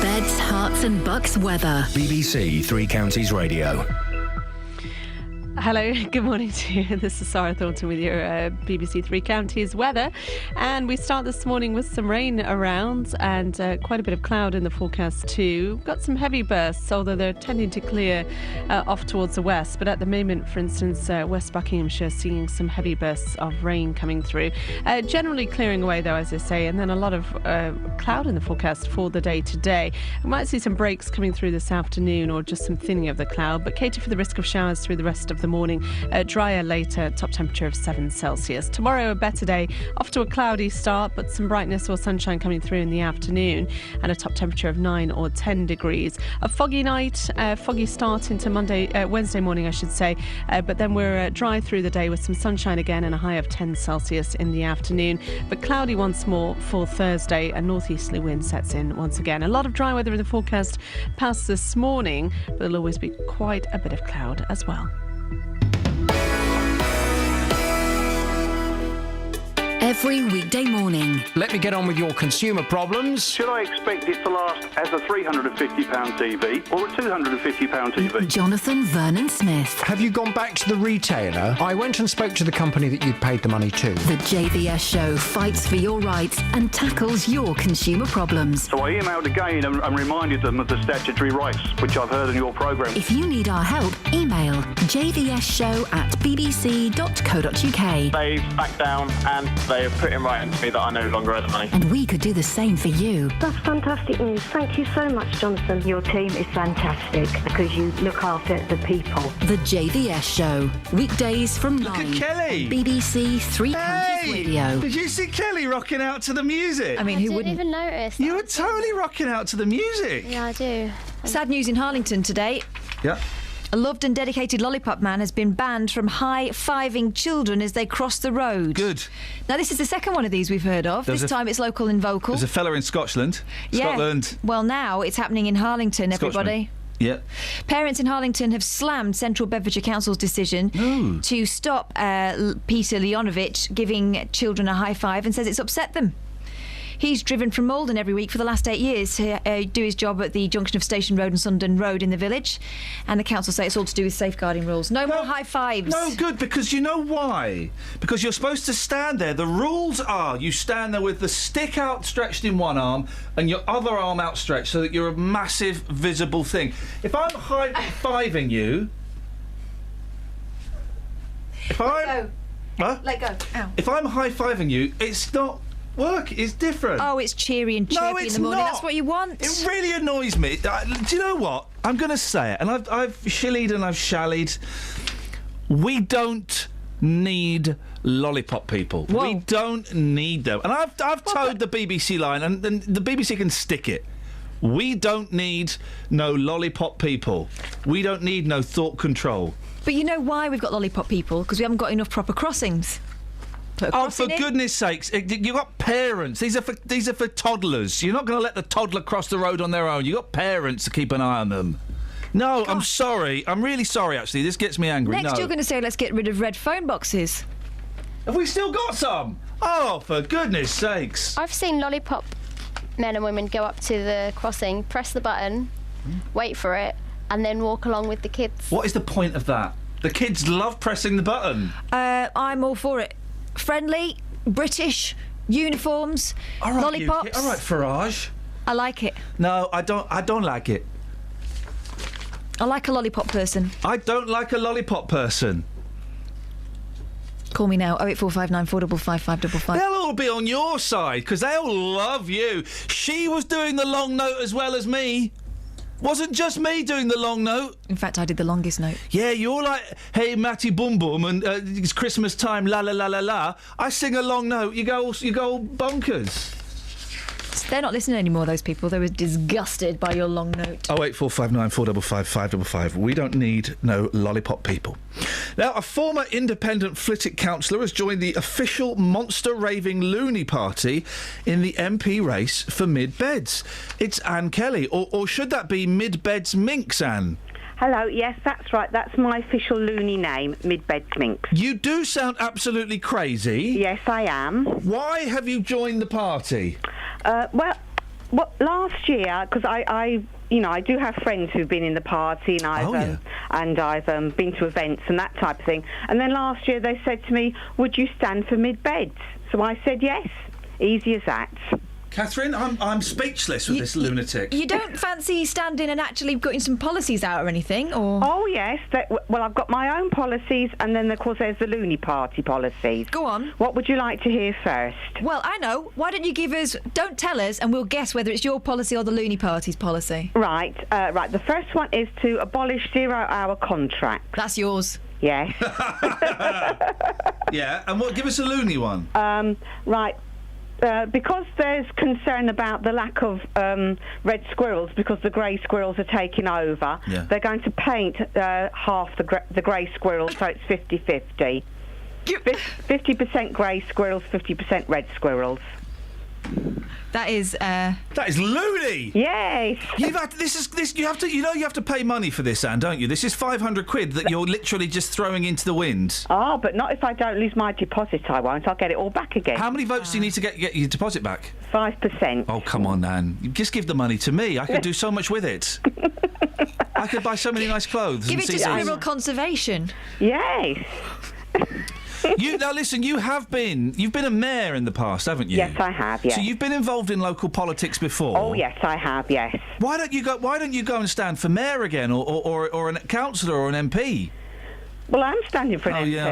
Beds, Hearts and Bucks weather.
BBC Three Counties Radio.
Hello, good morning to you. This is Sarah Thornton with your BBC Three Counties weather. And we start this morning with some rain around and quite a bit of cloud in the forecast too. We've got some heavy bursts, although they're tending to clear off towards the west. But at the moment, for instance, West Buckinghamshire seeing some heavy bursts of rain coming through. Generally clearing away though, as I say, and then a lot of cloud in the forecast for the day today. We might see some breaks coming through this afternoon or just some thinning of the cloud, but cater for the risk of showers through the rest of the morning. Drier later, top temperature of 7 Celsius. Tomorrow a better day, off to a cloudy start, but some brightness or sunshine coming through in the afternoon, and a top temperature of 9 or 10 degrees. A foggy night, foggy start into Wednesday morning, I should say, but then we're dry through the day with some sunshine again and a high of 10 Celsius in the afternoon, but cloudy once more for Thursday. A northeasterly wind sets in once again. A lot of dry weather in the forecast past this morning, but there'll always be quite a bit of cloud as well.
Every weekday morning.
Let me get on with your consumer problems.
Should I expect it to last as a £350 TV or a £250 TV?
Jonathan Vernon Smith.
Have you gone back to the retailer? I went and spoke to the company that you'd paid the money to.
The JVS show fights for your rights and tackles your consumer problems.
So I emailed again and reminded them of the statutory rights, which I've heard in your programme.
If you need our help, email jvsshow@bbc.co.uk.
They've backed down and
they have put in writing to me that I no longer owe the money.
And we could do the same for you.
That's fantastic news. Thank you so much, Jonathan. Your team is fantastic because you look after the people.
The JVS Show. Weekdays from 9.
Look at Kelly.
BBC Three Counties Radio.
Did you see Kelly rocking out to the music?
I mean, who wouldn't?
even notice.
You were totally rocking out to the music.
Yeah, I do.
Sad news in Harlington today.
Yeah.
A loved and dedicated lollipop man has been banned from high-fiving children as they cross the road.
Good.
Now, this is the second one of these we've heard of. This time it's local and vocal.
There's a fella in Scotland.
Yeah.
Scotland.
Well, now it's happening in Harlington, everybody.
Yeah.
Parents in Harlington have slammed Central Bedfordshire Council's decision to stop Peter Leonovich giving children a high five and says it's upset them. He's driven from Malden every week for the last 8 years to do his job at the junction of Station Road and Sundon Road in the village. And the council say it's all to do with safeguarding rules. No more high fives.
No, good, because you know why? Because you're supposed to stand there. The rules are you stand there with the stick outstretched in one arm and your other arm outstretched so that you're a massive, visible thing. If I'm high-fiving you...
Let go. Ow.
If I'm high-fiving you, it's not... Work is different.
Oh, it's cheery and chirpy in the morning.
Not.
That's what you want.
It really annoys me. Do you know what? I'm going to say it, and I've shillied and I've shallied. We don't need lollipop people.
Whoa.
We don't need them. And I've towed the BBC line, and the BBC can stick it. We don't need no lollipop people. We don't need no thought control.
But you know why we've got lollipop people? Because we haven't got enough proper crossings.
Oh, for goodness sakes! You've got parents. These are for toddlers. You're not going to let the toddler cross the road on their own. You've got parents to keep an eye on them. No, gosh. I'm sorry. I'm really sorry. Actually, this gets me angry.
Next, you're going to say, "Let's get rid of red phone boxes."
Have we still got some? Oh, for goodness sakes!
I've seen lollipop men and women go up to the crossing, press the button, wait for it, and then walk along with the kids.
What is the point of that? The kids love pressing the button.
I'm all for it. Friendly, British, uniforms, lollipops.
All right, Farage.
I like it.
No, I don't like it.
I like a lollipop person.
I don't like a lollipop person.
Call me now, 08459 455 555.
They'll all be on your side, because they all love you. She was doing the long note as well as me. Wasn't just me doing the long note.
In fact, I did the longest note.
Yeah, you're like, hey, Matty Boom Boom, and it's Christmas time, la la la la la. I sing a long note, you go bonkers.
They're not listening anymore, those people. They were disgusted by your long note.
08459 455 555. We don't need no lollipop people. Now, a former independent Flitwick councillor has joined the official monster raving loony party in the MP race for Mid Beds. It's Anne Kelly, or should that be Mid Beds Minx, Anne?
Hello, yes, that's right. That's my official loony name, Mid Beds Minx.
You do sound absolutely crazy.
Yes, I am.
Why have you joined the party?
Well, last year, because I do have friends who've been in the party, and I've been to events and that type of thing. And then last year they said to me, "Would you stand for Mid Beds?" So I said yes. Easy as that.
Catherine, I'm speechless with this lunatic.
You don't fancy standing and actually putting some policies out or anything, or?
Oh yes, well I've got my own policies, and then of course there's the loony party policies.
Go on.
What would you like to hear first?
Well, I know. Why don't you don't tell us, and we'll guess whether it's your policy or the loony party's policy.
Right. The first one is to abolish 0-hour contracts.
That's yours.
Yes.
Yeah, and give us a loony one.
Right. Because there's concern about the lack of red squirrels, because the grey squirrels are taking over, they're going to paint half the grey squirrels, so it's 50-50. 50% grey squirrels, 50% red squirrels.
That is
loony.
Yes.
You have to pay money for this, Anne, don't you? This is £500 that you're literally just throwing into the wind.
Oh, but not if I don't lose my deposit. I won't. I'll get it all back again.
How many votes do you need to get your deposit back?
5%.
Oh, come on, Anne. Just give the money to me. I could do so much with it. I could buy so many nice clothes.
Give it to squirrel conservation.
Yes.
Now listen, you've been a mayor in the past, haven't you?
Yes, I have. Yes.
So you've been involved in local politics before.
Oh yes, I have. Yes.
Why don't you go and stand for mayor again, or a councillor or an MP?
Well, I'm standing for an MP.
Yeah,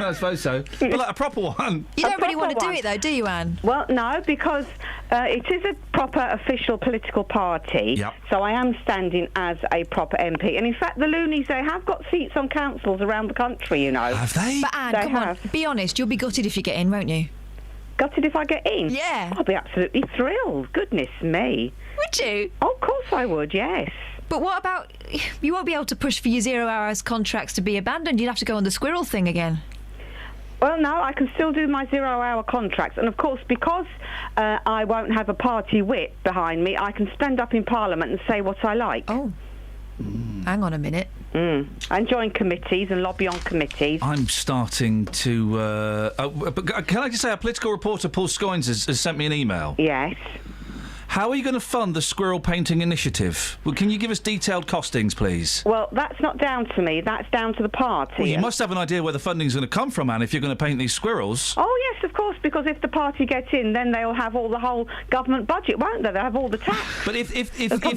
I suppose so. But like a proper one.
You don't really want to do it, though, do you, Anne?
Well, no, because it is a proper official political party.
Yep.
So I am standing as a proper MP. And in fact, the loonies, they have got seats on councils around the country, you know.
Have they?
But Anne,
They
come on,
have.
be honest, you'll be gutted if you get in, won't you?
Gutted if I get in?
Yeah.
I'll be absolutely thrilled. Goodness me.
Would you?
Oh, of course I would, yes.
But what about... You won't be able to push for your 0 hours contracts to be abandoned. You'd have to go on the squirrel thing again.
Well, no, I can still do my 0 hour contracts. And, of course, because I won't have a party whip behind me, I can stand up in Parliament and say what I like.
Oh. Hang on a minute.
And join committees and lobby on committees.
I'm starting to... but can I just say, our political reporter, Paul Scoins, has sent me an email.
Yes.
How are you going to fund the squirrel painting initiative? Well, can you give us detailed costings, please?
Well, that's not down to me. That's down to the party.
Well, you must have an idea where the funding's going to come from, Anne, if you're going to paint these squirrels.
Oh, yes, of course, because if the party get in, then they'll have the whole government budget, won't they? They'll have all the tax.
But if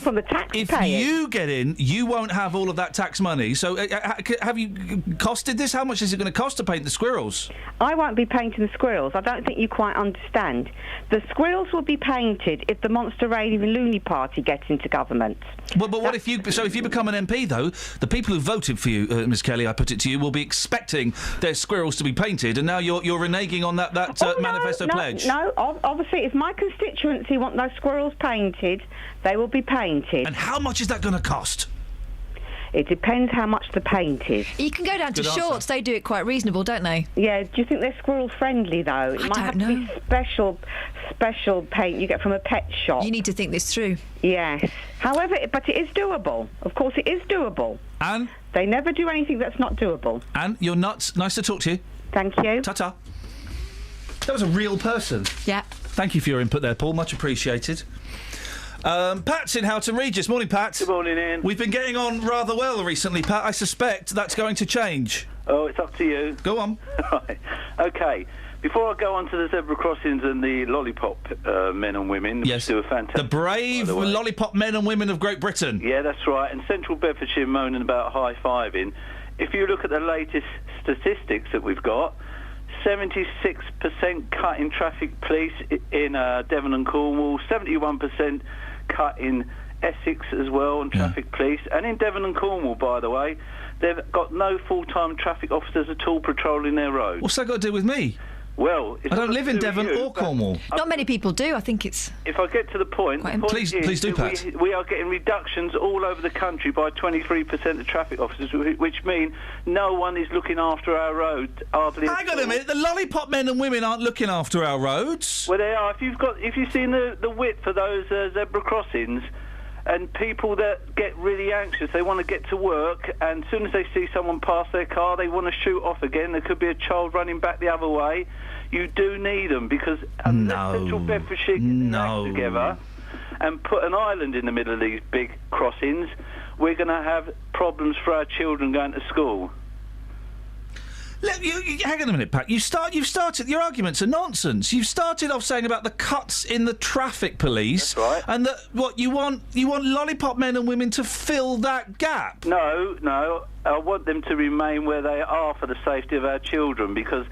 from the taxpayers.
If you get in, you won't have all of that tax money. So have you costed this? How much is it going to cost to paint the squirrels?
I won't be painting the squirrels. I don't think you quite understand. The squirrels will be painted if the Monster Raving Loony Party gets into government.
Well, but what if you... So if you become an MP, though, the people who voted for you, Ms Kelly, I put it to you, will be expecting their squirrels to be painted, and now you're reneging on that manifesto pledge.
No, obviously, if my constituency want those squirrels painted, they will be painted.
And how much is that going to cost?
It depends how much the paint is.
You can go down to
Good
Shorts.
answer.
They do it quite reasonable, don't they?
Yeah. Do you think they're squirrel friendly though? It might have to be special paint you get from a pet shop.
You need to think this through.
Yes. However, but it is doable. Of course, it is doable.
Anne?
They never do anything that's not doable.
Anne, you're nuts. Nice to talk to you.
Thank you.
Ta-ta. That was a real person.
Yeah.
Thank you for your input there, Paul. Much appreciated. Pat's in Houghton Regis. Morning, Pat.
Good morning, Ian.
We've been getting on rather well recently, Pat. I suspect that's going to change.
Oh, it's up to you.
Go on.
Right. OK. Before I go on to the zebra crossings and the lollipop men and women,
yes,
which do a fantastic...
The brave lollipop men and women of Great Britain.
Yeah, that's right. And Central Bedfordshire moaning about high-fiving. If you look at the latest statistics that we've got, 76% cut in traffic police in Devon and Cornwall, 71% cut in Essex as well on traffic police. And in Devon and Cornwall, by the way, they've got no full-time traffic officers at all patrolling their roads.
What's that got to do with me?
Well, it's
I don't live in Devon or Cornwall.
Not many people do. I think it's...
If I get to the point...
Please do, Pat.
We are getting reductions all over the country by 23% of traffic officers, which mean no one is looking after our roads.
Hang on a minute. The lollipop men and women aren't looking after our roads.
Well, they are. If you've seen the width for those zebra crossings, and people that get really anxious, they want to get to work, and as soon as they see someone pass their car, they want to shoot off again. There could be a child running back the other way. You do need them, because unless Central Bedfordshire get their act together and put an island in the middle of these big crossings, we're going to have problems for our children going to school.
Hang on a minute, Pat. You've started. Your arguments are nonsense. You've started off saying about the cuts in the traffic police,
that's right,
and that what you want lollipop men and women to fill that gap.
No. I want them to remain where they are for the safety of our children, because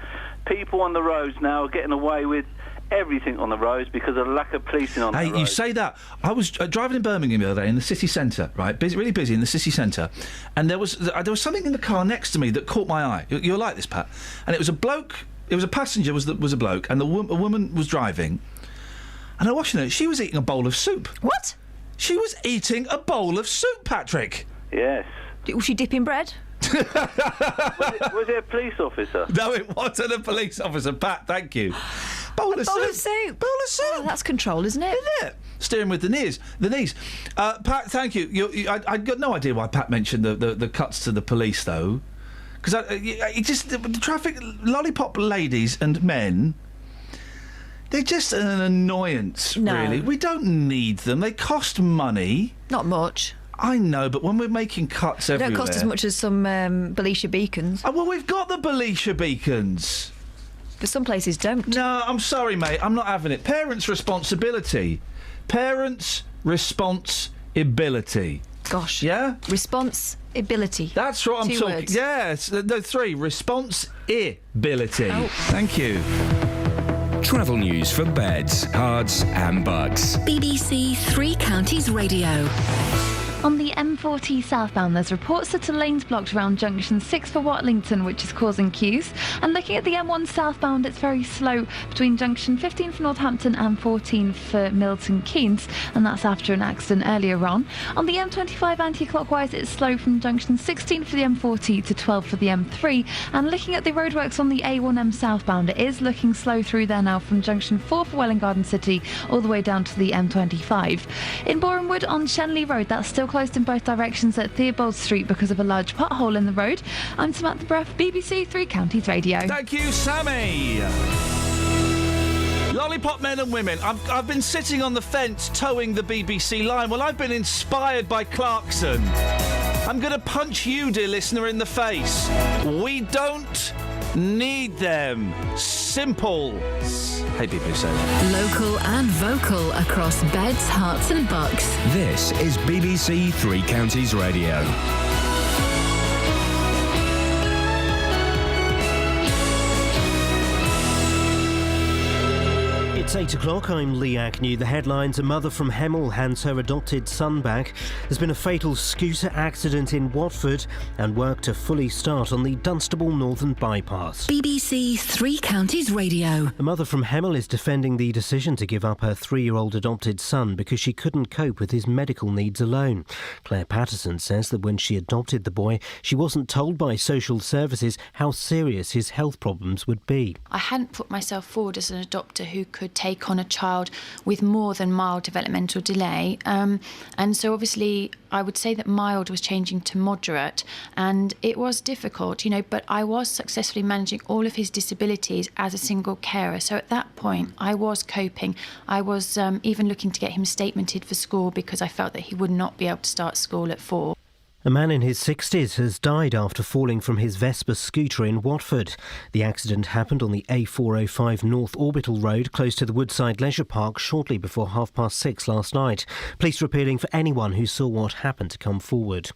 people on the roads now are getting away with everything on the roads because of the lack of policing on the roads.
Hey, you say that. I was driving in Birmingham the other day in the city centre, right? Really busy in the city centre, and there was something in the car next to me that caught my eye. You'll like this, Pat. And it was a bloke. It was a passenger. Was a bloke, and a woman was driving. And I was watching her. She was eating a bowl of soup.
What?
She was eating a bowl of soup, Patrick.
Yes.
Was she dipping bread?
was it a police officer?
No, it wasn't a police officer, Pat. Thank you. Bowl of soup.
Oh, that's control, isn't it?
Isn't it? Steering with the knees. Pat, thank you. I got no idea why Pat mentioned the cuts to the police, though. Because the traffic lollipop ladies and men, they're just an annoyance, really. We don't need them. They cost money.
Not much.
I know, but when we're making cuts everywhere...
They don't cost as much as some Belisha beacons.
Oh, well, we've got the Belisha beacons.
But some places don't.
No, I'm sorry, mate. I'm not having it. Parents' responsibility. Parents' responsibility.
Gosh.
Yeah?
Responsibility.
That's what I'm
2
talking...
words.
Yes. No, 3. Responsibility.
Oh.
Thank you.
Travel news for beds, cards and bugs.
BBC Three Counties Radio.
On the M40 southbound, there's reports that a lane's blocked around junction 6 for Watlington, which is causing queues. And looking at the M1 southbound, it's very slow between junction 15 for Northampton and 14 for Milton Keynes, and that's after an accident earlier on. On the M25 anti-clockwise, it's slow from junction 16 for the M40 to 12 for the M3. And looking at the roadworks on the A1M southbound, it is looking slow through there now from junction 4 for Welwyn Garden City all the way down to the M25. In Boreham Wood on Shenley Road, that's still closed in both directions at Theobald Street because of a large pothole in the road. I'm Samantha Bruff, BBC Three Counties Radio.
Thank you, Sammy. Lollipop men and women. I've been sitting on the fence towing the BBC line. Well, I've been inspired by Clarkson. I'm going to punch you, dear listener, in the face. We don't need them. Simple. Hey, people who say that.
Local and vocal across beds, hearts and bucks.
This is BBC Three Counties Radio.
It's 8 o'clock, I'm Lee Agnew. The headlines: a mother from Hemel hands her adopted son back. There's been a fatal scooter accident in Watford, and work to fully start on the Dunstable Northern Bypass.
BBC Three Counties Radio.
A mother from Hemel is defending the decision to give up her 3-year-old adopted son because she couldn't cope with his medical needs alone. Claire Patterson says that when she adopted the boy, she wasn't told by social services how serious his health problems would be.
I hadn't put myself forward as an adopter who could take on a child with more than mild developmental delay. And so obviously I would say that mild was changing to moderate, and it was difficult, but I was successfully managing all of his disabilities as a single carer. So at that point, I was coping. I was even looking to get him statemented for school because I felt that he would not be able to start school at 4.
A man in his 60s has died after falling from his Vespa scooter in Watford. The accident happened on the A405 North Orbital Road, close to the Woodside Leisure Park, shortly before 6:30 last night. Police are appealing for anyone who saw what happened to come forward.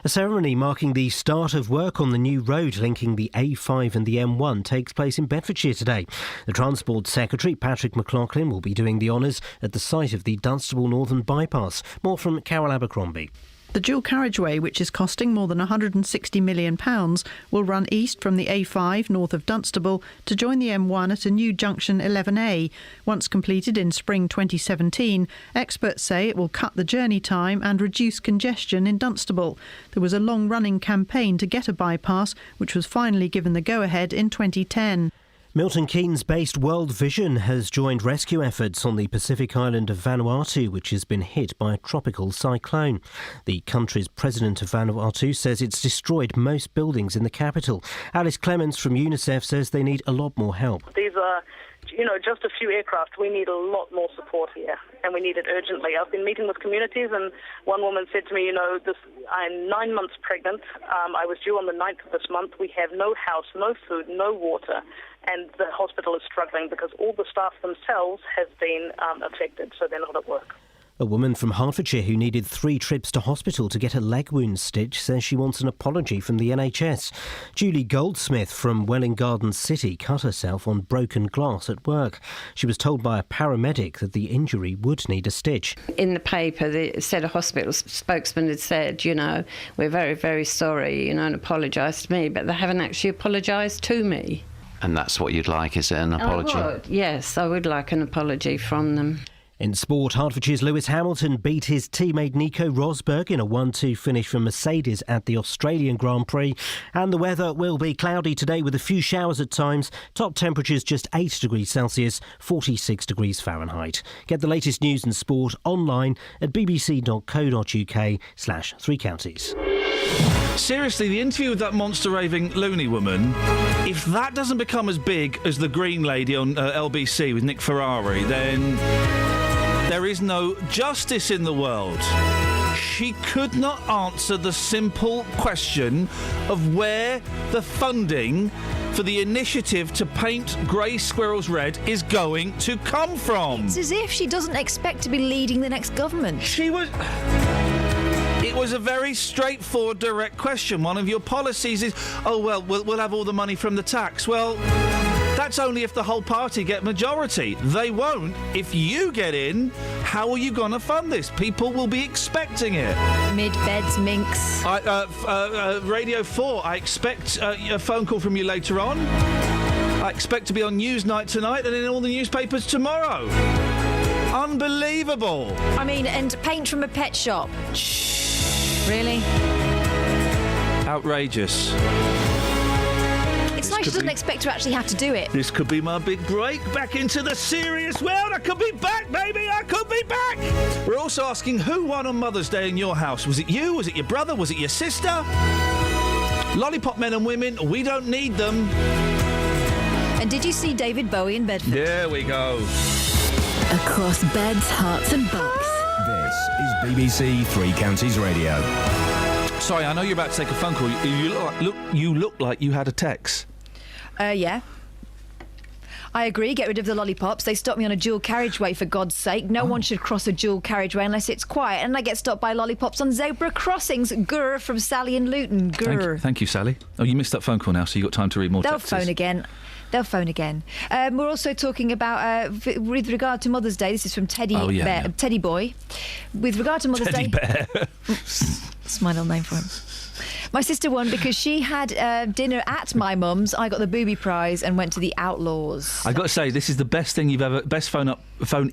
A ceremony marking the start of work on the new road linking the A5 and the M1 takes place in Bedfordshire today. The Transport Secretary, Patrick McLaughlin, will be doing the honours at the site of the Dunstable Northern Bypass. More from Carol Abercrombie.
The dual carriageway, which is costing more than £160 million, will run east from the A5 north of Dunstable to join the M1 at a new junction 11A. Once completed in spring 2017, experts say it will cut the journey time and reduce congestion in Dunstable. There was a long-running campaign to get a bypass, which was finally given the go-ahead in 2010.
Milton Keynes-based World Vision has joined rescue efforts on the Pacific island of Vanuatu, which has been hit by a tropical cyclone. The country's president of Vanuatu says it's destroyed most buildings in the capital. Alice Clements from UNICEF says they need a lot more help.
These are, just a few aircraft. We need a lot more support here, and we need it urgently. I've been meeting with communities, and one woman said to me, I'm 9 months pregnant. I was due on the 9th of this month. We have no house, no food, no water. And the hospital is struggling because all the staff themselves have been affected, so they're not at work.
A woman from Hertfordshire who needed 3 trips to hospital to get a leg wound stitched says she wants an apology from the NHS. Julie Goldsmith from Welwyn Garden City cut herself on broken glass at work. She was told by a paramedic that the injury would need a stitch.
In the paper, it said a hospital spokesman had said, we're very, very sorry, and apologised to me, but they haven't actually apologised to me.
And that's what you'd like, is it, an apology?
I would, yes, I would like an apology from them.
In sport, Hertfordshire's Lewis Hamilton beat his teammate Nico Rosberg in a 1-2 finish for Mercedes at the Australian Grand Prix. And the weather will be cloudy today with a few showers at times. Top temperatures just 8 degrees Celsius, 46 degrees Fahrenheit. Get the latest news and sport online at bbc.co.uk/3 counties.
Seriously, the interview with that monster raving loony woman, if that doesn't become as big as the Green Lady on LBC with Nick Ferrari, then there is no justice in the world. She could not answer the simple question of where the funding for the initiative to paint grey squirrels red is going to come from.
It's as if she doesn't expect to be leading the next government.
It It was a very straightforward, direct question. One of your policies is, we'll have all the money from the tax. Well, that's only if the whole party get majority. They won't. If you get in, how are you going to fund this? People will be expecting it.
Mid-beds, minx.
Radio 4, I expect a phone call from you later on. I expect to be on Newsnight tonight and in all the newspapers tomorrow. Unbelievable.
I mean, and paint from a pet shop. Really?
Outrageous.
It's like she doesn't expect to actually have to do it.
This could be my big break back into the serious world. I could be back, baby. I could be back. We're also asking who won on Mother's Day in your house. Was it you? Was it your brother? Was it your sister? Lollipop men and women, we don't need them.
And did you see David Bowie in Bedford?
There we go.
Across beds, hearts and bucks.
This is BBC Three Counties Radio.
Sorry, I know you're about to take a phone call. You look like you had a text.
Yeah. I agree, get rid of the lollipops. They stop me on a dual carriageway, for God's sake. No one should cross a dual carriageway unless it's quiet. And I get stopped by lollipops on zebra crossings. Grr, from Sally in Luton. Grr.
Thank you, Sally. Oh, you missed that phone call now, so you got time to read more texts.
They'll phone again. We're also talking about, with regard to Mother's Day, this is from Teddy Boy. With regard to Mother's Day...
Teddy Bear.
That's my little name for him. My sister won because she had dinner at my mum's. I got the booby prize and went to the Outlaws.
I got to say, this is the best thing best phone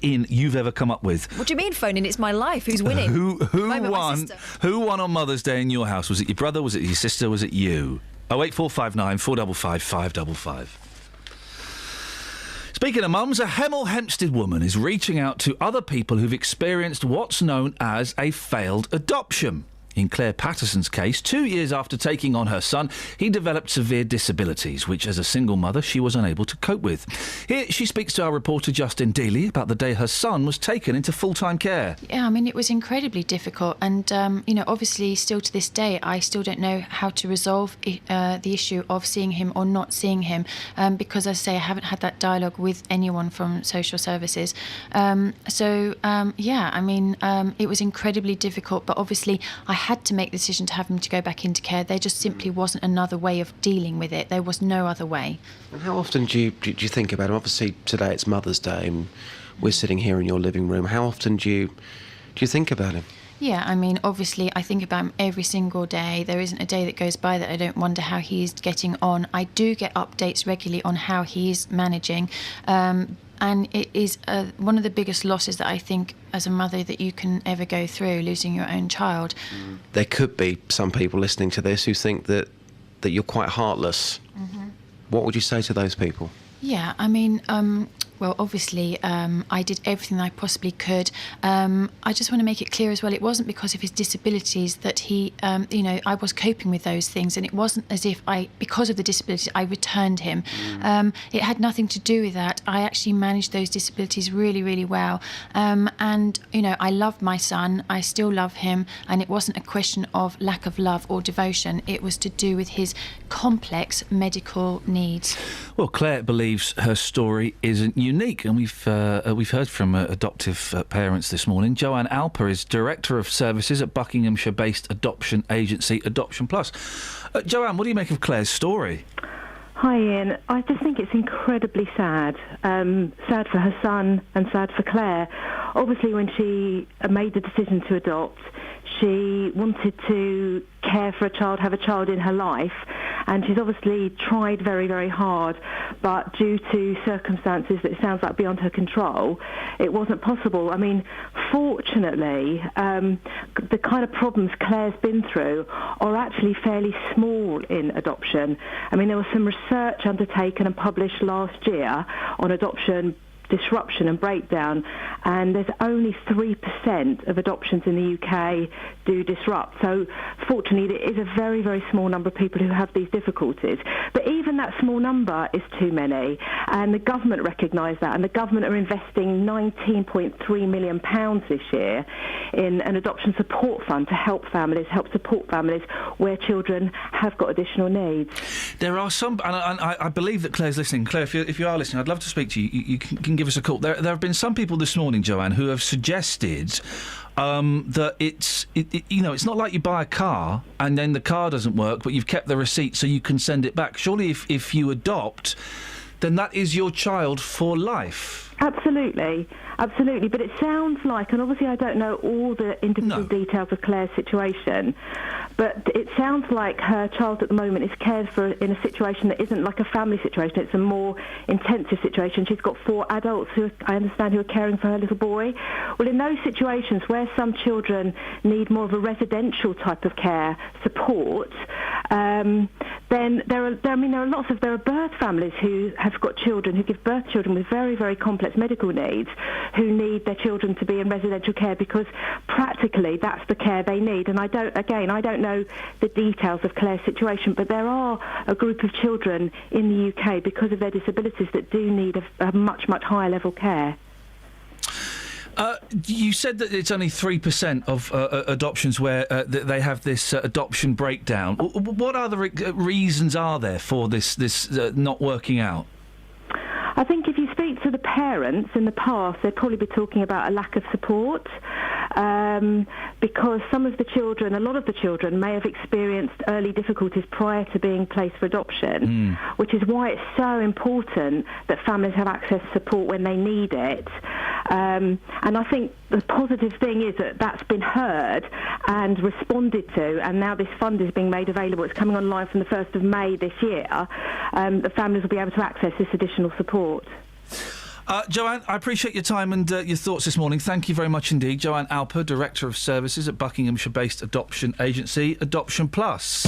in you've ever come up with.
What do you mean phone in? It's my life. Who's winning?
Who won? Who won on Mother's Day in your house? Was it your brother? Was it your sister? Was it you? 08459 455 555. Speaking of mums, a Hemel Hempstead woman is reaching out to other people who've experienced what's known as a failed adoption. In Claire Patterson's case, 2 years after taking on her son, he developed severe disabilities, which as a single mother she was unable to cope with. Here she speaks to our reporter Justin Dealey about the day her son was taken into full-time care.
Yeah, I mean, it was incredibly difficult and, obviously still to this day, I still don't know how to resolve the issue of seeing him or not seeing him because, as I say, I haven't had that dialogue with anyone from social services. It was incredibly difficult, but obviously I had to make the decision to have him to go back into care. There just simply wasn't another way of dealing with it. There was no other way.
And how often do you think about him? Obviously, today it's Mother's Day, and we're sitting here in your living room. How often do you think about him?
Yeah, I mean, obviously, I think about him every single day. There isn't a day that goes by that I don't wonder how he's getting on. I do get updates regularly on how he's managing. And it is one of the biggest losses that I think as a mother that you can ever go through, losing your own child.
There could be some people listening to this who think that you're quite heartless. Mm-hmm. What would you say to those people? Yeah, I mean, obviously, I did everything I possibly could. I just want to make it clear as well, it wasn't because of his disabilities that he, I was coping with those things, and it wasn't as if because of the disabilities, I returned him. It had nothing to do with that. I actually managed those disabilities really, really well. I loved my son. I still love him, and it wasn't a question of lack of love or devotion. It was to do with his complex medical needs.
Well, Claire believes her story isn't unique, and we've heard from adoptive parents this morning. Joanne Alper is Director of Services at Buckinghamshire-based adoption agency Adoption Plus. Joanne, what do you make of Claire's story?
Hi, Ian. I just think it's incredibly sad. Sad for her son and sad for Claire. Obviously, when she made the decision to adopt, she wanted to care for a child, have a child in her life, and she's obviously tried very, very hard, but due to circumstances that sounds like beyond her control, it wasn't possible. I mean, fortunately, the kind of problems Claire's been through are actually fairly small in adoption. I mean, there was some research undertaken and published last year on adoption disruption and breakdown, and there's only 3% of adoptions in the UK do disrupt. So fortunately it is a very, very small number of people who have these difficulties. But even that small number is too many, and the government recognise that, and the government are investing £19.3 million this year in an adoption support fund to help support families where children have got additional needs.
There are some, and I believe that Claire's listening. Claire, if you are listening, I'd love to speak to you. You can give us a call. There have been some people this morning, Joanne, who have suggested that it's not like you buy a car and then the car doesn't work, but you've kept the receipt so you can send it back. Surely, if you adopt, then that is your child for life.
Absolutely. But it sounds like, and obviously I don't know all the individual details of Claire's situation, but it sounds like her child at the moment is cared for in a situation that isn't like a family situation. It's a more intensive situation. She's got 4 adults who I understand who are caring for her little boy. Well, in those situations where some children need more of a residential type of care support, then there are birth families who have got children who give birth to children with very, very complex medical needs who need their children to be in residential care because practically that's the care they need. And I don't know the details of Claire's situation, but there are a group of children in the UK because of their disabilities that do need a much, much higher level care.
You said that it's only 3% of adoptions where they have this adoption breakdown. What other reasons are there for this not working out?
I think if you speak to the parents in the past, they'd probably be talking about a lack of support because a lot of the children may have experienced early difficulties prior to being placed for adoption, which is why it's so important that families have access to support when they need it. And I think the positive thing is that that's been heard and responded to, and now this fund is being made available. It's coming online from the 1st of May this year. The families will be able to access this additional support.
Joanne, I appreciate your time and your thoughts this morning. Thank you very much indeed. Joanne Alper, Director of Services at Buckinghamshire-based adoption agency Adoption Plus.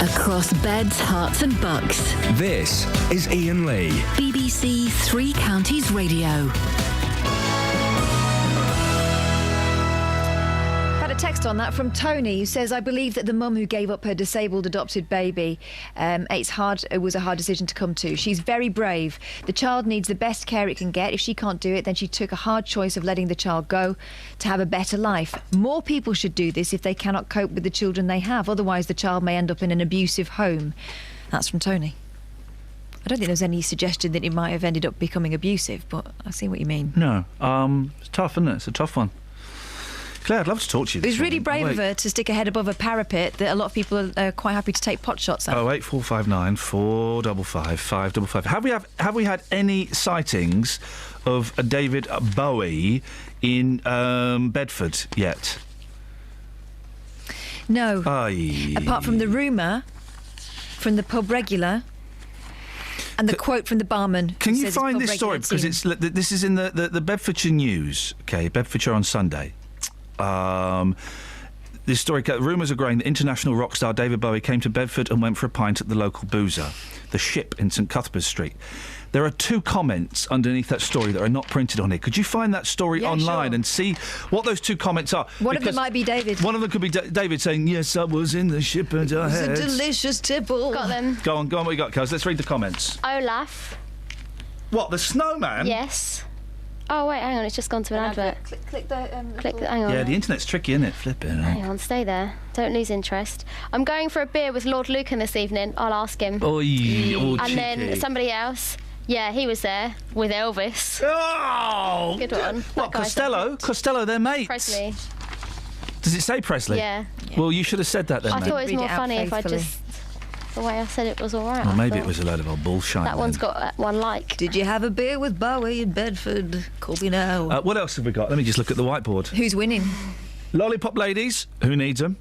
Across beds, hearts and bucks.
This is Iain Lee.
BBC Three Counties Radio.
Text on that from Tony, who says, I believe that the mum who gave up her disabled adopted baby, it was a hard decision to come to. She's very brave. The child needs the best care it can get. If she can't do it, then she took a hard choice of letting the child go to have a better life. More people should do this if they cannot cope with the children they have. Otherwise, the child may end up in an abusive home. That's from Tony. I don't think there's any suggestion that it might have ended up becoming abusive, but I see what you mean.
No. It's tough, isn't it? It's a tough one. Claire, I'd love to talk to you this
It was really
morning.
brave of her to stick her head above a parapet that a lot of people are quite happy to take pot shots at.
08459 455 555. Have we had any sightings of a David Bowie in Bedford yet?
No.
Aye.
Apart from the rumour from the pub regular and the quote from the barman.
Can you find this story? Because this is in the Bedfordshire News. Okay, Bedfordshire on Sunday. This story, rumours are growing that international rock star David Bowie came to Bedford and went for a pint at the local boozer, the Ship in St Cuthbert's Street. There are 2 comments underneath that story that are not printed on here. Could you find that story online and see what those 2 comments are?
One of them might be David.
One of them could be David saying, yes, I was in the ship and I had...
It's a delicious tipple.
Got them.
Go on, what you got, Kels? Let's read the comments.
Olaf.
What, the snowman?
Yes. Oh, wait, hang on, it's just gone to an advert.
Click the...
hang on.
Yeah, the internet's tricky, isn't it? Flipping.
Hang on, stay there. Don't lose interest. I'm going for a beer with Lord Lucan this evening. I'll ask him.
Oh,
and
cheeky.
then somebody else. Yeah, he was there with Elvis.
Oh!
Good one.
What, Costello? Costello, they're mates.
Presley.
Does it say Presley?
Yeah.
Well, you should have said that then,
I
mate.
thought it was more funny if I just... The way I said it was all right.
Well, maybe it was a load of old bullshit.
That one's got one like.
Did you have a beer with Bowie in Bedford? Call me now.
What else have we got? Let me just look at the whiteboard.
Who's winning?
Lollipop ladies. Who needs them?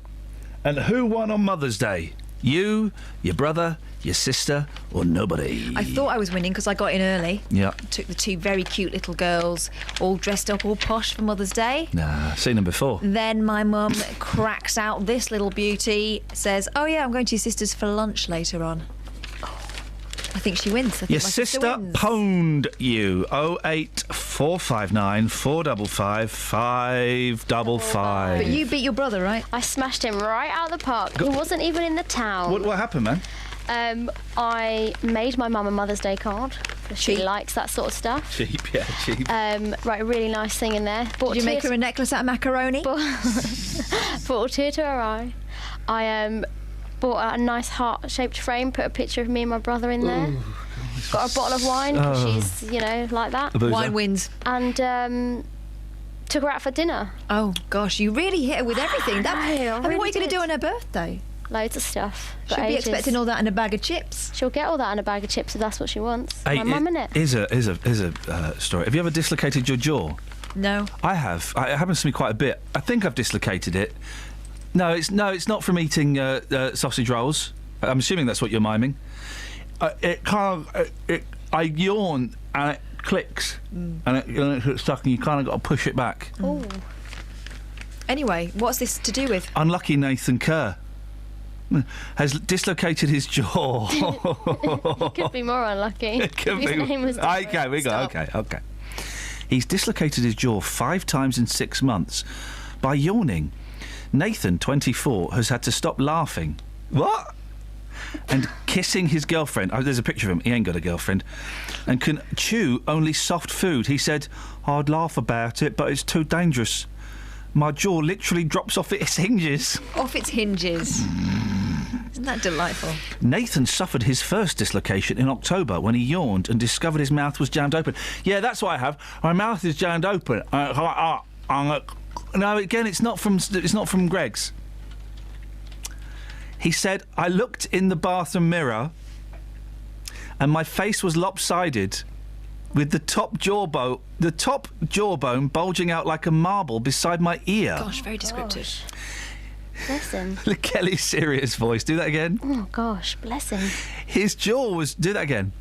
And who won on Mother's Day? You, your brother, your sister, or nobody?
I thought I was winning because I got in early.
Yeah.
Took the 2 very cute little girls, all dressed up, all posh for Mother's Day.
Nah, seen them before.
Then my mum cracks out this little beauty, says, oh yeah, I'm going to your sister's for lunch later on. I think she wins.
Your sister pwned you. 08459 455 555.
But you beat your brother, right?
I smashed him right out of the park. He wasn't even in the town.
What happened, man?
I made my mum a Mother's Day card. She likes that sort of stuff.
Cheap, yeah, cheap.
Right, a really nice thing in there.
Did you make her a necklace out of macaroni?
Brought a tear to her eye. I bought a nice heart-shaped frame, put a picture of me and my brother in there. Ooh, got a bottle of wine, she's, like that.
Wine wins.
And Took her out for dinner.
Oh, gosh, you really hit her with everything. What are you going to do on her birthday?
Loads of stuff.
She'll be expecting all that in a bag of chips.
She'll get all that in a bag of chips if that's what she wants. My mum, innit?
Here's a story. Have you ever dislocated your jaw?
No.
I have. It happens to me quite a bit. I think I've dislocated it. No, it's not from eating sausage rolls. I'm assuming that's what you're miming. I yawn and it clicks and it's stuck and you kind of got to push it back.
Oh. Anyway, what's this to do with?
Unlucky Nathan Kerr has dislocated his jaw.
He could be more unlucky.
It could
His
be.
name was
Okay. He's dislocated his jaw 5 times in 6 months by yawning. Nathan, 24, has had to stop laughing. What? And kissing his girlfriend. Oh, there's a picture of him. He ain't got a girlfriend. And can chew only soft food. He said, I'd laugh about it, but it's too dangerous. My jaw literally drops off its hinges.
Off its hinges. Isn't that delightful?
Nathan suffered his first dislocation in October when he yawned and discovered his mouth was jammed open. Yeah, that's what I have. My mouth is jammed open. No, again, it's not from Greg's. He said, I looked in the bathroom mirror and my face was lopsided with the top jawbone bulging out like a marble beside my ear.
Gosh, very descriptive.
Bless him.
Kelly's serious voice. Do that again.
Oh, gosh, bless him.
His jaw was... Do that again.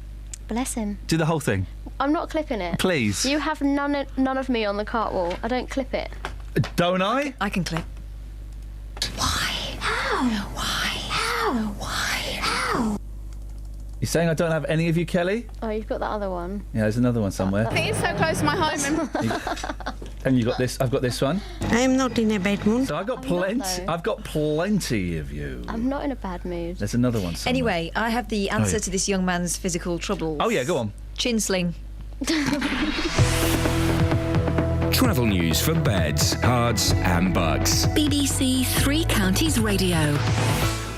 Bless him.
Do the whole thing.
I'm not clipping it.
Please.
You have none of me on the cartwall. I don't clip it.
Don't I?
I can clip.
Why? How? Why? How? Why? How?
You're saying I don't have any of you, Kelly?
Oh, you've got that other one.
Yeah, there's another one somewhere.
I think it's so close to my home.
And you got this. I've got this one.
I'm not in a bad mood.
So I've got plenty. I've got plenty of you.
I'm not in a bad mood.
There's another one somewhere.
Anyway, I have the answer to this young man's physical troubles.
Oh yeah, go on.
Chin sling.
Travel news for beds, cards and bugs.
BBC Three Counties Radio.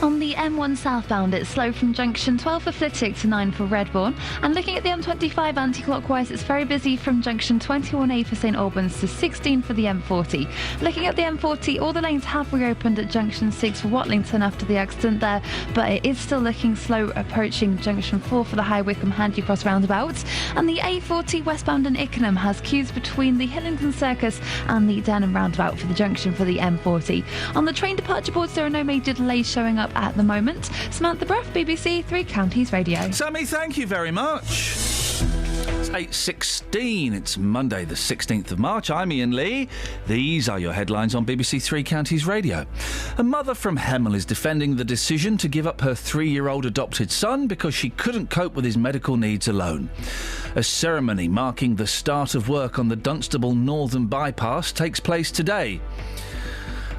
On the M1 southbound, it's slow from junction 12 for Flitwick to 9 for Redbourne. And looking at the M25 anti-clockwise, it's very busy from junction 21A for St Albans to 16 for the M40. Looking at the M40, all the lanes have reopened at junction 6 for Watlington after the accident there, but it is still looking slow approaching junction 4 for the High Wycombe Handy Cross roundabout. And the A40 westbound in Ickenham has queues between the Hillingdon Circus and the Denham roundabout for the junction for the M40. On the train departure boards, there are no major delays showing up at the moment. Samantha Bruff, BBC Three Counties Radio.
Sammy, thank you very much. It's 8:16. It's Monday the 16th of March. I'm Iain Lee. These are your headlines on BBC Three Counties Radio. A mother from Hemel is defending the decision to give up her 3-year-old adopted son because she couldn't cope with his medical needs alone. A ceremony marking the start of work on the Dunstable Northern Bypass takes place today.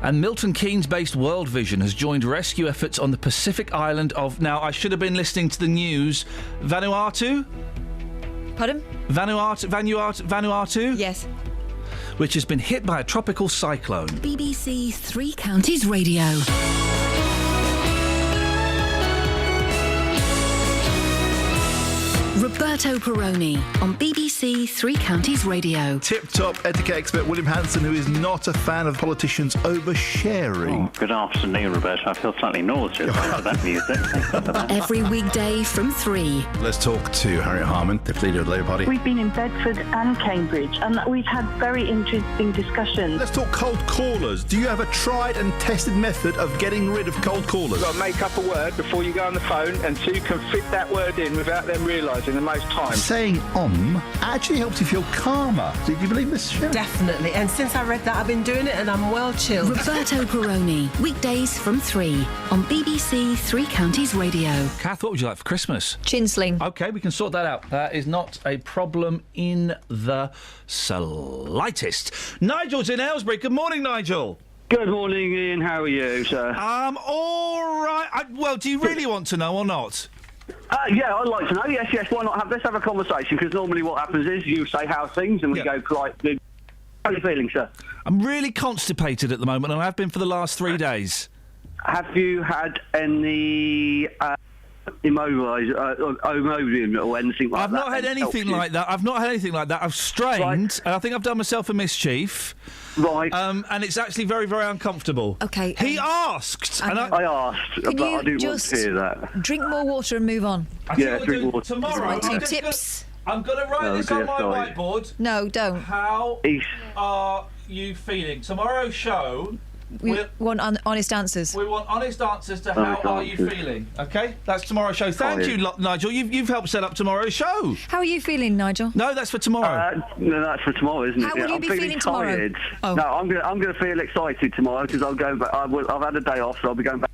And Milton Keynes-based World Vision has joined rescue efforts on the Pacific island of... Now, I should have been listening to the news. Vanuatu?
Pardon?
Vanuatu?
Yes.
Which has been hit by a tropical cyclone.
BBC Three Counties Radio. Roberto Perroni on BBC Three Counties Radio.
Tip-top etiquette expert William Hanson, who is not a fan of politicians oversharing.
Oh, good afternoon, Roberto. I feel slightly nauseous after that music. Thanks for that.
Every weekday from 3.
Let's talk to Harriet Harman, the leader of the Labour Party.
We've been in Bedford and Cambridge, and we've had very interesting discussions.
Let's talk cold callers. Do you have a tried and tested method of getting rid of cold callers?
You've got to make up a word before you go on the phone, and so you can fit that word in without them realising the most time.
Saying actually helps you feel calmer. Do you believe this, Sharon?
Definitely. And since I read that, I've been doing it and I'm well chilled.
Roberto Perroni, weekdays from 3 on BBC Three Counties Radio.
Kath, what would you like for Christmas?
Chin sling.
OK, we can sort that out. That is not a problem in the slightest. Nigel's in Aylesbury. Good morning, Nigel.
Good morning, Ian. How are you, sir?
All right. Well, do you really want to know or not?
Yeah, I'd like to know. Yes, why not? Let's have a conversation, because normally what happens is you say how's things and we go politely. How are you feeling, sir?
I'm really constipated at the moment, and I have been for the last 3 days.
Have you had any immobilise or anything like that.
I've not had anything like that. I've strained, and I think I've done myself a mischief.
Right.
And it's actually very, very uncomfortable.
Okay.
He asked.
I asked, but I didn't want to hear that.
Drink more water and move on.
Drink water.
Tomorrow,
Two tips.
I'm going to write this on my whiteboard.
No, don't.
How are you feeling? Tomorrow's show...
We want honest answers.
We want honest answers to how are you feeling, OK? That's tomorrow's show. Thank you, Nigel. You've helped set up tomorrow's show.
How are you feeling, Nigel?
No, that's for tomorrow.
No, that's for tomorrow, isn't it?
How will you be feeling
tired.
tomorrow?
No, I'm going to feel excited tomorrow because I'll go back. I've had a day off, so I'll be going back.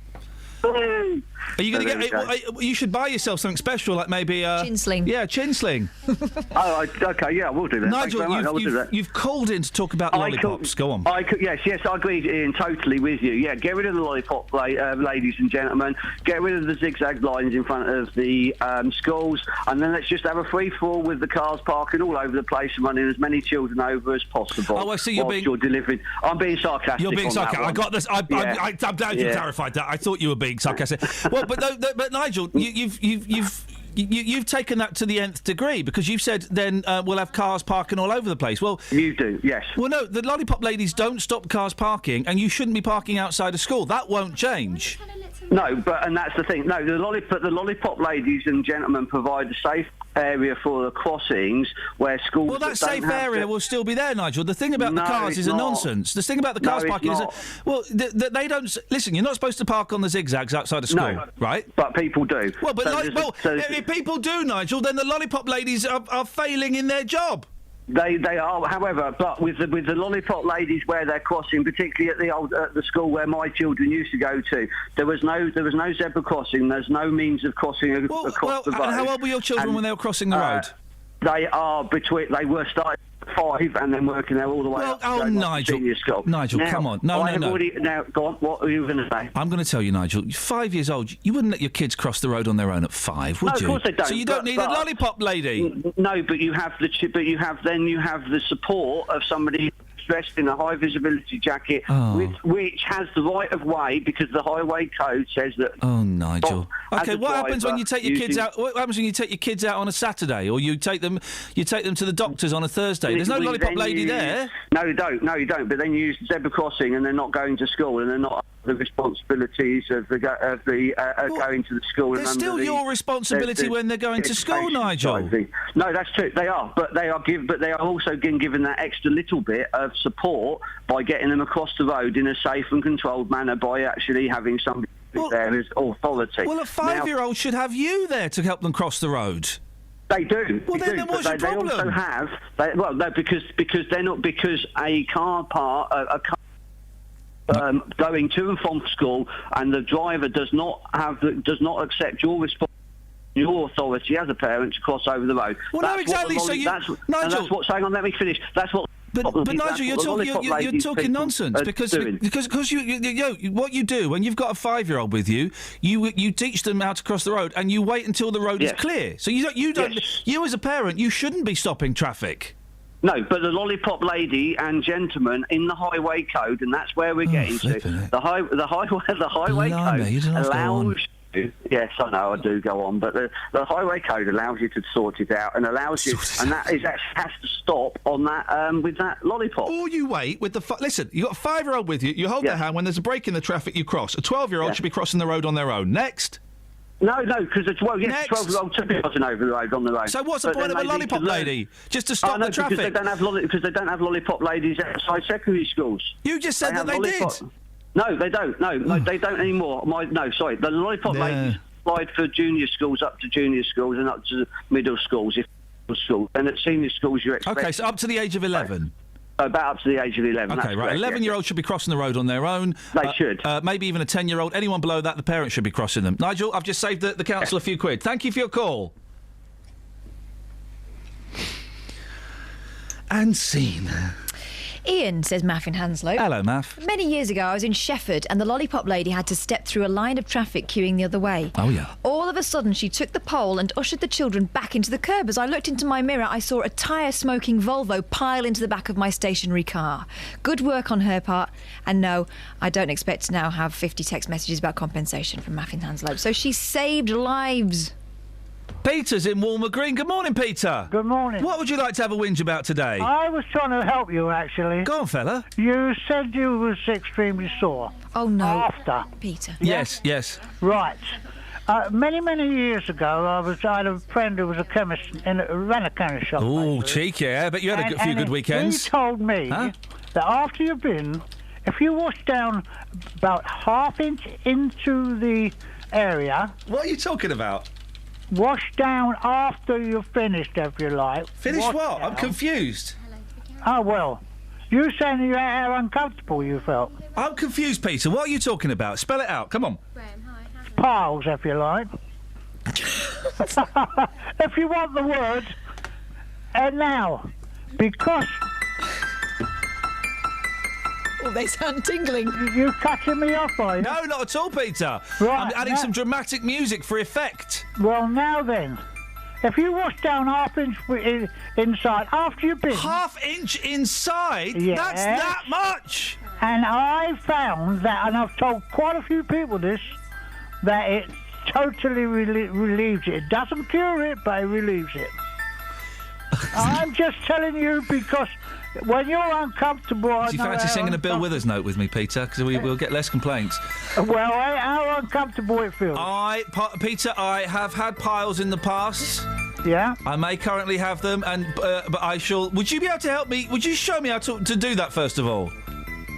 Are you going to get... you should buy yourself something special, like maybe...
chin sling.
Yeah, chin sling.
OK, yeah, I will do that.
Nigel, you've called in to talk about lollipops. Go on.
Yes, I agree, Ian, totally with you. Yeah, get rid of the lollipop, ladies and gentlemen. Get rid of the zigzag lines in front of the schools, and then let's just have a free-for-all with the cars parking all over the place and running as many children over as possible.
Oh, I see
you're delivering. I'm being sarcastic.
You're being sarcastic. I got this. I'm glad you clarified that. I thought you were being sarcastic. Well, but Nigel, you've taken that to the nth degree because you've said then we'll have cars parking all over the place. Well,
you do, yes.
Well, no, the lollipop ladies don't stop cars parking, and you shouldn't be parking outside of school. That won't change.
No, and that's the thing. No, the lollipop ladies and gentlemen provide a safe area for the crossings where schools.
Well, that safe area will still be there, Nigel. The thing about the cars is a nonsense. The thing about the cars parking is they don't listen. You're not supposed to park on the zigzags outside of school, right?
But people do.
Well, but if people do, Nigel, then the lollipop ladies are failing in their job.
They are, however, but with the lollipop ladies where they're crossing, particularly at the school where my children used to go to, there was no zebra crossing. There's no means of crossing across the road.
And how old were your children when they were crossing the road?
They were starting at 5 and then working there all the way up to
Nigel,
senior school.
Nigel,
now,
come on. No.
Now, go on. What are you going to say?
I'm going to tell you, Nigel, you're 5 years old. You wouldn't let your kids cross the road on their own at 5, would you?
No, of course they don't.
So you don't need a lollipop lady.
No, but you have the support of somebody dressed in a high visibility jacket, which has the right of way because the highway code says that.
Oh, Nigel. Okay, what happens when you take your kids out? What happens when you take your kids out on a Saturday, or you take them to the doctors on a Thursday? There's no lollipop lady there.
No, you don't. But then you use the zebra crossing, and they're not going to school, and they're not the responsibilities of going to the school.
There's still your responsibility when they're going to school, Nigel.
No, that's true. They are, but they are also being given that extra little bit of support by getting them across the road in a safe and controlled manner by actually having somebody there as authority.
Well, a 5-year-old should have you there to help them cross the road.
They do.
Well, then what's your problem?
They also have. Because they're not because a car part going to and from school, and the driver does not accept your authority as a parent to cross over the road.
Well, no, exactly.
Nigel, that's what's going on. Let me finish. That's what.
But Nigel, you're talking nonsense because you what you do when you've got a 5-year-old with you, you teach them how to cross the road and you wait until the road is clear. So you don't. You as a parent, you shouldn't be stopping traffic.
No, but the lollipop lady and gentleman in the highway code, and that's where we're getting to. The highway code allows. Yes, I know, I do go on, but the highway code allows you to sort it out and allows you, and that is actually has to stop on that with that lollipop.
Or you wait with the listen. You got a 5-year-old with you. You hold their hand when there's a break in the traffic. You cross. A 12-year-old should be crossing the road on their own. Next.
No, because the 12-year-old should be crossing over the road on their own.
So what's the point of a lollipop lady? Just to stop the traffic?
Because they don't have lollipop ladies outside secondary schools.
You just said that they did.
No, they don't. No, they don't anymore. The lollipop ladies applied for junior schools up to junior schools and up to middle schools, and at senior schools you're expected.
Okay, so up to the age of 11.
About up to the age of 11.
Okay, right. 11-year-olds should be crossing the road on their own.
They should.
Maybe even a 10-year-old. Anyone below that, the parents should be crossing them. Nigel, I've just saved the council a few quid. Thank you for your call. And scene.
Iain, says Maff in Hanslope.
Hello, Maff.
Many years ago, I was in Shefford and the lollipop lady had to step through a line of traffic queuing the other way.
Oh, yeah.
All of a sudden, she took the pole and ushered the children back into the curb. As I looked into my mirror, I saw a tyre-smoking Volvo pile into the back of my stationary car. Good work on her part. And no, I don't expect to now have 50 text messages about compensation from Maff in Hanslope. So she saved lives.
Peter's in Walmer Green. Good morning, Peter.
Good morning.
What would you like to have a whinge about today?
I was trying to help you, actually.
Go on, fella.
You said you was extremely sore.
Oh, no.
After.
Peter.
Yes, yes.
Right. Many years ago, I had a friend who was a chemist, ran a chemist shop.
Oh, cheeky, eh? But you had a few good weekends.
He told me that after you've been, if you wash down about ½ inch into the area...
What are you talking about?
Wash down after you've finished, if you like.
Finish what? Down. I'm confused.
Oh, well, you saying how uncomfortable you felt.
I'm confused, Peter. What are you talking about? Spell it out. Come on.
Piles, if you like. If you want the word, and now, because...
Oh, they sound tingling.
You cutting me off, are you?
No, not at all, Peter.
Right,
I'm adding some dramatic music for effect.
Well, now then, if you wash down ½ inch inside after you've been...
½ inch inside?
Yes.
That's that much?
And I found that, and I've told quite a few people this, that it totally relieves it. It doesn't cure it, but it relieves it. I'm just telling you because... When you're uncomfortable...
Do you fancy singing a Bill Withers note with me, Peter? Because we'll get less complaints.
Well, how uncomfortable it feels.
Peter, I have had piles in the past.
Yeah?
I may currently have them, but I shall... Would you be able to help me? Would you show me how to do that, first of all?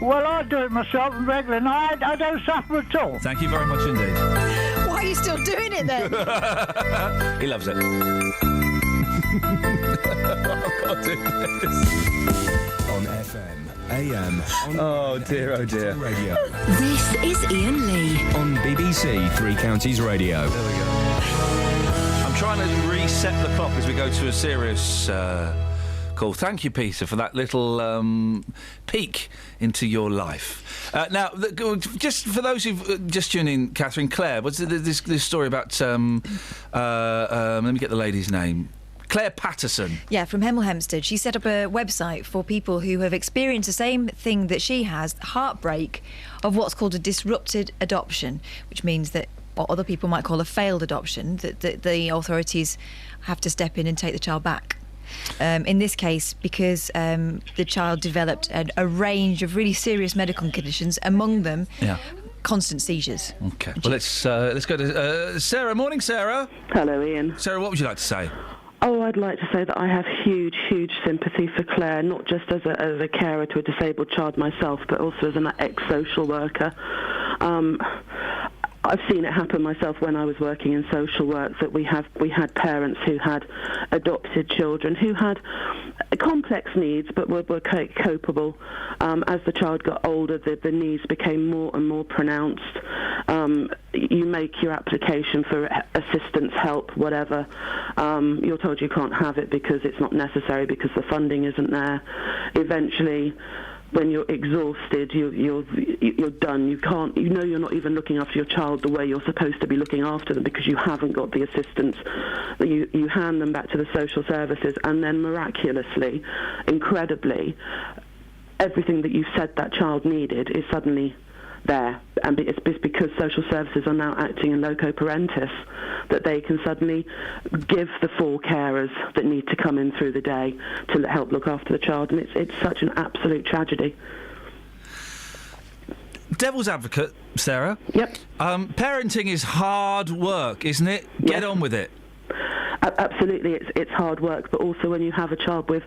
Well, I do it myself regularly, and I don't suffer at all.
Thank you very much indeed.
Why are you still doing it, then?
He loves it. I've got to do this.
On FM, AM.
Oh dear, oh dear.
Radio.
This is Iain Lee.
On BBC Three Counties Radio.
There we go. I'm trying to reset the clock as we go to a serious call. Thank you, Peter, for that little peek into your life. Now, just for those who've just tuned in, Catherine, Claire, what's this story about... let me get the lady's name. Claire Patterson.
Yeah, from Hemel Hempstead. She set up a website for people who have experienced the same thing that she has, heartbreak of what's called a disrupted adoption, which means that what other people might call a failed adoption, that the authorities have to step in and take the child back. In this case, because the child developed a range of really serious medical conditions, among them constant seizures.
OK. Well, let's go to Sarah. Morning, Sarah.
Hello, Iain.
Sarah, what would you like to say?
Oh, I'd like to say that I have huge sympathy for Claire, not just as a carer to a disabled child myself, but also as an ex-social worker. I've seen it happen myself when I was working in social work, that we had parents who had adopted children who had complex needs but were copable. As the child got older, the needs became more and more pronounced. You make your application for assistance, help, whatever. You're told you can't have it because it's not necessary, because the funding isn't there. Eventually, when you're exhausted, you're done. You're not even looking after your child the way you're supposed to be looking after them, because you haven't got the assistance. You hand them back to the social services, and then miraculously, incredibly, everything that you said that child needed is suddenly there. And it's because social services are now acting in loco parentis, that they can suddenly give the 4 carers that need to come in through the day to help look after the child. And it's such an absolute tragedy.
Devil's advocate, Sarah.
Yep.
Parenting is hard work, isn't it? Get on with it.
Absolutely, it's hard work, but also when you have a child with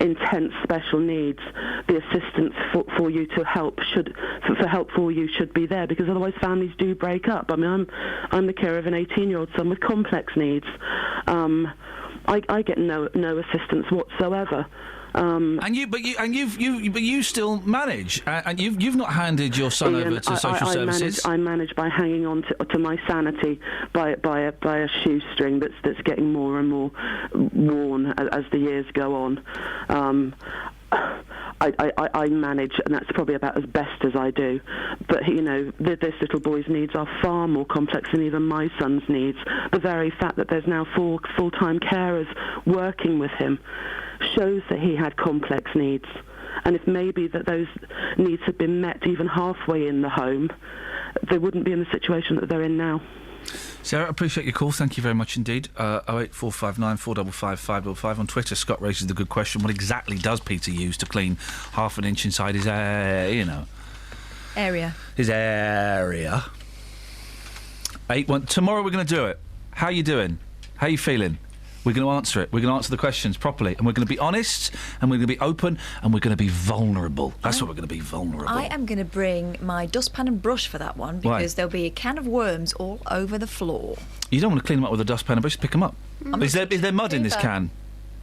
intense special needs, the assistance for you to help should be there, because otherwise families do break up. I mean, I'm the carer of an 18-year-old son with complex needs. I get no assistance whatsoever.
And you still manage, and you've not handed your son
Iain,
over to social services.
I manage by hanging on to my sanity by a shoestring that's getting more and more worn as the years go on. I manage, and that's probably about as best as I do. But, this little boy's needs are far more complex than even my son's needs. The very fact that there's now 4 full-time carers working with him shows that he had complex needs. And if maybe that those needs had been met even halfway in the home, they wouldn't be in the situation that they're in now.
Sarah, I appreciate your call. Thank you very much indeed. 08459 455 555. On Twitter, Scott raises the good question: what exactly does Peter use to clean half an inch inside his,
area?
His area. 81. Tomorrow we're going to do it. How are you doing? How are you feeling? We're going to answer it. We're going to answer the questions properly. And we're going to be honest, and we're going to be open, and we're going to be vulnerable. That's what we're going to be, vulnerable.
I am going to bring my dustpan and brush for that one, because there'll be a can of worms all over the floor.
You don't want to clean them up with a dustpan and brush, pick them up. Is there mud in this can?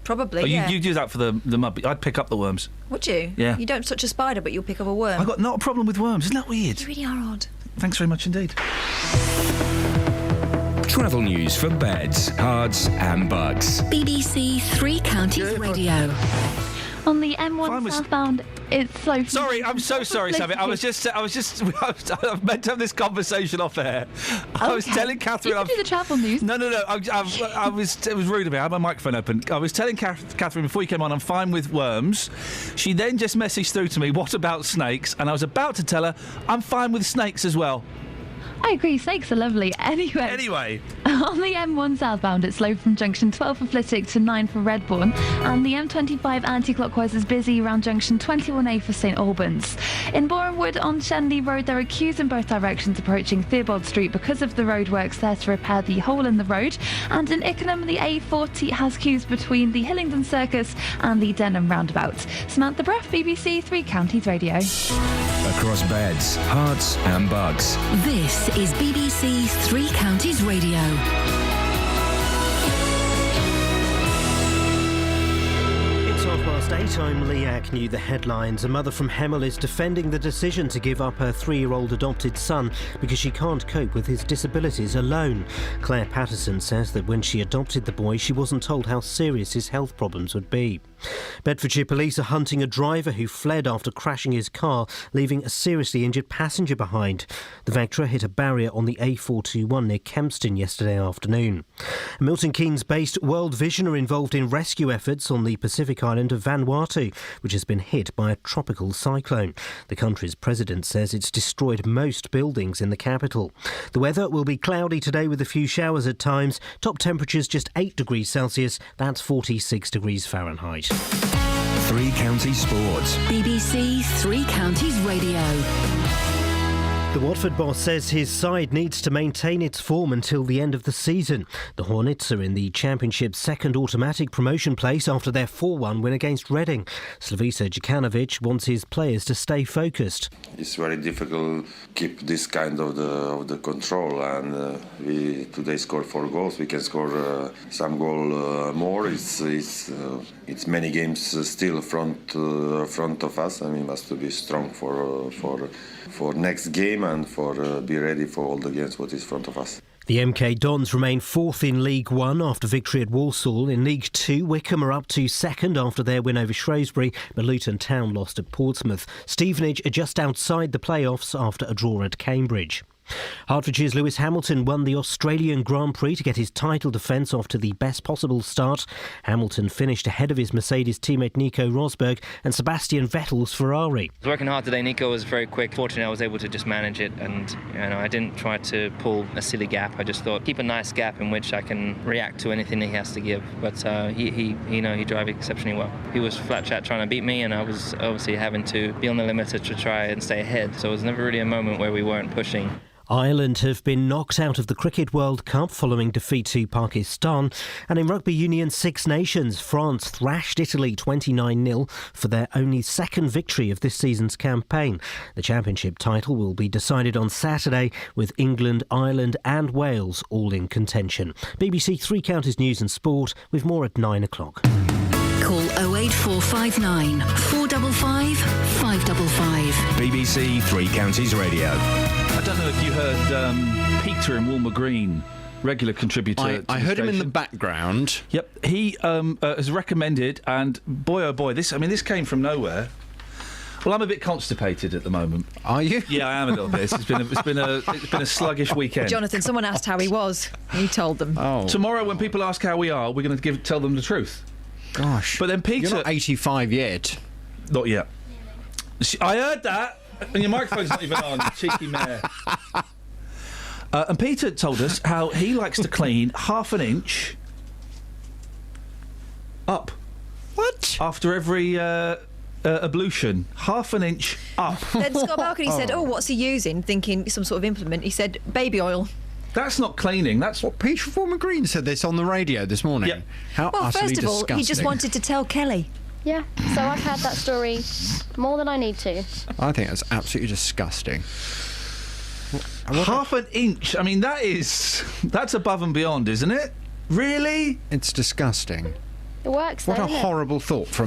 Probably, yeah.
You do that for the mud. I'd pick up the worms.
Would you?
Yeah.
You don't touch a spider, but you'll pick up a worm.
I've got not a problem with worms. Isn't that weird?
You really are odd.
Thanks very much indeed.
Travel news for beds, cards and bugs.
BBC Three Counties Radio.
On the M1 southbound, it's so...
Sorry, I'm so sorry, Sammy. I was meant to have this conversation off air. I was telling Catherine...
You can do the travel news.
No. It was rude of me. I had my microphone open. I was telling Catherine before you came on, I'm fine with worms. She then just messaged through to me, what about snakes? And I was about to tell her, I'm fine with snakes as well.
I agree, snakes are lovely. Anyway. On the M1 southbound, it's slow from junction 12 for Flitwick to 9 for Redbourne, and the M25 anti-clockwise is busy around junction 21A for St Albans. In Borehamwood on Shenley Road, there are queues in both directions approaching Theobald Street because of the roadworks there to repair the hole in the road, and in Ickenham, the A40 has queues between the Hillingdon Circus and the Denham roundabout. Samantha Bruff, BBC Three Counties Radio.
Across beds, hearts and bugs.
This is BBC Three Counties Radio.
It's 8:30. I'm Lee Agnew. The headlines. A mother from Hemel is defending the decision to give up her 3-year-old adopted son because she can't cope with his disabilities alone. Claire Patterson says that when she adopted the boy, she wasn't told how serious his health problems would be. Bedfordshire police are hunting a driver who fled after crashing his car, leaving a seriously injured passenger behind. The Vectra hit a barrier on the A421 near Kempston yesterday afternoon. A Milton Keynes-based World Vision are involved in rescue efforts on the Pacific island of Vanuatu, which has been hit by a tropical cyclone. The country's president says it's destroyed most buildings in the capital. The weather will be cloudy today with a few showers at times. Top temperatures just 8 degrees Celsius, that's 46 degrees Fahrenheit.
Three Counties Sports.
BBC Three Counties Radio.
The Watford boss says his side needs to maintain its form until the end of the season. The Hornets are in the Championship's second automatic promotion place after their 4-1 win against Reading. Slavisa Djukanovic wants his players to stay focused.
It's very difficult to keep this kind of the control, and we today scored 4 goals. We can score some goal more. It's many games still front of us, and we must be strong for next game and for be ready for all the games what is in front of us.
The MK Dons remain 4th in League 1 after victory at Walsall. In League 2, Wickham are up to 2nd after their win over Shrewsbury, but Luton Town lost at Portsmouth. Stevenage are just outside the playoffs after a draw at Cambridge. Hertfordshire's Lewis Hamilton won the Australian Grand Prix to get his title defence off to the best possible start. Hamilton finished ahead of his Mercedes teammate Nico Rosberg and Sebastian Vettel's Ferrari.
I was working hard today. Nico was very quick. Fortunately, I was able to just manage it, and I didn't try to pull a silly gap. I just thought keep a nice gap in which I can react to anything he has to give. But he drove exceptionally well. He was flat chat trying to beat me, and I was obviously having to be on the limiter to try and stay ahead. So it was never really a moment where we weren't pushing.
Ireland have been knocked out of the Cricket World Cup following defeat to Pakistan. And in Rugby Union Six Nations, France thrashed Italy 29-0 for their only second victory of this season's campaign. The championship title will be decided on Saturday, with England, Ireland and Wales all in contention. BBC Three Counties News and Sport with more at 9 o'clock.
Call 08459 455 555.
BBC Three Counties Radio.
I don't know if you heard Peter in Walmer Green, regular contributor.
I heard him in the background.
Yep, he has recommended, and boy oh boy, this came from nowhere. Well, I'm a bit constipated at the moment.
Are you?
Yeah, I am a little bit. It's been a sluggish weekend.
Jonathan, someone asked how he was. He told them.
Oh.
Tomorrow, when people ask how we are, we're going to tell them the truth.
Gosh.
But then Peter...
You're not 85 yet.
Not yet. I heard that, and your microphone's not even on, you cheeky mare. And Peter told us how he likes to clean half an inch up.
What?
After every ablution. Half an inch up.
Then Scott Balcony said, what's he using? Thinking some sort of implement. He said, baby oil.
That's not cleaning, that's...
What, Peter Walmer Green said this on the radio this morning?
Yep.
How
well,
utterly
first of all,
disgusting.
he just wanted to tell Kelly.
Yeah, so I've heard that story more than I need to.
I think that's absolutely disgusting.
Half an inch? I mean, that's above and beyond, isn't it? Really?
It's disgusting.
It works,
What
though,
a
isn't it?
horrible thought for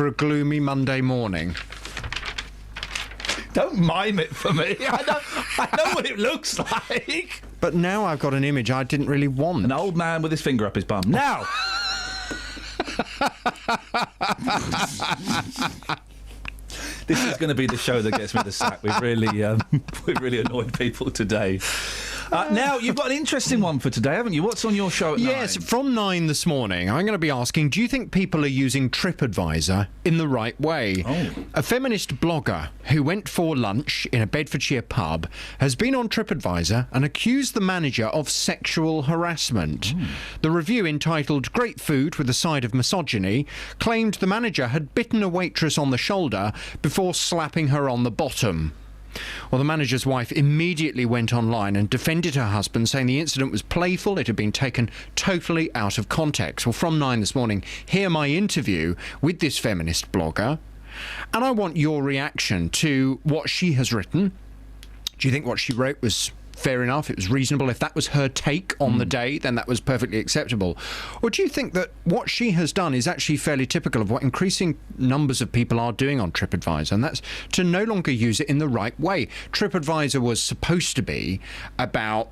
a gloomy Monday morning.
Don't mime it for me. I know what it looks like.
But now I've got an image I didn't really want.
An old man with his finger up his bum. Now! This is going to be the show that gets me the sack. We've really annoyed people today. Now, you've got an interesting one for today, haven't you? What's on your show at 9?
Yes, from 9 this morning, I'm going to be asking, do you think people are using TripAdvisor in the right way?
Oh.
A feminist blogger who went for lunch in a Bedfordshire pub has been on TripAdvisor and accused the manager of sexual harassment. The review, entitled Great Food with a Side of Misogyny, claimed the manager had bitten a waitress on the shoulder before slapping her on the bottom. Well, the manager's wife immediately went online and defended her husband, saying the incident was playful, it had been taken totally out of context. Well, from 9 this morning, hear my interview with this feminist blogger, and I want your reaction to what she has written. Do you think what she wrote was fair enough? It was reasonable. If that was her take on the day, then that was perfectly acceptable. Or do you think that what she has done is actually fairly typical of what increasing numbers of people are doing on TripAdvisor, and that's to no longer use it in the right way? TripAdvisor was supposed to be about,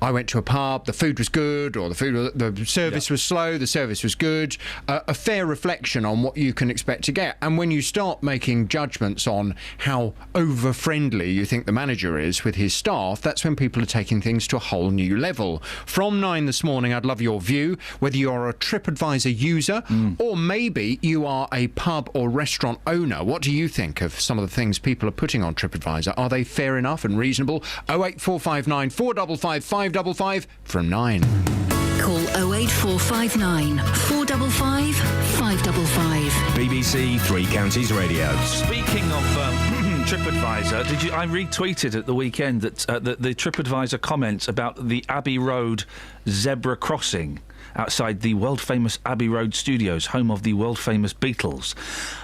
I went to a pub, the food was good, or the service was slow, the service was good, a fair reflection on what you can expect to get. And when you start making judgments on how over-friendly you think the manager is with his staff, that's when people are taking things to a whole new level. From 9 this morning, I'd love your view, whether you're a TripAdvisor user or maybe you are a pub or restaurant owner. What do you think of some of the things people are putting on TripAdvisor? Are they fair enough and reasonable? 08459 455 555 from 9.
Call 08459 455 555.
BBC Three Counties Radio.
Speaking of TripAdvisor, I retweeted at the weekend that the TripAdvisor comments about the Abbey Road zebra crossing outside the world-famous Abbey Road Studios, home of the world-famous Beatles.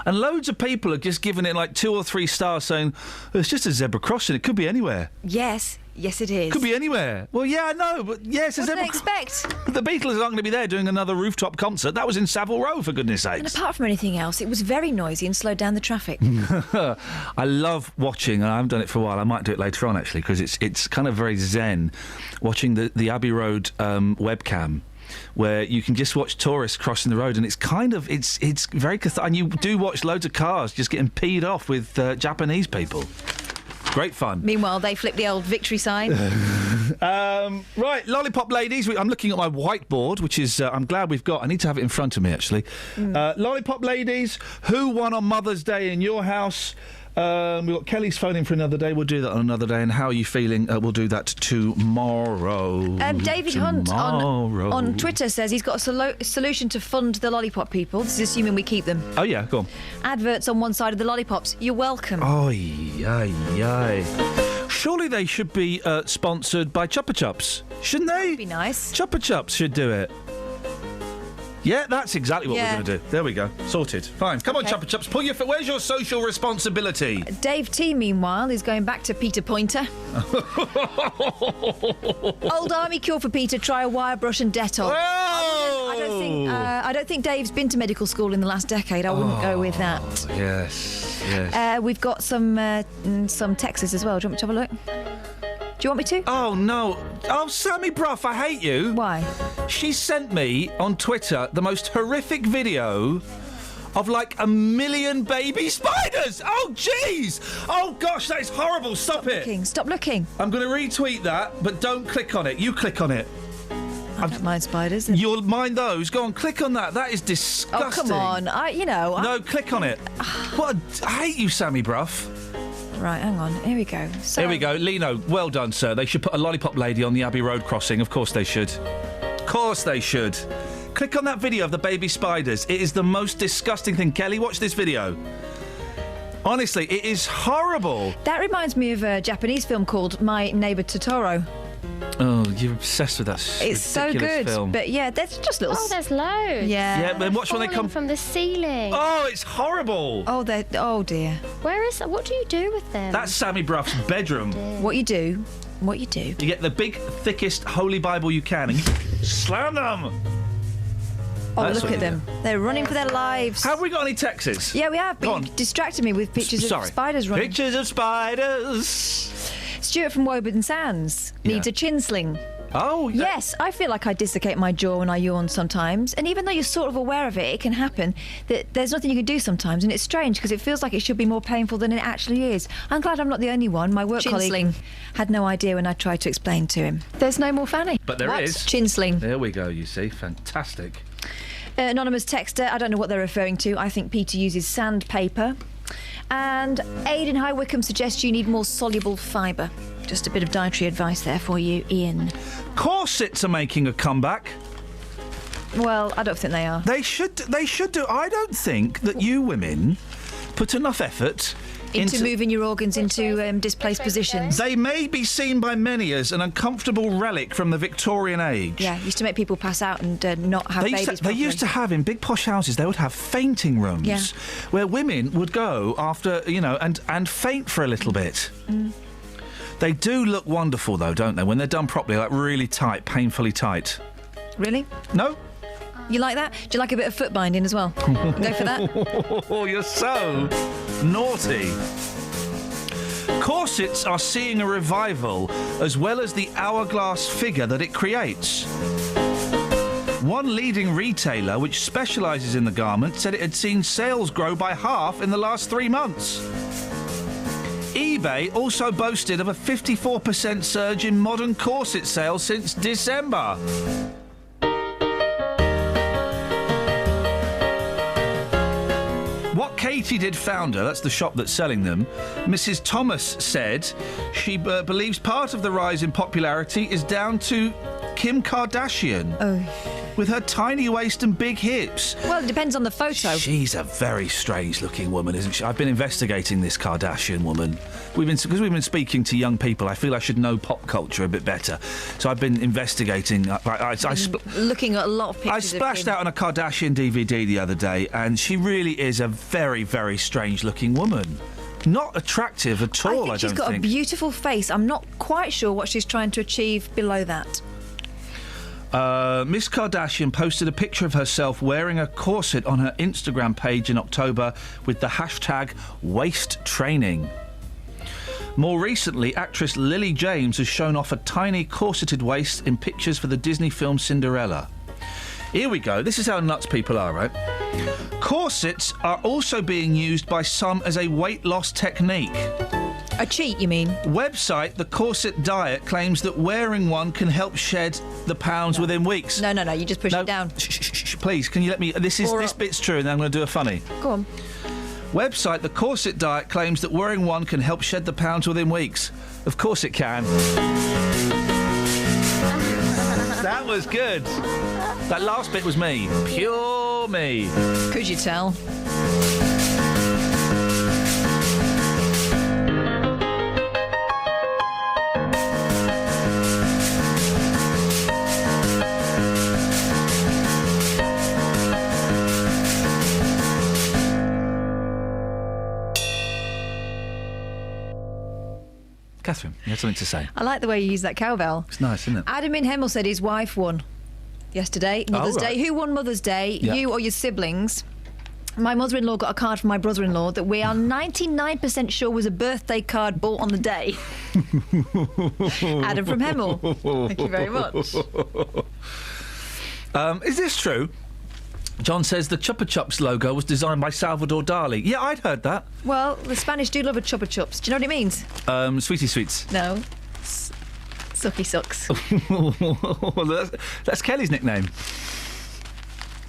And loads of people are just giving it like 2 or 3 stars, saying, it's just a zebra crossing, it could be anywhere.
Yes, it is.
Could be anywhere. Well, yeah, I know, but yes,
what did I expect?
The Beatles aren't going to be there doing another rooftop concert. That was in Savile Row, for goodness sakes.
And apart from anything else, it was very noisy and slowed down the traffic.
I love watching, and I haven't done it for a while, I might do it later on, actually, because it's kind of very zen, watching the Abbey Road webcam, where you can just watch tourists crossing the road, and it's very cathartic. And you do watch loads of cars just getting peed off with Japanese people. Great fun.
Meanwhile, they flip the old victory sign.
Right, Lollipop Ladies. I'm looking at my whiteboard, which is, I'm glad we've got. I need to have it in front of me, actually. Lollipop Ladies, who won on Mother's Day in your house? We've got Kelly's phoning for another day. We'll do that on another day. And how are you feeling? We'll do that tomorrow.
David Hunt on Twitter says he's got a solution to fund the lollipop people. This is assuming we keep them.
Oh, yeah, go on.
Adverts on one side of the lollipops. You're welcome.
Surely they should be sponsored by Chupa Chups, shouldn't they?
That'd be nice.
Chupa Chups should do it. Yeah, that's exactly what we're going to do. There we go. Sorted. Fine. Come on, Chupa Chups. Pull your foot. Where's your social responsibility?
Dave T, meanwhile, is going back to Peter Pointer. Old army cure for Peter. Try a wire brush and Dettol.
Oh!
I I don't think Dave's been to medical school in the last decade. I wouldn't go with that.
Yes.
We've got some texts as well. Do you want me to have a look? Do you want me to?
Oh, no. Oh, Sammy Bruff, I hate you.
Why?
She sent me on Twitter the most horrific video of like 1 million baby spiders. Oh, jeez. Oh, gosh, that is horrible. Stop it.
Stop looking.
I'm going to retweet that, but don't click on it. You click on it.
I don't mind spiders.
You'll mind those. Go on, click on that. That is disgusting.
Oh, come on.
No, click on it. I hate you, Sammy Bruff.
Right, hang on. Here we go.
Here we go. Lino, well done, sir. They should put a lollipop lady on the Abbey Road crossing. Of course they should. Of course they should. Click on that video of the baby spiders. It is the most disgusting thing. Kelly, watch this video. Honestly, it is horrible.
That reminds me of a Japanese film called My Neighbor Totoro.
Oh, you're obsessed with that
It's so good,
film.
but yeah, there's just little...
Oh, there's loads.
Yeah.
But watch when they come
from the ceiling.
Oh, it's horrible.
Oh, dear.
Where is that? What do you do with them?
That's Sammy Bruff's bedroom.
What you do.
You get the big, thickest Holy Bible you can and you slam them.
Oh,
That's
look at them. They're running for their lives.
Have we got any texts?
Yeah, we have, but you distracted me with pictures of spiders running.
Pictures of spiders.
Stuart from Woburn Sands needs a chin sling.
Oh,
yes. I feel like I dislocate my jaw when I yawn sometimes, and even though you're sort of aware of it, it can happen. That there's nothing you can do sometimes, and it's strange because it feels like it should be more painful than it actually is. I'm glad I'm not the only one. My work
Chin
colleague
sling.
had no idea when I tried to explain to him. There's no more fanny.
But there is.
Chin sling.
There we go, you see. Fantastic.
Anonymous texter, I don't know what they're referring to. I think Peter uses sandpaper. And Aidan High Wycombe suggests you need more soluble fibre. Just a bit of dietary advice there for you, Ian.
Corsets are making a comeback.
Well, I don't think they are.
They should do. I don't think that you women put enough effort
into moving your organs into displaced positions.
They may be seen by many as an uncomfortable relic from the Victorian age.
Yeah, used to make people pass out and not have babies.
They used to have in big posh houses. They would have fainting rooms where women would go after and faint for a little bit.
Mm.
They do look wonderful though, don't they? When they're done properly, like really tight, painfully tight.
Really?
No.
You like that? Do you like a bit of foot binding as well? Go for that.
Oh, you're so naughty. Corsets are seeing a revival as well as the hourglass figure that it creates. One leading retailer, which specialises in the garment, said it had seen sales grow by half in the last 3 months. eBay also boasted of a 54% surge in modern corset sales since December. What Katie Did founder, that's the shop that's selling them, Mrs. Thomas said she believes part of the rise in popularity is down to Kim Kardashian.
Oh.
With her tiny waist and big hips.
Well, it depends on the photo.
She's a very strange-looking woman, isn't she? I've been investigating this Kardashian woman. Because we've been speaking to young people, I feel I should know pop culture a bit better. So I've been investigating.
Looking at a lot of pictures.
I splashed out on a Kardashian DVD the other day, and she really is a very, very strange-looking woman. Not attractive at all, I don't think.
She's got a beautiful face. I'm not quite sure what she's trying to achieve below that.
Miss Kardashian posted a picture of herself wearing a corset on her Instagram page in October with the hashtag waist training. More recently, actress Lily James has shown off a tiny corseted waist in pictures for the Disney film Cinderella. Here we go. This is how nuts people are, right? Corsets are also being used by some as a weight loss technique.
A cheat, you mean?
Website The Corset Diet claims that wearing one can help shed the pounds within weeks.
No, you just push it down.
Shh, please, can you let me... This bit's true, and then I'm going to do a funny.
Go on.
Website The Corset Diet claims that wearing one can help shed the pounds within weeks. Of course it can. That was good. That last bit was me. Pure me.
Could you tell?
Catherine, you had something to say.
I like the way you use that cowbell.
It's nice, isn't it?
Adam in Hemel said his wife won. yesterday, Mother's Day. Who won Mother's Day?
Yeah.
You or your siblings? My mother-in-law got a card from my brother-in-law that we are 99% sure was a birthday card bought on the day. Adam from Hemel. Thank you very much.
Is this true? John says the Chupa Chups logo was designed by Salvador Dali. Yeah, I'd heard that.
Well, the Spanish do love a Chupa Chups. Do you know what it means?
Sweetie Sweets.
No. Sucky Sucks.
That's Kelly's nickname.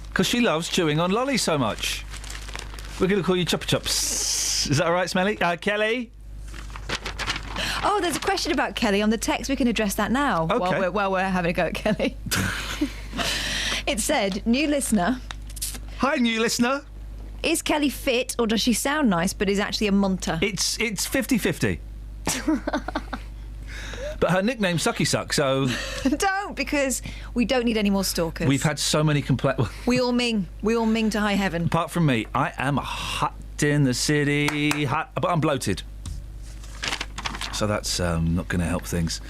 Because she loves chewing on lollies so much. We're going to call you Chupa Chups. Is that all right, Smelly? Kelly?
Oh, there's a question about Kelly on the text. We can address that now while we're having a go at Kelly. It said, new listener.
Hi, new listener.
Is Kelly fit or does she sound nice but is actually a munter?
It's 50-50. But her nickname's Sucky Suck, so...
Don't, because we don't need any more stalkers.
We've had so many complaints.
We all ming to high heaven.
Apart from me, I am hot in the city, but I'm bloated. So that's not going to help things.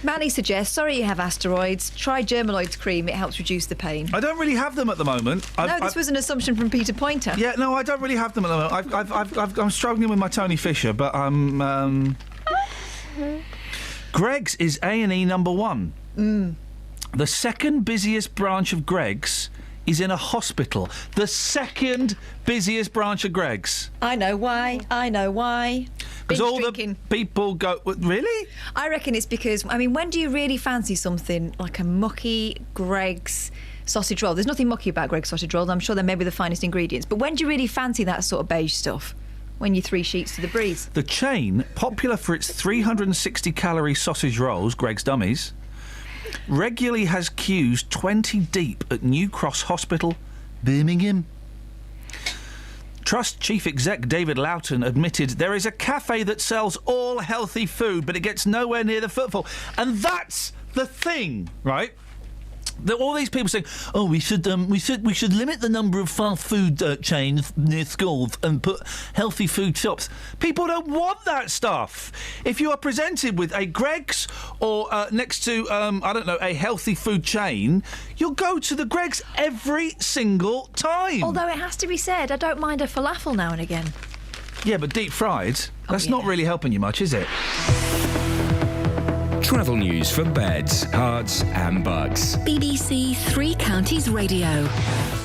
Manny suggests, sorry you have asteroids, try Germaloids cream, it helps reduce the pain.
I don't really have them at the moment.
This was an assumption from Peter Pointer.
Yeah, no, I don't really have them at the moment. I'm struggling with my Tony Fisher, but I'm... Greggs is A&E number 1. The second busiest branch of Greggs is in a hospital. The second busiest branch of Greggs.
I know why.
Because all the people go... Really?
I reckon it's because, when do you really fancy something like a mucky Greggs sausage roll? There's nothing mucky about Greggs sausage rolls. I'm sure they're maybe the finest ingredients. But when do you really fancy that sort of beige stuff? When you're 3 sheets to the breeze.
The chain, popular for its 360-calorie sausage rolls, Greggs Dummies, regularly has queues 20 deep at New Cross Hospital, Birmingham. Trust Chief Exec David Loughton admitted there is a cafe that sells all healthy food, but it gets nowhere near the footfall. And that's the thing, right? All these people saying, "Oh, we should limit the number of fast food chains near schools and put healthy food shops." People don't want that stuff. If you are presented with a Greggs or next to a healthy food chain, you'll go to the Greggs every single time.
Although it has to be said, I don't mind a falafel now and again.
Yeah, but deep fried, that's not really helping you much, is it?
Travel news for beds, cards and bugs.
BBC Three Counties Radio.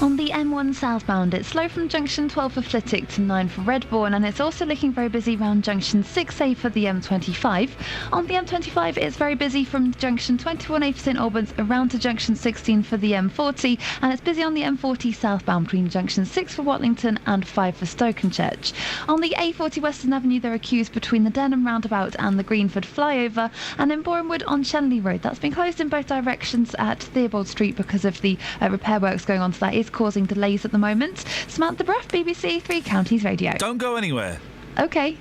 On the M1 southbound, it's slow from junction 12 for Flitwick to 9 for Redbourne, and it's also looking very busy round junction 6A for the M25. On the M25, it's very busy from junction 21A for St Albans around to junction 16 for the M40, and it's busy on the M40 southbound between junction 6 for Watlington and 5 for Stokenchurch. On the A40 Western Avenue, there are queues between the Denham roundabout and the Greenford flyover, and in Borehamwood on Shenley Road, that's been closed in both directions at Theobald Street because of the repair works going on, so that is causing delays at the moment. Samantha Bruff, BBC Three Counties Radio.
Don't go anywhere.
OK.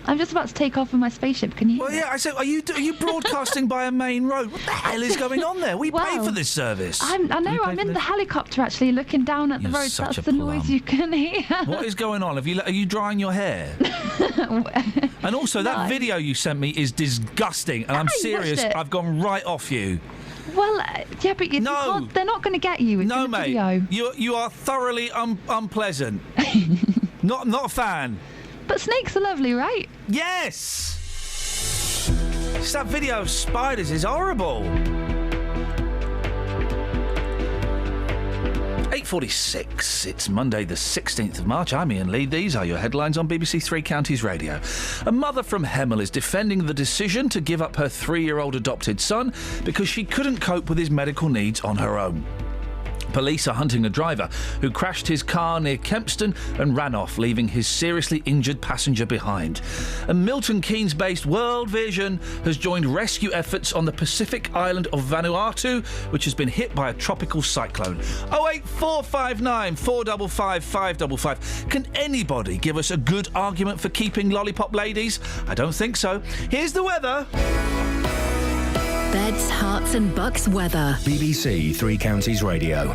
I'm just about to take off in my spaceship. Can you?
Well, yeah. I said, are you broadcasting by a main road? What the hell is going on there? We pay for this service.
I know. I'm in the helicopter actually, looking down at the road. That's the noise you can hear.
What is going on? Are you drying your hair? And also, that video you sent me is disgusting, and I'm serious. I've gone right off you.
Well, yeah, but you can't, they're not going to get you. It's
no,
in the
mate.
Video.
You are thoroughly unpleasant. Not a fan.
But snakes are lovely, right?
Yes! Just that video of spiders is horrible. 8:46. It's Monday the 16th of March. I'm Iain Lee. These are your headlines on BBC Three Counties Radio. A mother from Hemel is defending the decision to give up her 3-year-old adopted son because she couldn't cope with his medical needs on her own. Police are hunting a driver who crashed his car near Kempston and ran off, leaving his seriously injured passenger behind. And Milton Keynes-based World Vision has joined rescue efforts on the Pacific island of Vanuatu, which has been hit by a tropical cyclone. 08459 455 555. Can anybody give us a good argument for keeping lollipop ladies? I don't think so. Here's the weather.
Beds, Herts and Bucks weather.
BBC Three Counties Radio.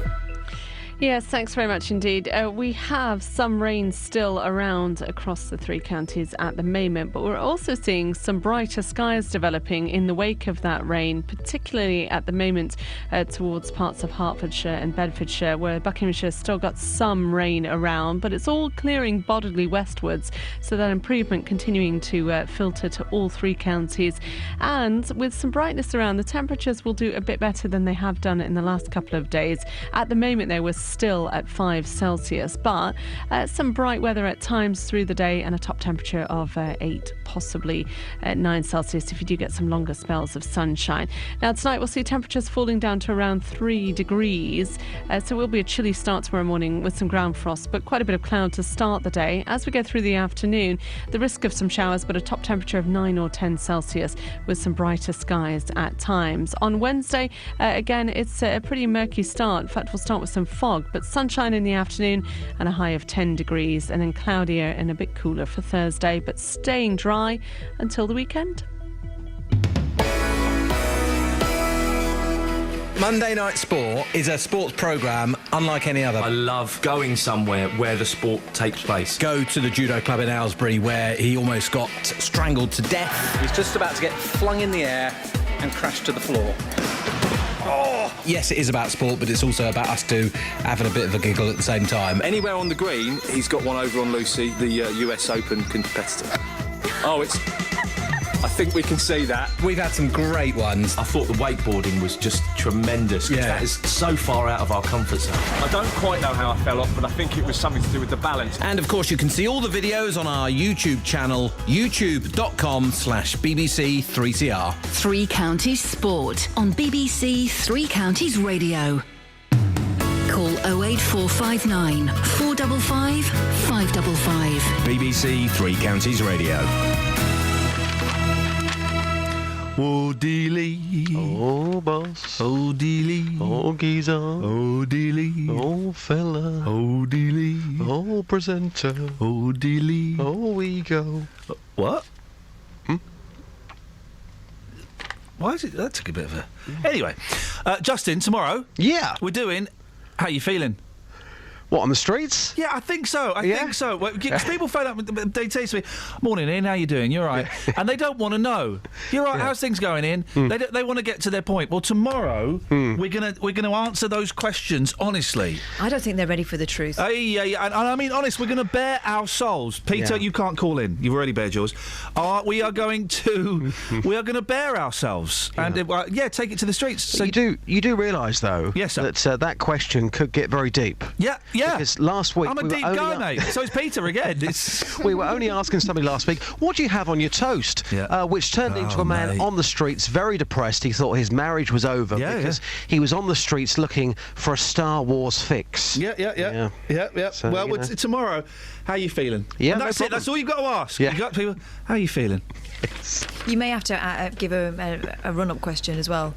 Yes, thanks very much indeed. We have some rain still around across the 3 counties at the moment, but we're also seeing some brighter skies developing in the wake of that rain, particularly at the moment towards parts of Hertfordshire and Bedfordshire, where Buckinghamshire still got some rain around, but it's all clearing bodily westwards, so that improvement continuing to filter to all 3 counties. And with some brightness around, the temperatures will do a bit better than they have done in the last couple of days. At the moment, they were still at 5 Celsius, but some bright weather at times through the day and a top temperature of 8, possibly 9 Celsius if you do get some longer spells of sunshine. Now, tonight we'll see temperatures falling down to around 3 degrees, so it will be a chilly start tomorrow morning with some ground frost, but quite a bit of cloud to start the day. As we go through the afternoon, the risk of some showers, but a top temperature of 9 or 10 Celsius with some brighter skies at times. On Wednesday, again, it's a pretty murky start. In fact, we'll start with some fog, but sunshine in the afternoon and a high of 10 degrees, and then cloudier and a bit cooler for Thursday, but staying dry until the weekend.
Monday Night Sport is a sports programme unlike any other.
I love going somewhere where the sport takes place.
Go to the judo club in Aylesbury where he almost got strangled to death.
He's just about to get flung in the air and crash to the floor.
Oh! Yes, it is about sport, but it's also about us two having a bit of a giggle at the same time.
Anywhere on the green, he's got one over on Lucy, the US Open competitor. Oh, it's... I think we can see that.
We've had some great ones.
I thought the wakeboarding was just tremendous.
Yeah.
That is so far out of our comfort zone.
I don't quite know how I fell off, but I think it was something to do with the balance.
And, of course, you can see all the videos on our YouTube channel, youtube.com/BBC3CR.
3 Counties Sport on BBC 3 Counties Radio. Call 08459 455 555.
BBC 3 Counties Radio.
Oh, Dealey.
Oh, boss.
Oh, Dealey.
Oh, geezer.
Oh, Dealey.
Oh, fella.
Oh, Dealey.
Oh, presenter.
Oh, Dealey.
Oh, we go.
What? Why is it? That took a bit of a... Anyway, Justin, tomorrow...
Yeah.
We're doing... How you feeling?
What, on the streets?
Yeah, I think so. I think so. Well, people phone up, they say to me, "Morning, Ian, how you doing? You're right." Yeah. And they don't want to know. You're right. Yeah. How's things going, Ian? They want to get to their point. Well, tomorrow we're gonna answer those questions honestly.
I don't think they're ready for the truth.
Yeah. And I mean, honest, we're going to bare our souls. Peter, you can't call in. You've already bared yours. We are going to bare ourselves and take it to the streets.
So you do realise though,
yes, sir,
that that question could get very deep.
Yeah.
Because last week...
I'm a deep guy, mate. So is Peter again.
We were only asking somebody last week, what do you have on your toast? Yeah. Which turned into a man on the streets, very depressed. He thought his marriage was over because he was on the streets looking for a Star Wars fix.
Yeah. So, well, tomorrow, how are you feeling?
Yeah,
and that's it. That's all you've got to ask.
Yeah.
You've got people, how are you feeling?
You may have to give a run-up question as well.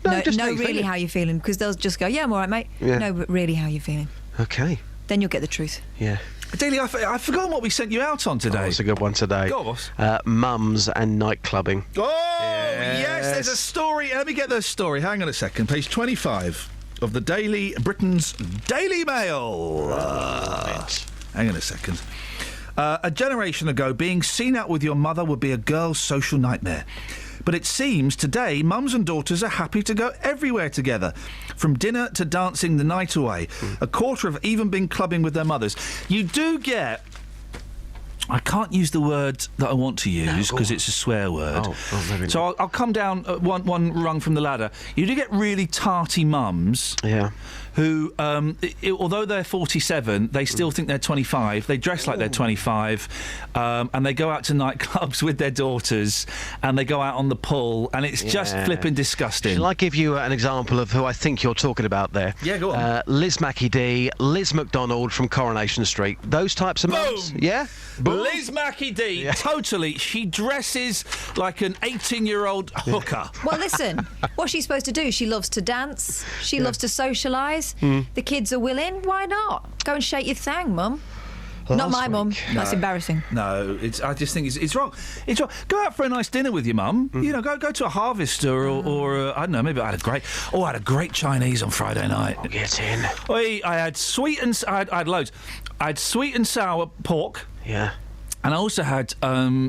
No,
really, how you feeling? Because they'll just go, yeah, I'm all right, mate.
Yeah.
No, but really, how you feeling?
Okay.
Then you'll get the truth.
Yeah.
Daly, I've forgotten what we sent you out on today.
Oh, it's a good one today.
Go on, boss.
Mums and night clubbing.
Oh, yes, there's a story. Let me get the story. Hang on a second. Page 25 of the Britain's Daily Mail. Hang on a second. A generation ago, being seen out with your mother would be a girl's social nightmare. But it seems today mums and daughters are happy to go everywhere together, from dinner to dancing the night away. A quarter have even been clubbing with their mothers. You do get... I can't use the word that I want to use because it's a swear word. So I'll come down one rung from the ladder. You do get really tarty mums who, although they're 47, they still think they're 25. They dress like they're 25 and they go out to nightclubs with their daughters and they go out on the pull and it's just flipping disgusting.
Shall I give you an example of who I think you're talking about there?
Yeah, go on.
Liz Mackie D, Liz McDonald from Coronation Street. Those types of mums? Yeah?
Boom. Liz Mackie D, totally. She dresses like an 18-year-old hooker.
Well, listen, what's she supposed to do? She loves to dance. She loves to socialise. The kids are willing. Why not? Go and shake your thang, Mum. Not my mum. That's embarrassing.
No, I just think it's wrong. It's wrong. Go out for a nice dinner with your mum. You know, go to a Harvester or I don't know. Maybe I had a great Chinese on Friday night.
I'll get in.
I had sweet and I had loads. I had sweet and sour pork.
Yeah.
And I also had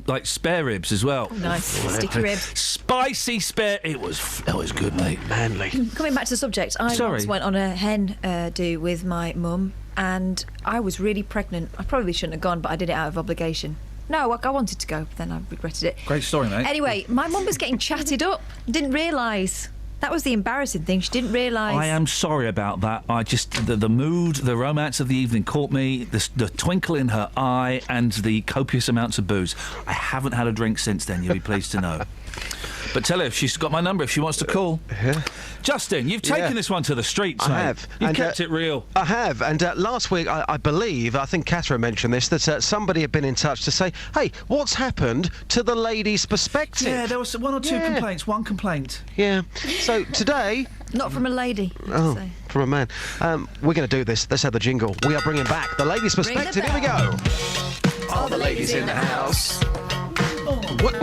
like spare ribs as well.
Nice. Sticky ribs.
Spicy spare. It was good, mate.
Manly.
Coming back to the subject, I once went on a hen do with my mum, and I was really pregnant. I probably shouldn't have gone, but I did it out of obligation. No, I wanted to go, but then I regretted it.
Great story, mate.
Anyway, my mum was getting chatted up. Didn't realise. That was the embarrassing thing. She didn't realise.
I am sorry about that. I just the mood, the romance of the evening caught me. The twinkle in her eye and the copious amounts of booze. I haven't had a drink since then. You'll be pleased to know. But tell her if she's got my number if she wants to call.
Yeah.
Justin, you've taken this one to the streets, mate.
I have.
You've kept it real.
I have. And last week, I think Catherine mentioned this, that somebody had been in touch to say, hey, what's happened to the lady's perspective?
Yeah, there was one or two complaints. One complaint.
Yeah. So today...
Not from a lady.
Oh, from a man. We're going to do this. Let's have the jingle. We are bringing back the lady's perspective. Here we go.
All the ladies in the house.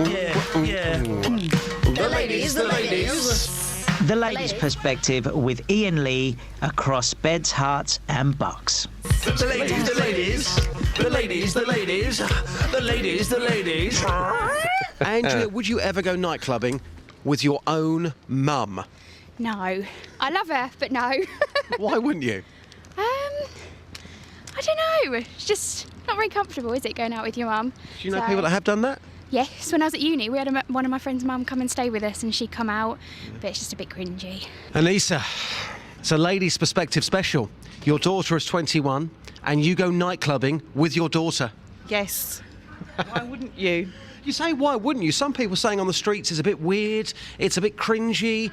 Yeah.
The ladies.
The ladies' perspective with Iain Lee across beds, hearts and bucks.
The ladies.
Andrea, would you ever go night clubbing with your own mum?
No. I love her, but no.
Why wouldn't you?
I don't know. It's just not very comfortable, is it, going out with your mum?
Do you know people that have done that?
Yes, when I was at uni, we had one of my friend's mum come and stay with us, and she'd come out, but it's just a bit cringy.
Anissa, it's a ladies' perspective special. Your daughter is 21, and you go night clubbing with your daughter.
Yes. Why wouldn't you?
You say, why wouldn't you? Some people saying on the streets it's a bit weird, it's a bit cringy.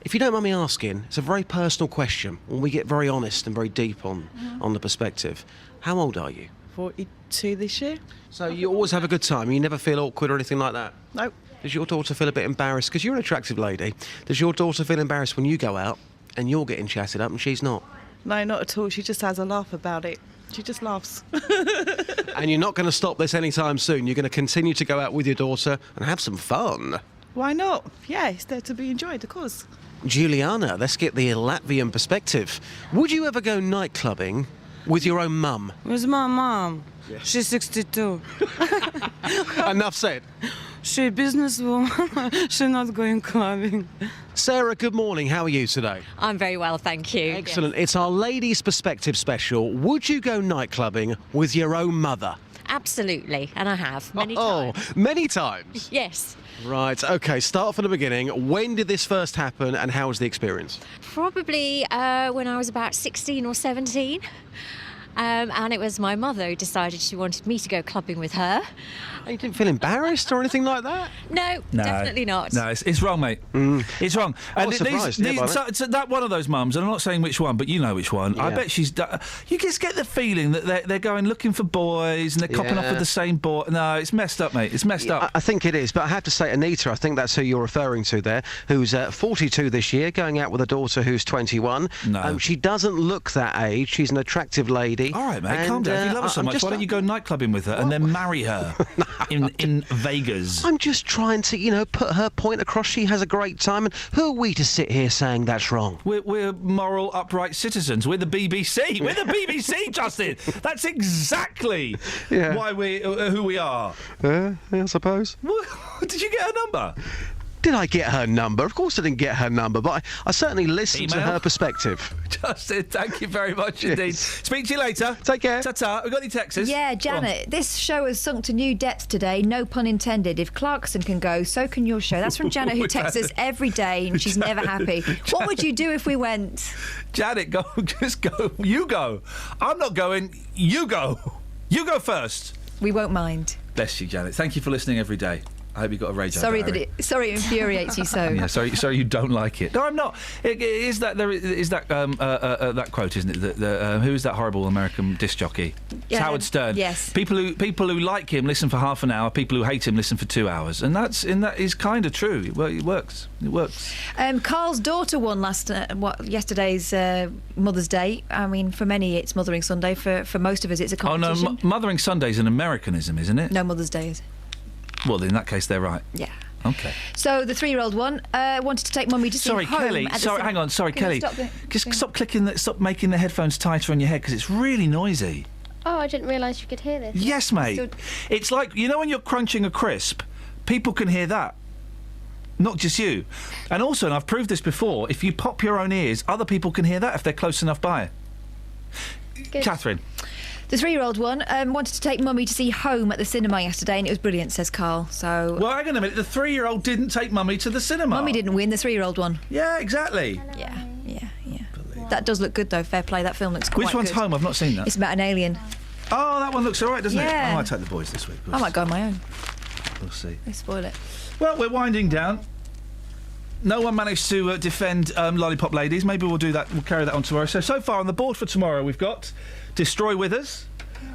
If you don't mind me asking, it's a very personal question, and we get very honest and very deep on the perspective. How old are you?
42 this year.
So you always have a good time? You never feel awkward or anything like that?
Nope.
Does your daughter feel a bit embarrassed? Because you're an attractive lady. Does your daughter feel embarrassed when you go out and you're getting chatted up and she's not?
No, not at all. She just has a laugh about it. She just laughs.
And you're not going to stop this anytime soon. You're going to continue to go out with your daughter and have some fun.
Why not? Yeah, it's there to be enjoyed, of course.
Juliana, let's get the Latvian perspective. Would you ever go night clubbing with your own mum?
With my mum.
Yeah.
She's 62.
Enough said.
She's businesswoman. She's not going clubbing.
Sarah, good morning. How are you today?
I'm very well, thank you.
Excellent. It's our Ladies' Perspective special. Would you go night clubbing with your own mother?
Absolutely, and I have many times.
Oh, many times?
Yes.
Right, OK, start from the beginning. When did this first happen and how was the experience?
Probably when I was about 16 or 17. And it was my mother who decided she wanted me to go clubbing with her.
And you didn't feel embarrassed or anything like that?
No, definitely not.
No, it's wrong, mate. It's wrong.
I was surprised.
So that one of those mums, and I'm not saying which one, but you know which one. I bet she's... you just get the feeling that they're going looking for boys and they're copping off with the same boy. No, it's messed up, mate. It's messed up.
I think it is, but I have to say, Anita, I think that's who you're referring to there, who's 42 this year, going out with a daughter who's 21.
No.
She doesn't look that age. She's an attractive lady.
All right, mate, calm down. If you love her so much, why don't you go night clubbing with her and then marry her in Vegas?
I'm just trying to, put her point across. She has a great time. And who are we to sit here saying that's wrong?
We're moral, upright citizens. We're the BBC. We're the BBC, Justin. That's exactly why we who we are.
Yeah, I suppose.
Did you get her number?
Did I get her number? Of course I didn't get her number, but I certainly listened to her perspective.
Justin, thank you very much indeed. Speak to you later.
Take care.
Ta-ta. We've got any texts?
Yeah, Janet, this show has sunk to new depths today, no pun intended. If Clarkson can go, so can your show. That's from Janet, who texts us every day and she's never happy. What would you do if we went?
Janet, go. Just go. You go. I'm not going. You go. You go first.
We won't mind.
Bless you, Janet. Thank you for listening every day. I hope you got a radio.
Sorry
diary.
Sorry it infuriates you so.
Yeah, sorry you don't like it. No, I'm not. Is that that quote, isn't it? Who is that horrible American disc jockey? It's Howard Stern.
Yes.
People who like him listen for half an hour. People who hate him listen for 2 hours, and that is kind of true. Well, it works. It works.
Carl's daughter won yesterday's Mother's Day. I mean, for many it's Mothering Sunday. For most of us, it's a competition.
Oh no, Mothering Sunday is an Americanism, isn't it?
No, Mother's Day is.
Well, in that case, they're right.
Yeah.
Okay.
So the 3-year-old one wanted to take Mummy to see home.
Kelly. Hang on. Sorry, Kelly. Stop making the headphones tighter on your head because it's really noisy.
Oh, I didn't realise you could hear this.
Yes, mate. It's like, you know when you're crunching a crisp, people can hear that. Not just you. And also, and I've proved this before, if you pop your own ears, other people can hear that if they're close enough by.
Good.
Catherine.
The 3-year-old one wanted to take Mummy to see Home at the cinema yesterday, and it was brilliant, says Carl. So.
Well, hang on a minute. The 3-year-old didn't take Mummy to the cinema.
Mummy didn't win. The 3-year-old one.
Yeah, exactly.
Yeah. That does look good, though. Fair play. That film looks quite good.
Which one's Home? I've not seen that.
It's about an alien.
Oh, that one looks all right, doesn't it?
Yeah.
I might take the boys this week.
I might go on my own.
We'll see.
They spoil it.
Well, we're winding down. No one managed to defend Lollipop Ladies. Maybe we'll do that. We'll carry that on tomorrow. So far on the board for tomorrow, we've got Destroy Withers,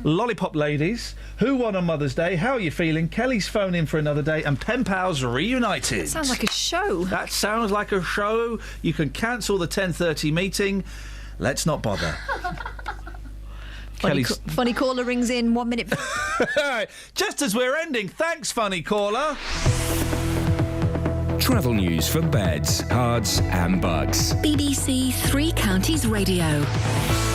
Lollipop Ladies, Who Won on Mother's Day, How Are You Feeling, Kelly's Phone In for Another Day, and Pen Pals Reunited.
That sounds like a show.
That sounds like a show. You can cancel the 10:30 meeting. Let's not bother.
Funny caller rings in 1 minute.
Just as we're ending, thanks, funny caller.
Travel news for beds, cards and bugs.
BBC Three Counties Radio.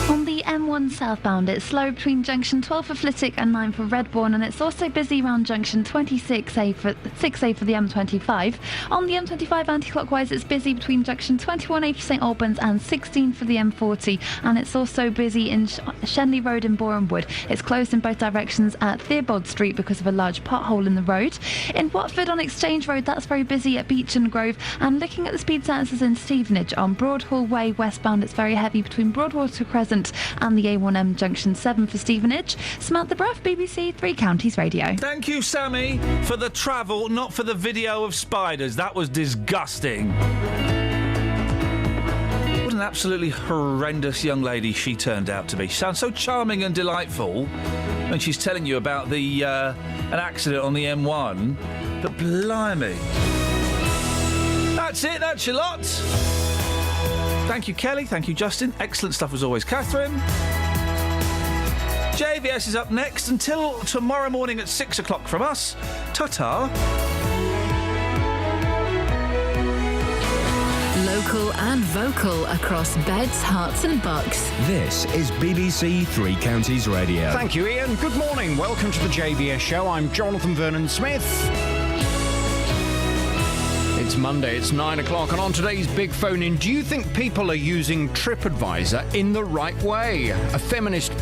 On the M1 southbound, it's slow between junction 12 for Flitwick and 9 for Redbourne, and it's also busy around junction 6A for the M25. On the M25 anti-clockwise, it's busy between junction 21A for St Albans and 16 for the M40, and it's also busy in Shenley Road in Boreham Wood. It's closed in both directions at Theobald Street because of a large pothole in the road. In Watford on Exchange Road, that's very busy at Beach and Grove, and looking at the speed sensors in Stevenage on Broadhall Way westbound, it's very heavy between Broadwater Crescent and the A1M junction 7 for Stevenage. Samantha Bruff, BBC Three Counties Radio.
Thank you, Sammy, for the travel, not for the video of spiders. That was disgusting. What an absolutely horrendous young lady she turned out to be. She sounds so charming and delightful when she's telling you about the an accident on the M1, but blimey. That's it, that's your lot. Thank you, Kelly. Thank you, Justin. Excellent stuff as always, Catherine. JVS is up next until tomorrow morning at 6 o'clock from us. Ta-ta.
Local and vocal across beds, hearts and bucks.
This is BBC Three Counties Radio.
Thank you, Ian. Good morning. Welcome to the JVS show. I'm Jonathan Vernon Smith. It's Monday, it's 9 o'clock, and on today's Big Phone In, do you think people are using TripAdvisor in the right way? A feminist blog